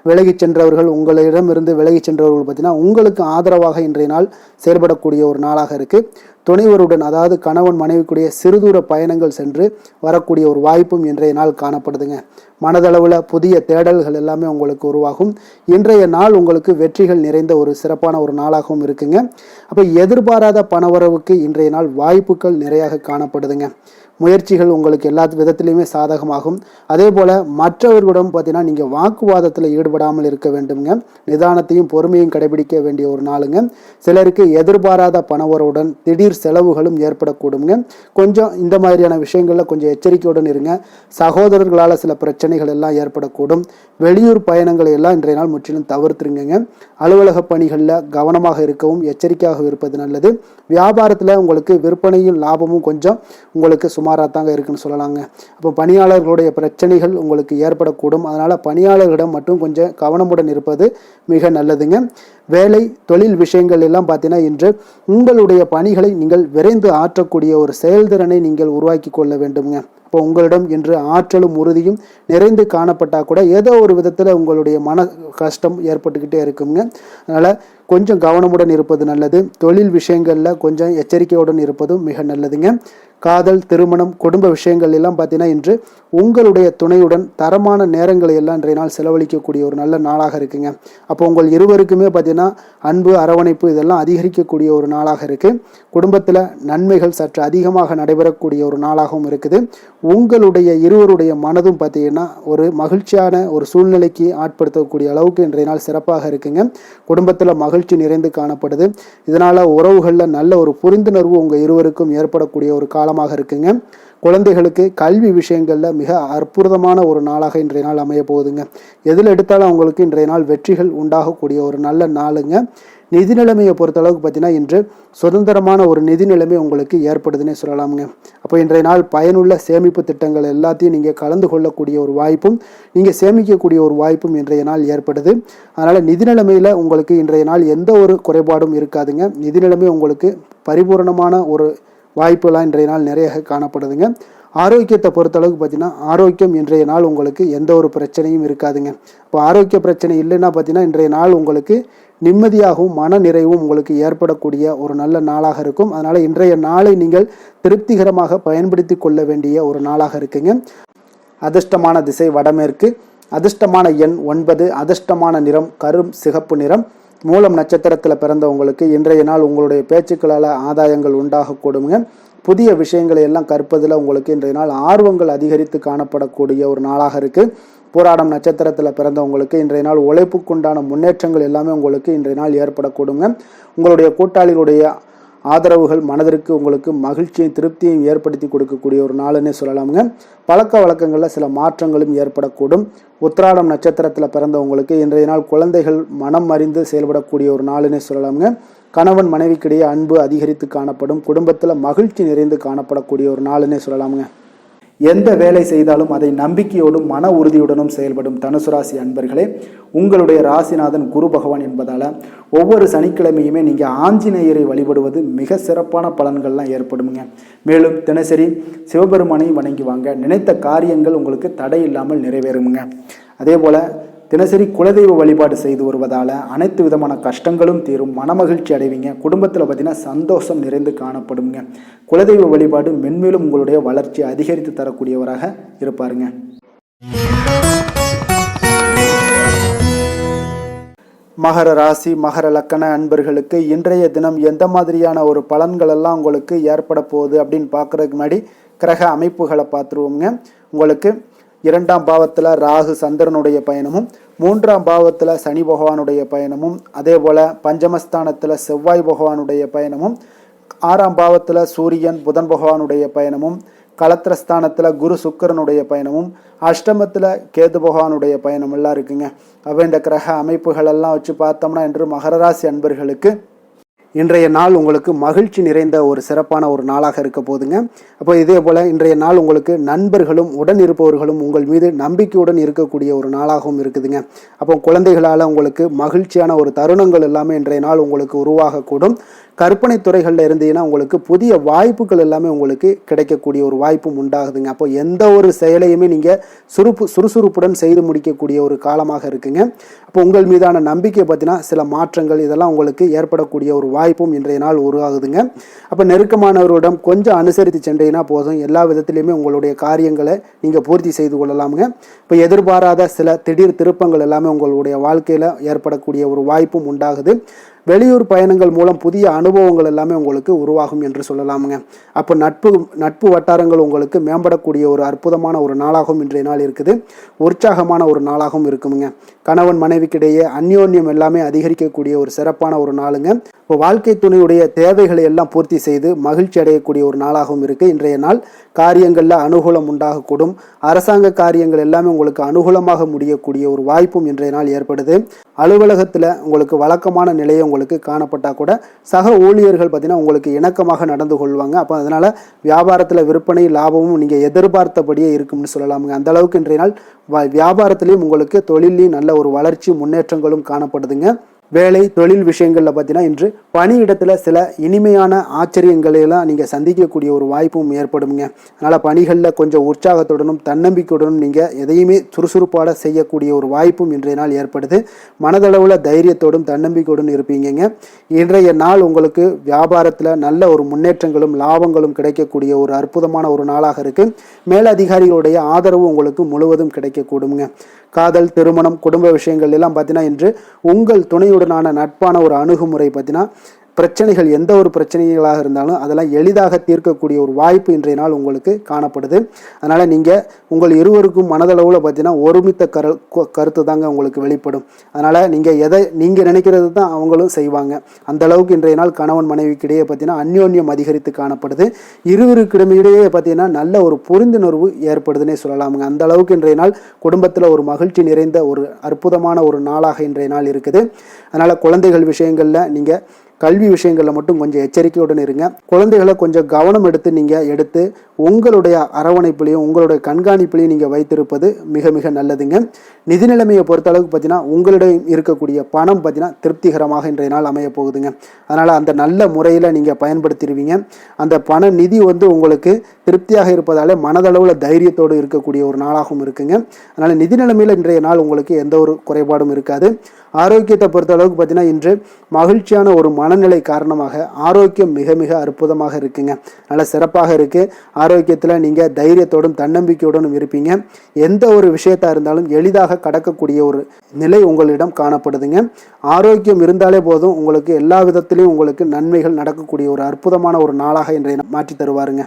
விலகி சென்றவர்கள் உங்களிடமிருந்து விலகி சென்றவர்கள் பார்த்தீங்கன்னா உங்களுக்கு ஆதரவாக இன்றைய நாள் செயல்படக்கூடிய ஒரு நாளாக இருக்குது. துணைவருடன் அதாவது கணவன் மனைவிக்குடைய சிறுதூர பயணங்கள் சென்று வரக்கூடிய ஒரு வாய்ப்பும் இன்றைய நாள் காணப்படுதுங்க. மனதளவில் புதிய தேடல்கள் எல்லாமே உங்களுக்கு உருவாகும். இன்றைய நாள் உங்களுக்கு வெற்றிகள் நிறைந்த ஒரு சிறப்பான ஒரு நாளாகவும் இருக்குங்க. அப்போ எதிர்பாராத பணவரவுக்கு இன்றைய நாள் வாய்ப்புகள் நிறையாக காணப்படுதுங்க. முயற்சிகள் உங்களுக்கு எல்லா விதத்திலையுமே சாதகமாகும். அதே போல் மற்றவர்களிடம் பார்த்தீங்கன்னா நீங்கள் வாக்குவாதத்தில் ஈடுபடாமல் இருக்க வேண்டுங்க. நிதானத்தையும் பொறுமையும் கடைபிடிக்க வேண்டிய ஒரு நாளுங்க. சிலருக்கு எதிர்பாராத பணவரவுடன் திடீர் செலவுகளும் ஏற்படக்கூடுங்க. கொஞ்சம் இந்த மாதிரியான விஷயங்களில் கொஞ்சம் எச்சரிக்கையுடன் இருங்க. சகோதரர்களால் சில பிரச்சனைகள் எல்லாம் ஏற்படக்கூடும். வெளியூர் பயணங்களை எல்லாம் இன்றைய நாள் முற்றிலும் தவிர்த்துருங்க. அலுவலக பணிகளில் கவனமாக இருக்கவும் எச்சரிக்கையாக இருப்பது நல்லது. வியாபாரத்தில் உங்களுக்கு விற்பனையும் லாபமும் கொஞ்சம் உங்களுக்கு சுமாராக தாங்க இருக்குன்னு சொல்லலாங்க. அப்போ பணியாளர்களுடைய பிரச்சனைகள் உங்களுக்கு ஏற்படக்கூடும். அதனால் பணியாளர்களிடம் மட்டும் கொஞ்சம் கவனமுடன் இருப்பது மிக நல்லதுங்க. வேலை தொழில் விஷயங்கள் எல்லாம் பார்த்தீங்கன்னா இன்று உங்களுடைய பணிகளை நீங்கள் விரைந்து ஆற்றக்கூடிய ஒரு செயல்திறனை நீங்கள் உருவாக்கி கொள்ள வேண்டுங்க. இப்போ உங்களிடம் இன்று ஆற்றலும் உறுதியும் நிறைந்து காணப்பட்டால் கூட ஏதோ ஒரு விதத்தில் உங்களுடைய மன கஷ்டம் ஏற்பட்டுக்கிட்டே இருக்குங்க. அதனால் கொஞ்சம் கவனமுடன் இருப்பது நல்லது. தொழில் விஷயங்களில் கொஞ்சம் எச்சரிக்கையுடன் இருப்பதும் மிக நல்லதுங்க. காதல் திருமணம் குடும்ப விஷயங்கள் எல்லாம் பார்த்தீங்கன்னா இன்று உங்களுடைய துணையுடன் தரமான நேரங்களை எல்லாம் இன்றைய நாள் செலவழிக்கக்கூடிய ஒரு நல்ல நாளாக இருக்குங்க. அப்போ உங்கள் இருவருக்குமே பார்த்தீங்கன்னா அன்பு அரவணைப்பு இதெல்லாம் அதிகரிக்கக்கூடிய ஒரு நாளாக இருக்குது. குடும்பத்தில் நன்மைகள் சற்று அதிகமாக நடைபெறக்கூடிய ஒரு நாளாகவும் இருக்குது. உங்களுடைய இருவருடைய மனதும் பார்த்தீங்கன்னா ஒரு மகிழ்ச்சியான ஒரு சூழ்நிலைக்கு ஆட்படுத்தக்கூடிய அளவுக்கு இன்றைய நாள் சிறப்பாக இருக்குங்க. குடும்பத்தில் மகிழ்ச்சி நிறைந்து காணப்படுது. இதனால் உறவுகளில் நல்ல ஒரு புரிந்துணர்வு உங்கள் இருவருக்கும் ஏற்படக்கூடிய ஒரு காலமாக இருக்குங்க. குழந்தைகளுக்கு கல்வி விஷயங்களில் மிக அற்புதமான ஒரு நாளாக இன்றைய நாள் அமைய போகுதுங்க. எதில் எடுத்தாலும் அவங்களுக்கு இன்றைய நாள் வெற்றிகள் உண்டாகக்கூடிய ஒரு நல்ல நாளுங்க. நிதி நிலைமையை பொறுத்தளவுக்கு பார்த்தீங்கன்னா இன்று சுதந்திரமான ஒரு நிதி நிலைமை உங்களுக்கு ஏற்படுதுன்னே சொல்லலாமுங்க. அப்போ இன்றைய நாள் பயனுள்ள சேமிப்பு திட்டங்கள் எல்லாத்தையும் நீங்கள் கலந்து கொள்ளக்கூடிய ஒரு வாய்ப்பும் நீங்கள் சேமிக்கக்கூடிய ஒரு வாய்ப்பும் இன்றைய நாள் ஏற்படுது. அதனால் நிதி நிலைமையில் உங்களுக்கு இன்றைய நாள் எந்த ஒரு குறைபாடும் இருக்காதுங்க. நிதி நிலைமை உங்களுக்கு பரிபூர்ணமான ஒரு வாய்ப்புலாம் இன்றைய நாள் நிறைய காணப்படுதுங்க. ஆரோக்கியத்தை பொறுத்தளவுக்கு பார்த்தீங்கன்னா ஆரோக்கியம் இன்றைய நாள் உங்களுக்கு எந்த ஒரு பிரச்சனையும் இருக்காதுங்க. இப்போ ஆரோக்கிய பிரச்சனை இல்லைன்னா பார்த்தீங்கன்னா இன்றைய நாள் உங்களுக்கு நிம்மதியாகவும் மன நிறைவும் உங்களுக்கு ஏற்படக்கூடிய ஒரு நல்ல நாளாக இருக்கும். அதனால் இன்றைய நாளை நீங்கள் திருப்திகரமாக பயன்படுத்தி கொள்ள வேண்டிய ஒரு நாளாக இருக்குங்க. அதிர்ஷ்டமான திசை வடமேற்கு, அதிர்ஷ்டமான எண் 9, அதிர்ஷ்டமான நிறம் கரும் சிகப்பு நிறம். மூலம் நட்சத்திரத்தில் பிறந்தவங்களுக்கு இன்றைய நாள் உங்களுடைய பேச்சுக்களால் ஆதாயங்கள் உண்டாகக்கூடுங்க. புதிய விஷயங்களை எல்லாம் கற்பதில் உங்களுக்கு இன்றைய நாள் ஆர்வங்கள் அதிகரித்து காணப்படக்கூடிய ஒரு நாளாக இருக்குது. போராடம் நட்சத்திரத்தில் பிறந்தவங்களுக்கு இன்றைய நாள் உழைப்புக்குண்டான முன்னேற்றங்கள் எல்லாமே உங்களுக்கு இன்றைய நாள் ஏற்படக்கூடுங்க. உங்களுடைய கூட்டாளிகளுடைய ஆதரவுகள் மனதிற்கு உங்களுக்கு மகிழ்ச்சியும் திருப்தியையும் ஏற்படுத்தி கொடுக்கக்கூடிய ஒரு நாளுன்னே சொல்லலாமுங்க. பழக்க வழக்கங்களில் சில மாற்றங்களும் ஏற்படக்கூடும். உத்திராடம் நட்சத்திரத்தில் பிறந்தவங்களுக்கு இன்றைய நாள் குழந்தைகள் மனம் அறிந்து செயல்படக்கூடிய ஒரு நாளுன்னே சொல்லலாமுங்க. கணவன் மனைவிக்கிடையே அன்பு அதிகரித்து காணப்படும். குடும்பத்தில் மகிழ்ச்சி நிறைந்து காணப்படக்கூடிய ஒரு நாளுன்னே சொல்லலாமுங்க. எந்த வேலை செய்தாலும் அதை நம்பிக்கையோடும் மன உறுதியுடனும் செயல்படும் தனுசு ராசி அன்பர்களே, உங்களுடைய ராசிநாதன் குரு பகவான் என்பதால் ஒவ்வொரு சனிக்கிழமையுமே நீங்கள் ஆஞ்சநேயரை வழிபடுவது மிக சிறப்பான பலன்கள்லாம் ஏற்படுங்க. மேலும் தினசரி சிவபெருமானை வணங்கி வாங்க, நினைத்த காரியங்கள் உங்களுக்கு தடை இல்லாமல் நிறைவேறுங்க. அதே போல் தினசரி குலதெய்வ வழிபாடு செய்து வருவதால் அனைத்து விதமான கஷ்டங்களும் தீரும், மனமகிழ்ச்சி அடைவீங்க. குடும்பத்தில் பார்த்தீங்கன்னா சந்தோஷம் நிறைந்து காணப்படுங்க. குலதெய்வ வழிபாடு மென்மேலும் உங்களுடைய வளர்ச்சி அதிகரித்து தரக்கூடியவராக இருப்பாருங்க. மகர ராசி மகர லக்கண அன்பர்களுக்கு இன்றைய தினம் எந்த மாதிரியான ஒரு பலன்கள் எல்லாம் உங்களுக்கு ஏற்பட போகுது அப்படின்னு பார்க்குறதுக்கு முன்னாடி கிரக அமைப்புகளை பார்த்துருவோங்க. உங்களுக்கு 2ஆம் பாவத்தில் ராகு சந்திரனுடைய பயணமும், 3ஆம் பாவத்தில் சனி பகவானுடைய பயணமும், அதே போல் பஞ்சமஸ்தானத்தில் செவ்வாய் பகவானுடைய பயணமும், 6ஆம் பாவத்தில் சூரியன் புதன் பகவானுடைய பயணமும், களத்திரஸ்தானத்தில் குரு சுக்கிரனுடைய பயணமும், அஷ்டமத்தில் கேது பகவானுடைய பயணம் எல்லாம் இருக்குங்க. அப்போ இந்த கிரக அமைப்புகள் எல்லாம் வச்சு பார்த்தோம்னா இன்று மகர ராசி அன்பர்களுக்கு இன்றைய நாள் உங்களுக்கு மகிழ்ச்சி நிறைந்த ஒரு சிறப்பான ஒரு நாளாக இருக்க போதுங்க. அப்போ இதே போல் இன்றைய நாள் உங்களுக்கு நண்பர்களும் உடன் இருப்பவர்களும் உங்கள் மீது நம்பிக்கையுடன் இருக்கக்கூடிய ஒரு நாளாகவும் இருக்குதுங்க. அப்போ குழந்தைகளால் உங்களுக்கு மகிழ்ச்சியான ஒரு தருணங்கள் எல்லாமே இன்றைய நாள் உங்களுக்கு உருவாகக்கூடும். கற்பனை துறைகளில் இருந்தீங்கன்னா உங்களுக்கு புதிய வாய்ப்புகள் எல்லாமே உங்களுக்கு கிடைக்கக்கூடிய ஒரு வாய்ப்பும் உண்டாகுதுங்க. அப்போ எந்த ஒரு செயலையுமே நீங்கள் சுறுசுறுப்புடன் செய்து முடிக்கக்கூடிய ஒரு காலமாக இருக்குங்க. அப்போ உங்கள் மீதான நம்பிக்கை பார்த்தீங்கன்னா சில மாற்றங்கள் இதெல்லாம் உங்களுக்கு ஏற்படக்கூடிய ஒரு வாய்ப்பும் இன்றைய நாள் உருவாகுதுங்க. அப்போ நெருக்கமானவரிடம் கொஞ்சம் அனுசரித்து சென்றீங்கன்னா போதும், எல்லா விதத்திலையுமே உங்களுடைய காரியங்களை நீங்கள் பூர்த்தி செய்து கொள்ளலாமுங்க. இப்போ எதிர்பாராத சில திடீர் திருப்பங்கள் எல்லாமே உங்களுடைய வாழ்க்கையில் ஏற்படக்கூடிய ஒரு வாய்ப்பும் உண்டாகுது. வெளியூர் பயணங்கள் மூலம் புதிய அனுபவங்கள் எல்லாமே உங்களுக்கு உருவாகும் என்று சொல்லலாமுங்க. அப்போ நட்பு வட்டாரங்கள் உங்களுக்கு மேம்படக்கூடிய ஒரு அற்புதமான ஒரு நாளாகவும் இன்றைய நாள் இருக்குது. உற்சாகமான ஒரு நாளாகவும் இருக்குமுங்க. கணவன் மனைவிக்கிடையே அந்யோன்யம் எல்லாமே அதிகரிக்கக்கூடிய ஒரு சிறப்பான ஒரு நாளுங்க. இப்போ வாழ்க்கை துணையுடைய தேவைகளை எல்லாம் பூர்த்தி செய்து மகிழ்ச்சி அடையக்கூடிய ஒரு நாளாகவும் இருக்குது இன்றைய நாள். காரியங்களில் அனுகூலம் உண்டாகக்கூடும். அரசாங்க காரியங்கள் எல்லாமே உங்களுக்கு அனுகூலமாக முடியக்கூடிய ஒரு வாய்ப்பும் இன்றைய நாள் ஏற்படுது. அலுவலகத்தில் உங்களுக்கு வழக்கமான நிலையை உங்களுக்கு காணப்பட்டால் கூட சக ஊழியர்கள் பார்த்தீங்கன்னா உங்களுக்கு இணக்கமாக நடந்து கொள்வாங்க. அப்போ அதனால் வியாபாரத்தில் விற்பனை லாபமும் நீங்கள் எதிர்பார்த்தபடியே இருக்கும்னு சொல்லலாமுங்க. அந்த அளவுக்கு இன்றைய நாள் வியாபாரத்திலையும் உங்களுக்கு தொழிலையும் நல்ல ஒரு வளர்ச்சி முன்னேற்றங்களும் காணப்படுதுங்க. வேலை தொழில் விஷயங்களில் பார்த்தீங்கன்னா இன்று பணியிடத்தில் சில இனிமையான ஆச்சரியங்களையெல்லாம் நீங்கள் சந்திக்கக்கூடிய ஒரு வாய்ப்பும் ஏற்படுங்க. அதனால் பணிகளில் கொஞ்சம் உற்சாகத்துடனும் தன்னம்பிக்கையுடனும் நீங்கள் எதையுமே சுறுசுறுப்பாக செய்யக்கூடிய ஒரு வாய்ப்பும் இன்றைய நாள் ஏற்படுது. மனதளவில் தைரியத்தோடும் தன்னம்பிக்கையுடன் இருப்பீங்க. இன்றைய நாள் உங்களுக்கு வியாபாரத்தில் நல்ல ஒரு முன்னேற்றங்களும் லாபங்களும் கிடைக்கக்கூடிய ஒரு அற்புதமான ஒரு நாளாக இருக்குது. மேலதிகாரிகளுடைய ஆதரவு உங்களுக்கு முழுவதும் கிடைக்கக்கூடுங்க. காதல் திருமணம் குடும்ப விஷயங்கள் எல்லாம் பார்த்தீங்கன்னா இன்று உங்கள் துணையுடனான நட்பான ஒரு அணுகுமுறை பார்த்தீங்கன்னா பிரச்சனைகள் எந்த ஒரு பிரச்சனைகளாக இருந்தாலும் அதெல்லாம் எளிதாக தீர்க்கக்கூடிய ஒரு வாய்ப்பு இன்றைய நாள் உங்களுக்கு காணப்படுது. அதனால் நீங்கள் உங்கள் இருவருக்கும் மனதளவில் பார்த்தீங்கன்னா ஒருமித்த கருத்து தாங்க உங்களுக்கு வெளிப்படும். அதனால் நீங்கள் நினைக்கிறது தான் அவங்களும் செய்வாங்க. அந்த அளவுக்கு இன்றைய நாள் கணவன் மனைவிக்கிடையே பார்த்தீங்கன்னா அந்யோன்யம் அதிகரித்து காணப்படுது. இருவருக்கிடையே பார்த்தீங்கன்னா நல்ல ஒரு புரிந்துணர்வு ஏற்படுதுன்னே சொல்லலாமுங்க. அந்த அளவுக்கு இன்றைய நாள் குடும்பத்தில் ஒரு மகிழ்ச்சி நிறைந்த ஒரு அற்புதமான ஒரு நாளாக இன்றைய நாள் இருக்குது. அதனால் குழந்தைகள் விஷயங்களில் நீங்கள் கல்வி விஷயங்களில் மட்டும் கொஞ்சம் எச்சரிக்கையுடன் இருங்க. குழந்தைகளை கொஞ்சம் கவனம் எடுத்து உங்களுடைய அரவணைப்புலையும் உங்களுடைய கண்காணிப்புலையும் நீங்கள் வைத்திருப்பது மிக மிக நல்லதுங்க. நிதி நிலைமையை பொறுத்த அளவுக்கு பார்த்தீங்கன்னா உங்களிடம் இருக்கக்கூடிய பணம் பார்த்தீங்கன்னா திருப்திகரமாக இன்றைய நாள் அமைய போகுதுங்க. அதனால் அந்த நல்ல முறையில் நீங்கள் பயன்படுத்திடுவீங்க. அந்த பண நிதி உங்களுக்கு திருப்தியாக இருப்பதால மனதளவில் தைரியத்தோடு இருக்கக்கூடிய ஒரு நாளாகவும் இருக்குங்க. அதனால் நிதி நிலைமையில் இன்றைய நாள் உங்களுக்கு எந்த ஒரு குறைபாடும் இருக்காது. ஆரோக்கியத்தை பொறுத்த அளவுக்கு பார்த்தீங்கன்னா இன்று மகிழ்ச்சியான ஒரு மனநிலை காரணமாக ஆரோக்கியம் மிக மிக அற்புதமாக இருக்குங்க. நல்ல சிறப்பாக இருக்கு. ஆரோக்கியத்தில் நீங்கள் தைரியத்தோடும் தன்னம்பிக்கையோடும் இருப்பீங்க. எந்த ஒரு விஷயத்தா இருந்தாலும் எளிதாக கடக்கக்கூடிய ஒரு நிலை உங்களிடம் காணப்படுதுங்க. ஆரோக்கியம் இருந்தாலே போதும், உங்களுக்கு எல்லா விதத்திலையும் உங்களுக்கு நன்மைகள் நடக்கக்கூடிய ஒரு அற்புதமான ஒரு நாளாக இன்றைய மாற்றி தருவாருங்க.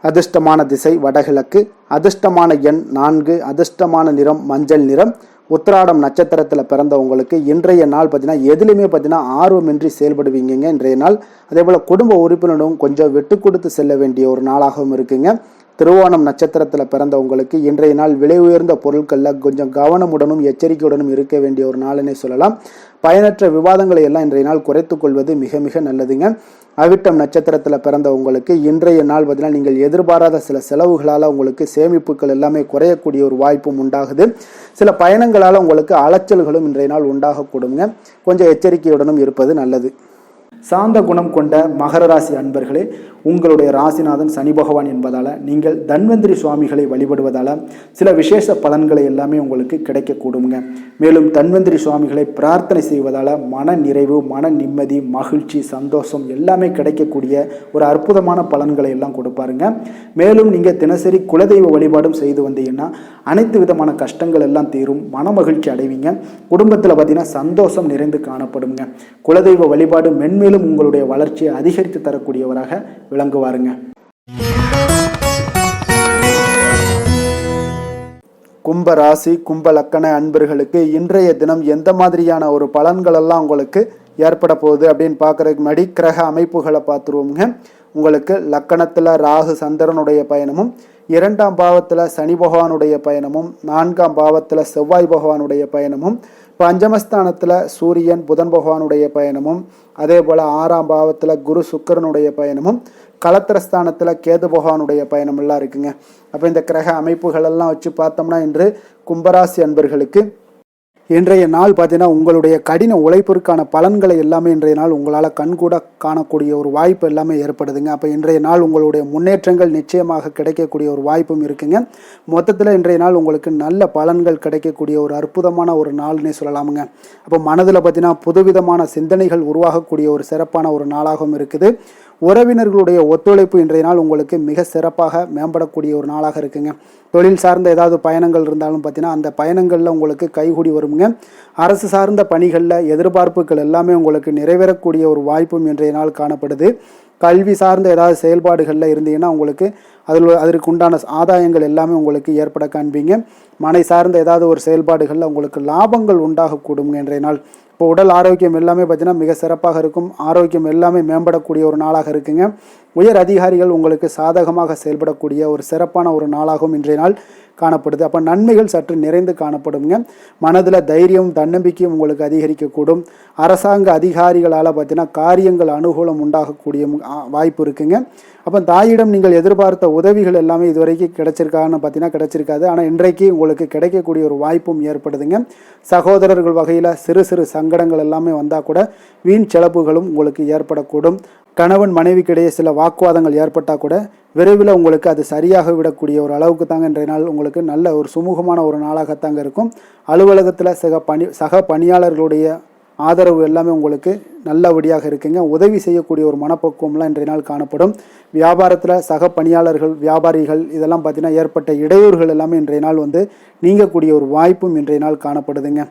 அதிர்ஷ்டமான திசை வடகிழக்கு, அதிர்ஷ்டமான எண் 4, அதிர்ஷ்டமான நிறம் மஞ்சள் நிறம். உத்திராடம் நட்சத்திரத்தில் பிறந்தவங்களுக்கு இன்றைய நாள் பார்த்தீங்கன்னா எதுலையுமே பார்த்தீங்கன்னா ஆர்வமின்றி செயல்படுவீங்க இன்றைய நாள். அதே போல் குடும்ப உறுப்பினரும் கொஞ்சம் விட்டு கொடுத்து செல்ல வேண்டிய ஒரு நாளாகவும் இருக்குங்க. திருவோணம் நட்சத்திரத்தில் பிறந்தவங்களுக்கு இன்றைய நாள் விலை உயர்ந்த பொருட்களில் கொஞ்சம் கவனமுடனும் எச்சரிக்கையுடனும் இருக்க வேண்டிய ஒரு நாள்னே சொல்லலாம். பயனற்ற விவாதங்களை எல்லாம் இன்றைய நாள் குறைத்து கொள்வது மிக மிக நல்லதுங்க. அவிட்டம் நட்சத்திரத்தில் பிறந்தவங்களுக்கு இன்றைய நாள் பார்த்தீங்கன்னா நீங்கள் எதிர்பாராத சில செலவுகளால் உங்களுக்கு சேமிப்புகள் எல்லாமே குறையக்கூடிய ஒரு வாய்ப்பும் உண்டாகுது. சில பயணங்களால் உங்களுக்கு அலைச்சல்களும் இன்றைய நாள் உண்டாகக்கூடுங்க. கொஞ்சம் எச்சரிக்கையுடனும் இருப்பது நல்லது. சாந்த குணம் கொண்ட மகர ராசி அன்பர்களே, உங்களுடைய ராசிநாதன் சனி பகவான் என்பதால் நீங்கள் தன்வந்திரி சுவாமிகளை வழிபடுவதால் சில விசேஷ பலன்களை எல்லாமே உங்களுக்கு கிடைக்கக்கூடுங்க. மேலும் தன்வந்திரி சுவாமிகளை பிரார்த்தனை செய்வதால் மன நிறைவு, மன நிம்மதி, மகிழ்ச்சி, சந்தோஷம் எல்லாமே கிடைக்கக்கூடிய ஒரு அற்புதமான பலன்களை எல்லாம் கொடுப்பாருங்க. மேலும் நீங்கள் தினசரி குலதெய்வ வழிபாடும் செய்து வந்தீங்கன்னா அனைத்து விதமான கஷ்டங்கள் எல்லாம் தீரும், மன மகிழ்ச்சி அடைவீங்க. குடும்பத்தில் பார்த்தீங்கன்னா சந்தோஷம் நிறைந்து காணப்படுங்க. குலதெய்வ வழிபாடு மென்மேலும் உங்களுடைய வளர்ச்சியை அதிகரித்து தரக்கூடியவராக விளங்குவாருங்க. கும்ப ராசி கும்ப லக்கண அன்பர்களுக்கு இன்றைய தினம் எந்த மாதிரியான ஒரு பலன்கள் எல்லாம் உங்களுக்கு ஏற்பட போகுது அப்படின்னு பார்க்கறதுக்கு முன்னாடி கிரக அமைப்புகளை பார்த்துருவோங்க. உங்களுக்கு லக்கணத்தில் ராகு சந்திரனுடைய பயணமும், 2ஆம் பாவத்தில் சனி பகவானுடைய பயணமும், 4ஆம் பாவத்தில் செவ்வாய் பகவானுடைய பயணமும், பஞ்சமஸ்தானத்தில் சூரியன் புதன் பகவானுடைய பயணமும், அதே போல் 6ஆம் பாவத்தில் குரு சுக்கிரனுடைய பயணமும், களத்திரஸ்தானத்தில் கேது பகவானுடைய பயணம் எல்லாம் இருக்குங்க. அப்போ இந்த கிரக அமைப்புகள் எல்லாம் வச்சு பார்த்தோம்னா இன்று கும்பராசி அன்பர்களுக்கு இன்றைய நாள் பார்த்தீங்கன்னா உங்களுடைய கடின உழைப்பிற்கான பலன்களை எல்லாமே இன்றைய நாள் உங்களால் கண்கூட காணக்கூடிய ஒரு வாய்ப்பு எல்லாமே ஏற்படுதுங்க. அப்போ இன்றைய நாள் உங்களுடைய முன்னேற்றங்கள் நிச்சயமாக கிடைக்கக்கூடிய ஒரு வாய்ப்பும் இருக்குங்க. மொத்தத்தில் இன்றைய நாள் உங்களுக்கு நல்ல பலன்கள் கிடைக்கக்கூடிய ஒரு அற்புதமான ஒரு நாள்னே சொல்லலாமுங்க. அப்போ மனதில் பார்த்தீங்கன்னா புதுவிதமான சிந்தனைகள் உருவாகக்கூடிய ஒரு சிறப்பான ஒரு நாளாகவும் இருக்குது. உறவினர்களுடைய ஒத்துழைப்பு இன்றைய நாள் உங்களுக்கு மிக சிறப்பாக மேம்படக்கூடிய ஒரு நாளாக இருக்குங்க. தொழில் சார்ந்த ஏதாவது பயணங்கள் இருந்தாலும் பார்த்தீங்கன்னா அந்த பயணங்களில் உங்களுக்கு கைகூடி வருங்க. அரசு சார்ந்த பணிகளில் எதிர்பார்ப்புகள் எல்லாமே உங்களுக்கு நிறைவேறக்கூடிய ஒரு வாய்ப்பும் இன்றைய நாள் காணப்படுது. கல்வி சார்ந்த ஏதாவது செயல்பாடுகளில் இருந்தீங்கன்னா உங்களுக்கு அதற்கு உண்டான ஆதாயங்கள் எல்லாமே உங்களுக்கு ஏற்பட காண்பீங்க. மனை சார்ந்த ஏதாவது ஒரு செயல்பாடுகளில் உங்களுக்கு லாபங்கள் உண்டாகக்கூடுங்க இன்றைய நாள். இப்போ உடல் ஆரோக்கியம் எல்லாமே பார்த்தீங்கன்னா மிக சிறப்பாக இருக்கும். ஆரோக்கியம் எல்லாமே மேம்படக்கூடிய ஒரு நாளாக இருக்குங்க. உயர் அதிகாரிகள் உங்களுக்கு சாதகமாக செயல்படக்கூடிய ஒரு சிறப்பான ஒரு நாளாகவும் இன்றைய நாள் காணப்படுது. அப்போ நன்மைகள் சற்று நிறைந்து காணப்படுங்க. மனதில் தைரியம் தன்னம்பிக்கையும் உங்களுக்கு அதிகரிக்கக்கூடும். அரசாங்க அதிகாரிகளால் பார்த்தீங்கன்னா காரியங்கள் அனுகூலம் உண்டாகக்கூடிய வாய்ப்பு இருக்குங்க. அப்போ தாயிடம் நீங்கள் எதிர்பார்த்த உதவிகள் எல்லாமே இதுவரைக்கும் கிடைச்சிருக்கான்னு பார்த்தீங்கன்னா கிடைச்சிருக்காது. ஆனால் இன்றைக்கு உங்களுக்கு கிடைக்கக்கூடிய ஒரு வாய்ப்பும் ஏற்படுதுங்க. சகோதரர்கள் வகையில் சிறு சிறு சங்கடங்கள் எல்லாமே வந்தால் கூட வீண் செலவுகளும் உங்களுக்கு ஏற்படக்கூடும். கணவன் மனைவிக்கிடையே சில வாக்குவாதங்கள் ஏற்பட்டால் கூட விரைவில் உங்களுக்கு அது சரியாக விடக்கூடிய ஒரு அளவுக்கு தாங்க இன்றைய நாள் உங்களுக்கு நல்ல ஒரு சுமூகமான ஒரு நாளாகத்தாங்க இருக்கும். அலுவலகத்தில் சக பணியாளர்களுடைய ஆதரவு எல்லாமே உங்களுக்கு நல்லபடியாக இருக்குங்க. உதவி செய்யக்கூடிய ஒரு மனப்பக்குவம்லாம் இன்றைய நாள் காணப்படும். வியாபாரத்தில் சக பணியாளர்கள் வியாபாரிகள் இதெல்லாம் பார்த்தீங்கன்னா ஏற்பட்ட இடையூறுகள் எல்லாமே இன்றைய நாள் நீங்கக்கூடிய ஒரு வாய்ப்பும் இன்றைய நாள் காணப்படுதுங்க.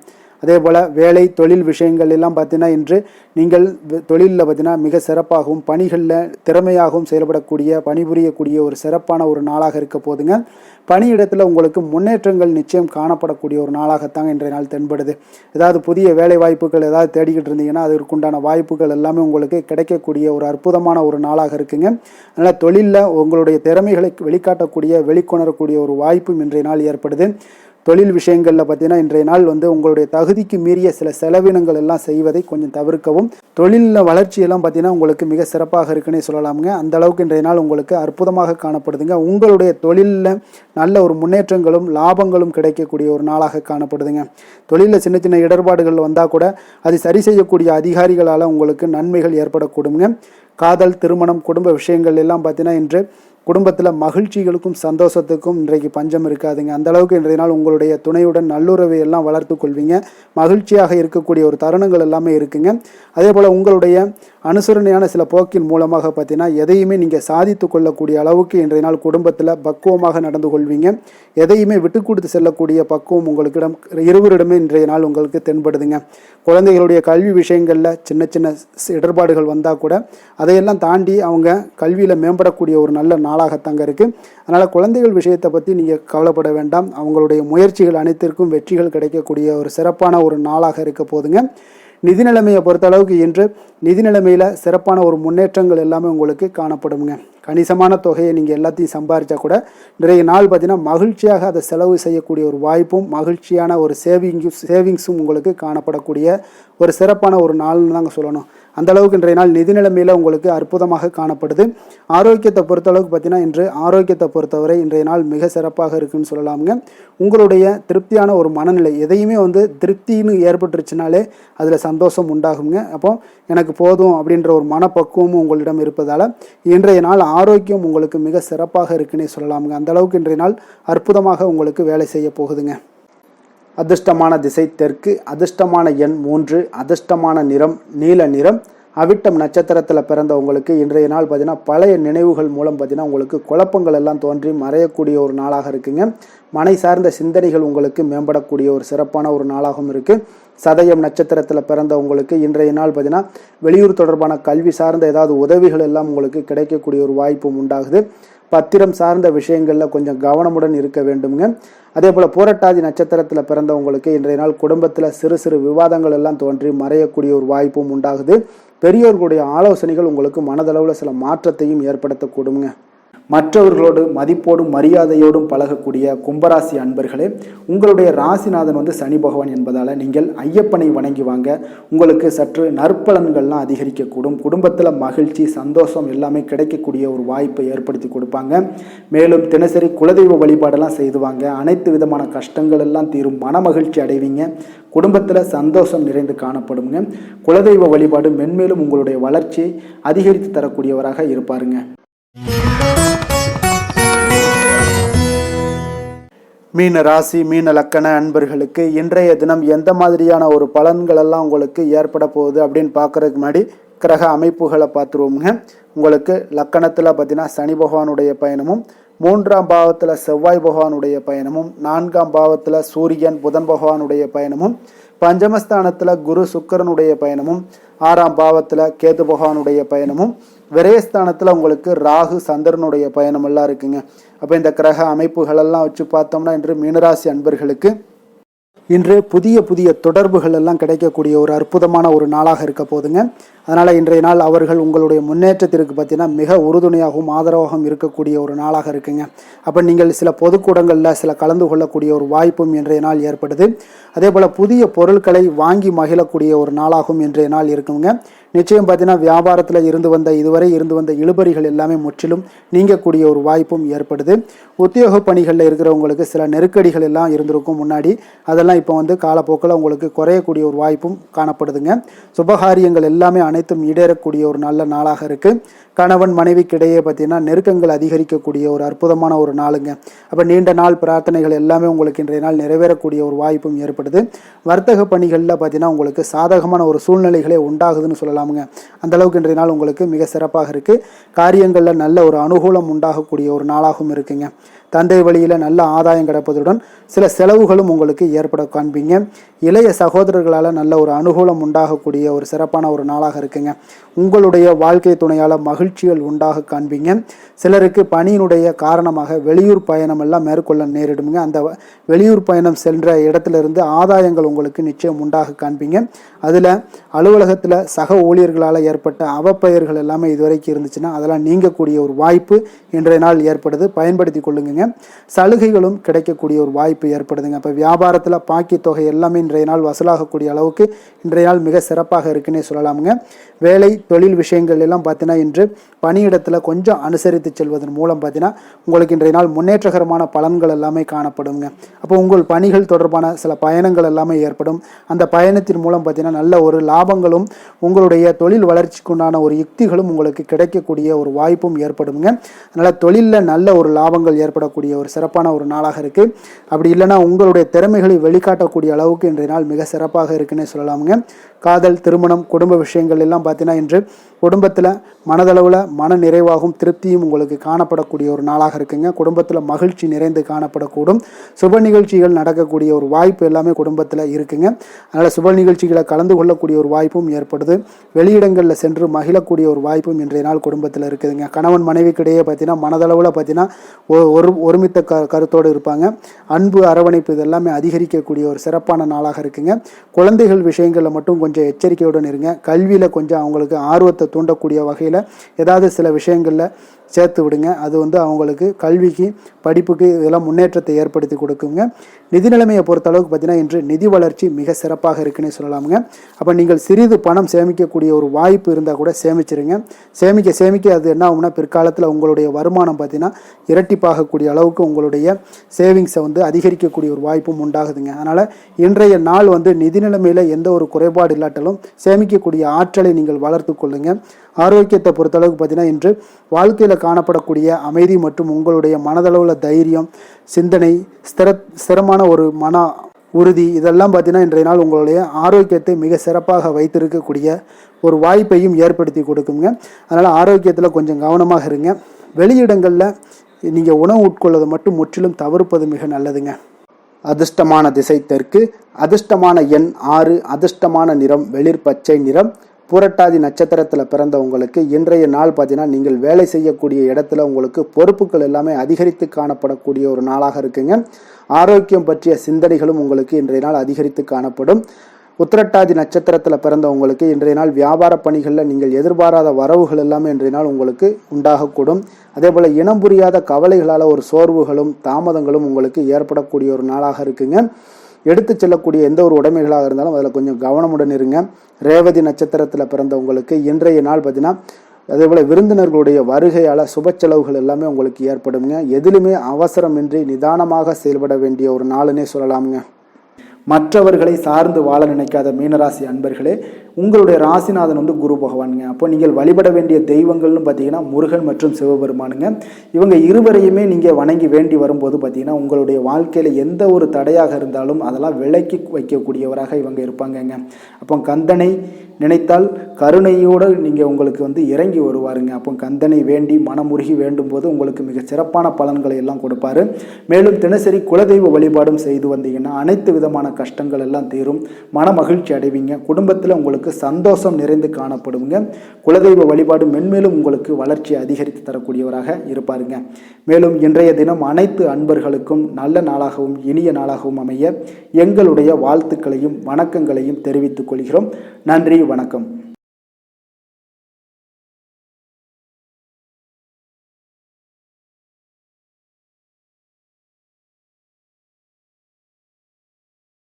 அதே போல் வேலை தொழில் விஷயங்கள் எல்லாம் பார்த்தீங்கன்னா இன்று நீங்கள் தொழிலில் பார்த்தீங்கன்னா மிக சிறப்பாகவும் பணிகளில் திறமையாகவும் செயல்படக்கூடிய பணிபுரியக்கூடிய ஒரு சிறப்பான ஒரு நாளாக இருக்க போதுங்க. பணியிடத்தில் உங்களுக்கு முன்னேற்றங்கள் நிச்சயம் காணப்படக்கூடிய ஒரு நாளாகத்தாங்க இன்றைய நாள் தென்படுது. ஏதாவது புதிய வேலை வாய்ப்புகள் ஏதாவது தேடிக்கிட்டு இருந்தீங்கன்னா அதற்குண்டான வாய்ப்புகள் எல்லாமே உங்களுக்கு கிடைக்கக்கூடிய ஒரு அற்புதமான ஒரு நாளாக இருக்குங்க. அதனால் தொழிலில் உங்களுடைய திறமைகளை வெளிக்காட்டக்கூடிய வெளிக்கொணரக்கூடிய ஒரு வாய்ப்பும் இன்றைய நாள் ஏற்படுது. தொழில் விஷயங்களில் பார்த்தீங்கன்னா இன்றைய நாள் வந்து உங்களுடைய தகுதிக்கு மீறிய சில செலவினங்கள் எல்லாம் செய்வதை கொஞ்சம் தவிர்க்கவும். தொழிலில் வளர்ச்சியெல்லாம் பார்த்தீங்கன்னா உங்களுக்கு மிக சிறப்பாக இருக்குன்னே சொல்லலாமுங்க. அந்த அளவுக்கு இன்றைய நாள் உங்களுக்கு அற்புதமாக காணப்படுதுங்க. உங்களுடைய தொழிலில் நல்ல ஒரு முன்னேற்றங்களும் லாபங்களும் கிடைக்கக்கூடிய ஒரு நாளாக காணப்படுதுங்க. தொழிலில் சின்ன சின்ன இடர்பாடுகள் வந்தால் கூட அது சரி செய்யக்கூடிய அதிகாரிகளால் உங்களுக்கு நன்மைகள் ஏற்படக்கூடுங்க. காதல், திருமணம், குடும்ப விஷயங்கள் எல்லாம் பார்த்தீங்கன்னா இன்று குடும்பத்தில் மகிழ்ச்சிகளுக்கும் சந்தோஷத்துக்கும் இன்றைக்கு பஞ்சம் இருக்காதுங்க. அந்த அளவுக்கு இன்றைய நாள் உங்களுடைய துணையுடன் நல்லுறவை எல்லாம் வளர்த்து கொள்வீங்க. மகிழ்ச்சியாக இருக்கக்கூடிய ஒரு தருணங்கள் எல்லாமே இருக்குங்க. அதே போல் உங்களுடைய அனுசரணையான சில போக்கின் மூலமாக பார்த்தீங்கன்னா எதையுமே நீங்கள் சாதித்து கொள்ளக்கூடிய அளவுக்கு இன்றைய நாள் குடும்பத்தில் பக்குவமாக நடந்து கொள்வீங்க. எதையுமே விட்டு கொடுத்து செல்லக்கூடிய பக்குவம் உங்களுக்கிடம் இருவரிடமே இன்றைய நாள் உங்களுக்கு தென்படுதுங்க. குழந்தைகளுடைய கல்வி விஷயங்களில் சின்ன சின்ன இடர்பாடுகள் வந்தால் கூட அதையெல்லாம் தாண்டி அவங்க கல்வியில் மேம்படக்கூடிய ஒரு நல்ல நாளாகத்தாங்க இருக்குது. அதனால் குழந்தைகள் விஷயத்தை பற்றி நீங்கள் கவலைப்பட வேண்டாம். அவங்களுடைய முயற்சிகள் அனைத்திற்கும் வெற்றிகள் கிடைக்கக்கூடிய ஒரு சிறப்பான ஒரு நாளாக இருக்க போதுங்க. நிதி நிலைமையை பொறுத்த அளவுக்கு இன்று நிதி நிலைமையில் சிறப்பான ஒரு முன்னேற்றங்கள் எல்லாமே உங்களுக்கு காணப்படுங்க. கணிசமான தொகையை நீங்கள் எல்லாத்தையும் சம்பாதிச்சா கூட நிறைய நாள் பார்த்தீங்கன்னா மகிழ்ச்சியாக அதை செலவு செய்யக்கூடிய ஒரு வாய்ப்பும் மகிழ்ச்சியான ஒரு சேவிங்ஸும் உங்களுக்கு காணப்படக்கூடிய ஒரு சிறப்பான ஒரு நாள்னு தாங்க சொல்லணும். அந்த அளவுக்கு இன்றைய நாள் நிதி நிலைமையில் உங்களுக்கு அற்புதமாக காணப்படுது. ஆரோக்கியத்தை பொறுத்தளவுக்கு பார்த்தீங்கன்னா இன்று ஆரோக்கியத்தை பொறுத்தவரை இன்றைய நாள் மிக சிறப்பாக இருக்குன்னு சொல்லலாமுங்க. உங்களுடைய திருப்தியான ஒரு மனநிலை எதையுமே வந்து திருப்தின்னு ஏற்பட்டுருச்சுனாலே அதில் சந்தோஷம் உண்டாகுங்க. அப்போ எனக்கு போதும் அப்படின்ற ஒரு மனப்பக்குவமும் உங்களிடம் இருப்பதால் இன்றைய நாள் ஆரோக்கியம் உங்களுக்கு மிக சிறப்பாக இருக்குன்னே சொல்லலாமுங்க. அந்த அளவுக்கு இன்றைய நாள் அற்புதமாக உங்களுக்கு வேலை செய்ய போகுதுங்க. அதிர்ஷ்டமான திசை தெற்கு, அதிர்ஷ்டமான எண் 3, அதிர்ஷ்டமான நிறம் நீல நிறம். அவிட்டம் நட்சத்திரத்தில் பிறந்தவங்களுக்கு இன்றைய நாள் பார்த்தீங்கன்னா பழைய நினைவுகள் மூலம் பார்த்தீங்கன்னா உங்களுக்கு குழப்பங்கள் எல்லாம் தோன்றி மறையக்கூடிய ஒரு நாளாக இருக்குங்க. மனை சார்ந்த சிந்தனைகள் உங்களுக்கு மேம்படக்கூடிய ஒரு சிறப்பான ஒரு நாளாகவும் இருக்குது. சதயம் நட்சத்திரத்தில் பிறந்தவங்களுக்கு இன்றைய நாள் பார்த்தீங்கன்னா வெளியூர் தொடர்பான கல்வி சார்ந்த ஏதாவது உதவிகள் எல்லாம் உங்களுக்கு கிடைக்கக்கூடிய ஒரு வாய்ப்பும் உண்டாகுது. பத்திரம் சார்ந்த விஷயங்களில் கொஞ்சம் கவனமுடன் இருக்க வேண்டுங்க. அதே போல் பூரட்டாதி நட்சத்திரத்தில் பிறந்தவங்களுக்கு இன்றைய நாள் குடும்பத்தில் சிறு சிறு விவாதங்கள் எல்லாம் தோன்றி மறையக்கூடிய ஒரு வாய்ப்பும் உண்டாகுது. பெரியோர்களுடைய ஆலோசனைகள் உங்களுக்கு மனதளவில் சில மாற்றத்தையும் ஏற்படுத்தக்கூடுங்க. மற்றவர்களோடு மதிப்போடும் மரியாதையோடும் பழகக்கூடிய கும்பராசி அன்பர்களே, உங்களுடைய ராசிநாதன் வந்து சனி பகவான் என்பதால் நீங்கள் ஐயப்பனை வணங்கி வாங்க. உங்களுக்கு சற்று நற்பலன்கள்லாம் அதிகரிக்கக்கூடும். குடும்பத்தில் மகிழ்ச்சி சந்தோஷம் எல்லாமே கிடைக்கக்கூடிய ஒரு வாய்ப்பை ஏற்படுத்தி கொடுப்பாங்க. மேலும் தினசரி குலதெய்வ வழிபாடெல்லாம் செய்துவாங்க. அனைத்து விதமான கஷ்டங்கள் எல்லாம் தீரும். மன மகிழ்ச்சி அடைவீங்க. குடும்பத்தில் சந்தோஷம் நிறைந்து காணப்படுங்க. குலதெய்வ வழிபாடு மென்மேலும் உங்களுடைய வளர்ச்சியை அதிகரித்து தரக்கூடியவராக இருப்பாருங்க. மீன ராசி மீன லக்கண அன்பர்களுக்கு இன்றைய தினம் எந்த மாதிரியான ஒரு பலன்கள் எல்லாம் உங்களுக்கு ஏற்பட போகுது அப்படின்னு பார்க்கறதுக்கு முன்னாடி கிரக அமைப்புகளை பார்த்துருவோங்க. உங்களுக்கு லக்கணத்தில் பார்த்தீங்கன்னா சனி பகவானுடைய பயணமும், 3ஆம் பாவத்தில் செவ்வாய் பகவானுடைய பயணமும், 4ஆம் பாவத்தில் சூரியன் புதன் பகவானுடைய பயணமும், பஞ்சமஸ்தானத்தில் குரு சுக்கிரனுடைய பயணமும், 6ஆம் பாவத்தில் கேது பகவானுடைய பயணமும், விரயஸ்தானத்தில் உங்களுக்கு ராகு சந்திரனுடைய பயணம் எல்லாம் இருக்குங்க. அப்போ இந்த கிரக அமைப்புகளெல்லாம் வச்சு பார்த்தோம்னா இன்று மீனராசி அன்பர்களுக்கு இன்று புதிய புதிய தொடர்புகள் எல்லாம் கிடைக்கக்கூடிய ஒரு அற்புதமான ஒரு நாளாக இருக்க போதுங்க. அதனால் இன்றைய நாள் அவர்கள் உங்களுடைய முன்னேற்றத்திற்கு பார்த்தீங்கன்னா மிக உறுதுணையாகவும் ஆதரவாகவும் இருக்கக்கூடிய ஒரு நாளாக இருக்குங்க. அப்போ நீங்கள் சில பொதுக்கூடங்களில் சில கலந்து கொள்ளக்கூடிய ஒரு வாய்ப்பும் இன்றைய நாள் ஏற்படுது. அதே போல் புதிய பொருட்களை வாங்கி மகிழக்கூடிய ஒரு நாளாகவும் இன்றைய நாள் இருக்குங்க. நிச்சயம் பார்த்தீங்கன்னா வியாபாரத்தில் இதுவரை இருந்து வந்த இழுபறிகள் எல்லாமே முற்றிலும் நீங்கக்கூடிய ஒரு வாய்ப்பும் ஏற்படுது. உத்தியோக பணிகளில் இருக்கிறவங்களுக்கு சில நெருக்கடிகள் எல்லாம் இருந்திருக்கும் முன்னாடி, அதெல்லாம் இப்போ வந்து காலப்போக்கில் உங்களுக்கு குறையக்கூடிய ஒரு வாய்ப்பும் காணப்படுதுங்க. சுபகாரியங்கள் எல்லாமே அனைத்தும் ஈடேறக்கூடிய ஒரு நல்ல நாளாக இருக்குது. கணவன் மனைவிக்கிடையே பார்த்தீங்கன்னா நெருக்கங்கள் அதிகரிக்கக்கூடிய ஒரு அற்புதமான ஒரு நாளுங்க. அப்போ நீண்ட நாள் பிரார்த்தனைகள் எல்லாமே உங்களுக்கு இன்றைய நாள் நிறைவேறக்கூடிய ஒரு வாய்ப்பும் ஏற்படுது. வர்த்தக பணிகளில் பார்த்தீங்கன்னா உங்களுக்கு சாதகமான ஒரு சூழ்நிலைகளே உண்டாகுதுன்னு சொல்லலாமுங்க. அந்த அளவுக்கு இன்றைய நாள் உங்களுக்கு மிக சிறப்பாக இருக்குது. காரியங்களில் நல்ல ஒரு அனுகூலம் உண்டாகக்கூடிய ஒரு நாளாகவும் இருக்குங்க. தந்தை வழியில் நல்ல ஆதாயம் கிடைப்பதுடன் சில செலவுகளும் உங்களுக்கு ஏற்பட காண்பீங்க. இளைய சகோதரர்களால் நல்ல ஒரு அனுகூலம் உண்டாகக்கூடிய ஒரு சிறப்பான ஒரு நாளாக இருக்குங்க. உங்களுடைய வாழ்க்கை துணையால் மகிழ்ச்சிகள் உண்டாக காண்பீங்க. சிலருக்கு பணியினுடைய காரணமாக வெளியூர் பயணம் எல்லாம் மேற்கொள்ள நேரிடுங்க. அந்த வெளியூர் பயணம் சென்ற இடத்திலிருந்து ஆதாயங்கள் உங்களுக்கு நிச்சயம் உண்டாக காண்பீங்க. அதில் அலுவலகத்தில் சக ஊழியர்களால் ஏற்பட்ட அவப்பெயர்கள் எல்லாமே இதுவரைக்கும் இருந்துச்சுன்னா அதெல்லாம் நீங்கக்கூடிய ஒரு வாய்ப்பு இன்றைய நாள் ஏற்படுது. பயன்படுத்தி கொள்ளுங்க. ஏற்படுங்க. சலுகைகளும் கிடைக்கக்கூடிய ஒரு வாய்ப்பு ஏற்படுதுங்க. இப்போ வியாபாரத்தில் பாக்கி தொகை எல்லாமே இன்றைய நாள் வசூலாகக்கூடிய அளவுக்கு இன்றைய நாள் மிக சிறப்பாக இருக்குன்னே சொல்லலாமுங்க. வேலை தொழில் விஷயங்கள் எல்லாம் பார்த்தீங்கன்னா இன்று பணியிடத்தில் கொஞ்சம் அனுசரித்து செல்வதன் மூலம் பார்த்தீங்கன்னா உங்களுக்கு இன்றைய நாள் முன்னேற்றகரமான பலன்கள் எல்லாமே காணப்படுங்க. அப்போ உங்கள் பணிகள் தொடர்பான சில பயணங்கள் எல்லாமே ஏற்படும். அந்த பயணத்தின் மூலம் பார்த்தீங்கன்னா நல்ல ஒரு லாபங்களும் உங்களுடைய தொழில் வளர்ச்சிக்குண்டான ஒரு யுக்திகளும் உங்களுக்கு கிடைக்கக்கூடிய ஒரு வாய்ப்பும் ஏற்படுங்க. அதனால் தொழிலில் நல்ல ஒரு லாபங்கள் ஏற்படக்கூடிய ஒரு சிறப்பான ஒரு நாளாக இருக்குது. அப்படி இல்லைன்னா உங்களுடைய திறமைகளை வெளிக்காட்டக்கூடிய அளவுக்கு இன்றைய நாள் மிக சிறப்பாக இருக்குன்னே சொல்லலாமுங்க. காதல், திருமணம், குடும்ப விஷயங்கள் எல்லாம் பார்த்தீங்கன்னா இன்று குடும்பத்தில் மனதளவில் மன நிறைவாகவும் திருப்தியும் உங்களுக்கு காணப்படக்கூடிய ஒரு நாளாக இருக்குங்க. குடும்பத்தில் மகிழ்ச்சி நிறைந்து காணப்படக்கூடும். சுப நிகழ்ச்சிகள் நடக்கக்கூடிய ஒரு வாய்ப்பு எல்லாமே குடும்பத்தில் இருக்குங்க. அதனால் சுப நிகழ்ச்சிகளை கலந்து கொள்ளக்கூடிய ஒரு வாய்ப்பும் ஏற்படுது. வெளியிடங்களில் சென்று மகிழக்கூடிய ஒரு வாய்ப்பும் இன்றைய நாள் குடும்பத்தில் இருக்குதுங்க. கணவன் மனைவிக்கிடையே பார்த்தீங்கன்னா மனதளவில் பார்த்தீங்கன்னா ஒருமித்த கருத்தோடு இருப்பாங்க. அன்பு, அரவணைப்பு இதெல்லாமே அதிகரிக்கக்கூடிய ஒரு சிறப்பான நாளாக இருக்குங்க. குழந்தைகள் விஷயங்களில் மட்டும் கொஞ்சம் எச்சரிக்கையுடன் இருங்க. கல்வியில் கொஞ்சம் அவங்களுக்கு ஆர்வத்தை தூண்டக்கூடிய வகையில் ஏதாவது சில விஷயங்களில் சேர்த்து விடுங்க. அது அவங்களுக்கு கல்விக்கு, படிப்புக்கு இதெல்லாம் முன்னேற்றத்தை ஏற்படுத்தி கொடுக்குங்க. நிதி நிலைமையை பொறுத்தளவுக்கு பார்த்தீங்கன்னா இன்று நிதி வளர்ச்சி மிக சிறப்பாக இருக்குன்னே சொல்லலாமுங்க. அப்போ நீங்கள் சிறிது பணம் சேமிக்கக்கூடிய ஒரு வாய்ப்பு இருந்தால் கூட சேமிச்சிருங்க. சேமிக்க அது என்ன ஆகும்னா பிற்காலத்தில் உங்களுடைய வருமானம் பார்த்தீங்கன்னா இரட்டிப்பாகக்கூடிய அளவுக்கு உங்களுடைய சேவிங்ஸை அதிகரிக்கக்கூடிய ஒரு வாய்ப்பும் உண்டாகுதுங்க. அதனால் இன்றைய நாள் நிதி நிலைமையில் எந்த ஒரு குறைபாடு இல்லாட்டாலும் சேமிக்கக்கூடிய ஆற்றலை நீங்கள் வளர்த்து கொள்ளுங்க. ஆரோக்கியத்தை பொறுத்தளவுக்கு பார்த்தீங்கன்னா இன்று வாழ்க்கையில் காணப்படக்கூடிய அமைதி மற்றும் உங்களுடைய மனதளவில் தைரியம், சிந்தனை, ஸ்திரமான ஒரு மன உறுதி இதெல்லாம் பார்த்தீங்கன்னா இன்றைய நாள் உங்களுடைய ஆரோக்கியத்தை மிக சிறப்பாக வைத்திருக்கக்கூடிய ஒரு வாய்ப்பையும் ஏற்படுத்தி கொடுக்குங்க. அதனால் ஆரோக்கியத்தில் கொஞ்சம் கவனமாக இருங்க. வெளியிடங்களில் நீங்கள் உணவு உட்கொள்வதை மட்டும் முற்றிலும் தவிர்ப்பது மிக நல்லதுங்க. அதிர்ஷ்டமான திசை தெற்கு, அதிர்ஷ்டமான எண் 6, அதிர்ஷ்டமான நிறம் வெளிர் பச்சை நிறம். பூரட்டாதி நட்சத்திரத்தில் பிறந்தவங்களுக்கு இன்றைய நாள் பார்த்தீங்கன்னா நீங்கள் வேலை செய்யக்கூடிய இடத்துல உங்களுக்கு பொறுப்புகள் எல்லாமே அதிகரித்து காணப்படக்கூடிய ஒரு நாளாக இருக்குங்க. ஆரோக்கியம் பற்றிய சிந்தனைகளும் உங்களுக்கு இன்றைய நாள் அதிகரித்து காணப்படும். உத்திரட்டாதி நட்சத்திரத்தில் பிறந்தவங்களுக்கு இன்றைய நாள் வியாபார பணிகளில் நீங்கள் எதிர்பாராத வரவுகள் எல்லாமே இன்றைய நாள் உங்களுக்கு உண்டாகக்கூடும். அதே போல் இனம் புரியாத கவலைகளால் ஒரு சோர்வுகளும் தாமதங்களும் உங்களுக்கு ஏற்படக்கூடிய ஒரு நாளாக இருக்குங்க. எடுத்து செல்லக்கூடிய எந்த ஒரு உடைமைகளாக இருந்தாலும் அதில் கொஞ்சம் கவனமுடன் இருங்க. ரேவதி நட்சத்திரத்தில் பிறந்தவங்களுக்கு இன்றைய நாள் பார்த்தீங்கன்னா அதே போல் விருந்தினர்களுடைய வருகையால் சுப செலவுகள் எல்லாமே உங்களுக்கு ஏற்படுங்க. எதிலுமே அவசரமின்றி நிதானமாக செயல்பட வேண்டிய ஒரு நாளுன்னே சொல்லலாமுங்க. மற்றவர்களை சார்ந்து வாழ நினைக்காத மீனராசி அன்பர்களே, உங்களுடைய ராசிநாதன் குரு பகவானுங்க. அப்போ நீங்கள் வழிபட வேண்டிய தெய்வங்கள்னு பார்த்தீங்கன்னா முருகன் மற்றும் சிவபெருமானுங்க. இவங்க இருவரையுமே நீங்கள் வணங்கி வேண்டி வரும்போது பார்த்தீங்கன்னா உங்களுடைய வாழ்க்கையில் எந்த ஒரு தடையாக இருந்தாலும் அதெல்லாம் விலக்கி வைக்கக்கூடியவராக இவங்க இருப்பாங்கங்க. அப்போ கந்தனை நினைத்தால் கருணையோடு நீங்கள் உங்களுக்கு இறங்கி வருவாருங்க. அப்போ கந்தனை வேண்டி மனமுருகி வேண்டும் போது உங்களுக்கு மிக சிறப்பான பலன்களை எல்லாம் கொடுப்பாரு. மேலும் தினசரி குலதெய்வ வழிபாடும் செய்து வந்தீங்கன்னா அனைத்து விதமான கஷ்டங்கள் எல்லாம் தீரும், மன மகிழ்ச்சி அடைவீங்க. குடும்பத்தில் உங்களுக்கு சந்தோஷம் நிறைந்து காணப்படுங்க. குலதெய்வ வழிபாடு மென்மேலும் உங்களுக்கு வளர்ச்சி அதிகரித்து தரக்கூடியவராக இருப்பாருங்க. மேலும் இன்றைய தினம் அனைத்து அன்பர்களுக்கும் நல்ல நாளாகவும் இனிய நாளாகவும் அமைய எங்களுடைய வாழ்த்துக்களையும் வணக்கங்களையும் தெரிவித்துக் கொள்கிறோம். நன்றி, வணக்கம்.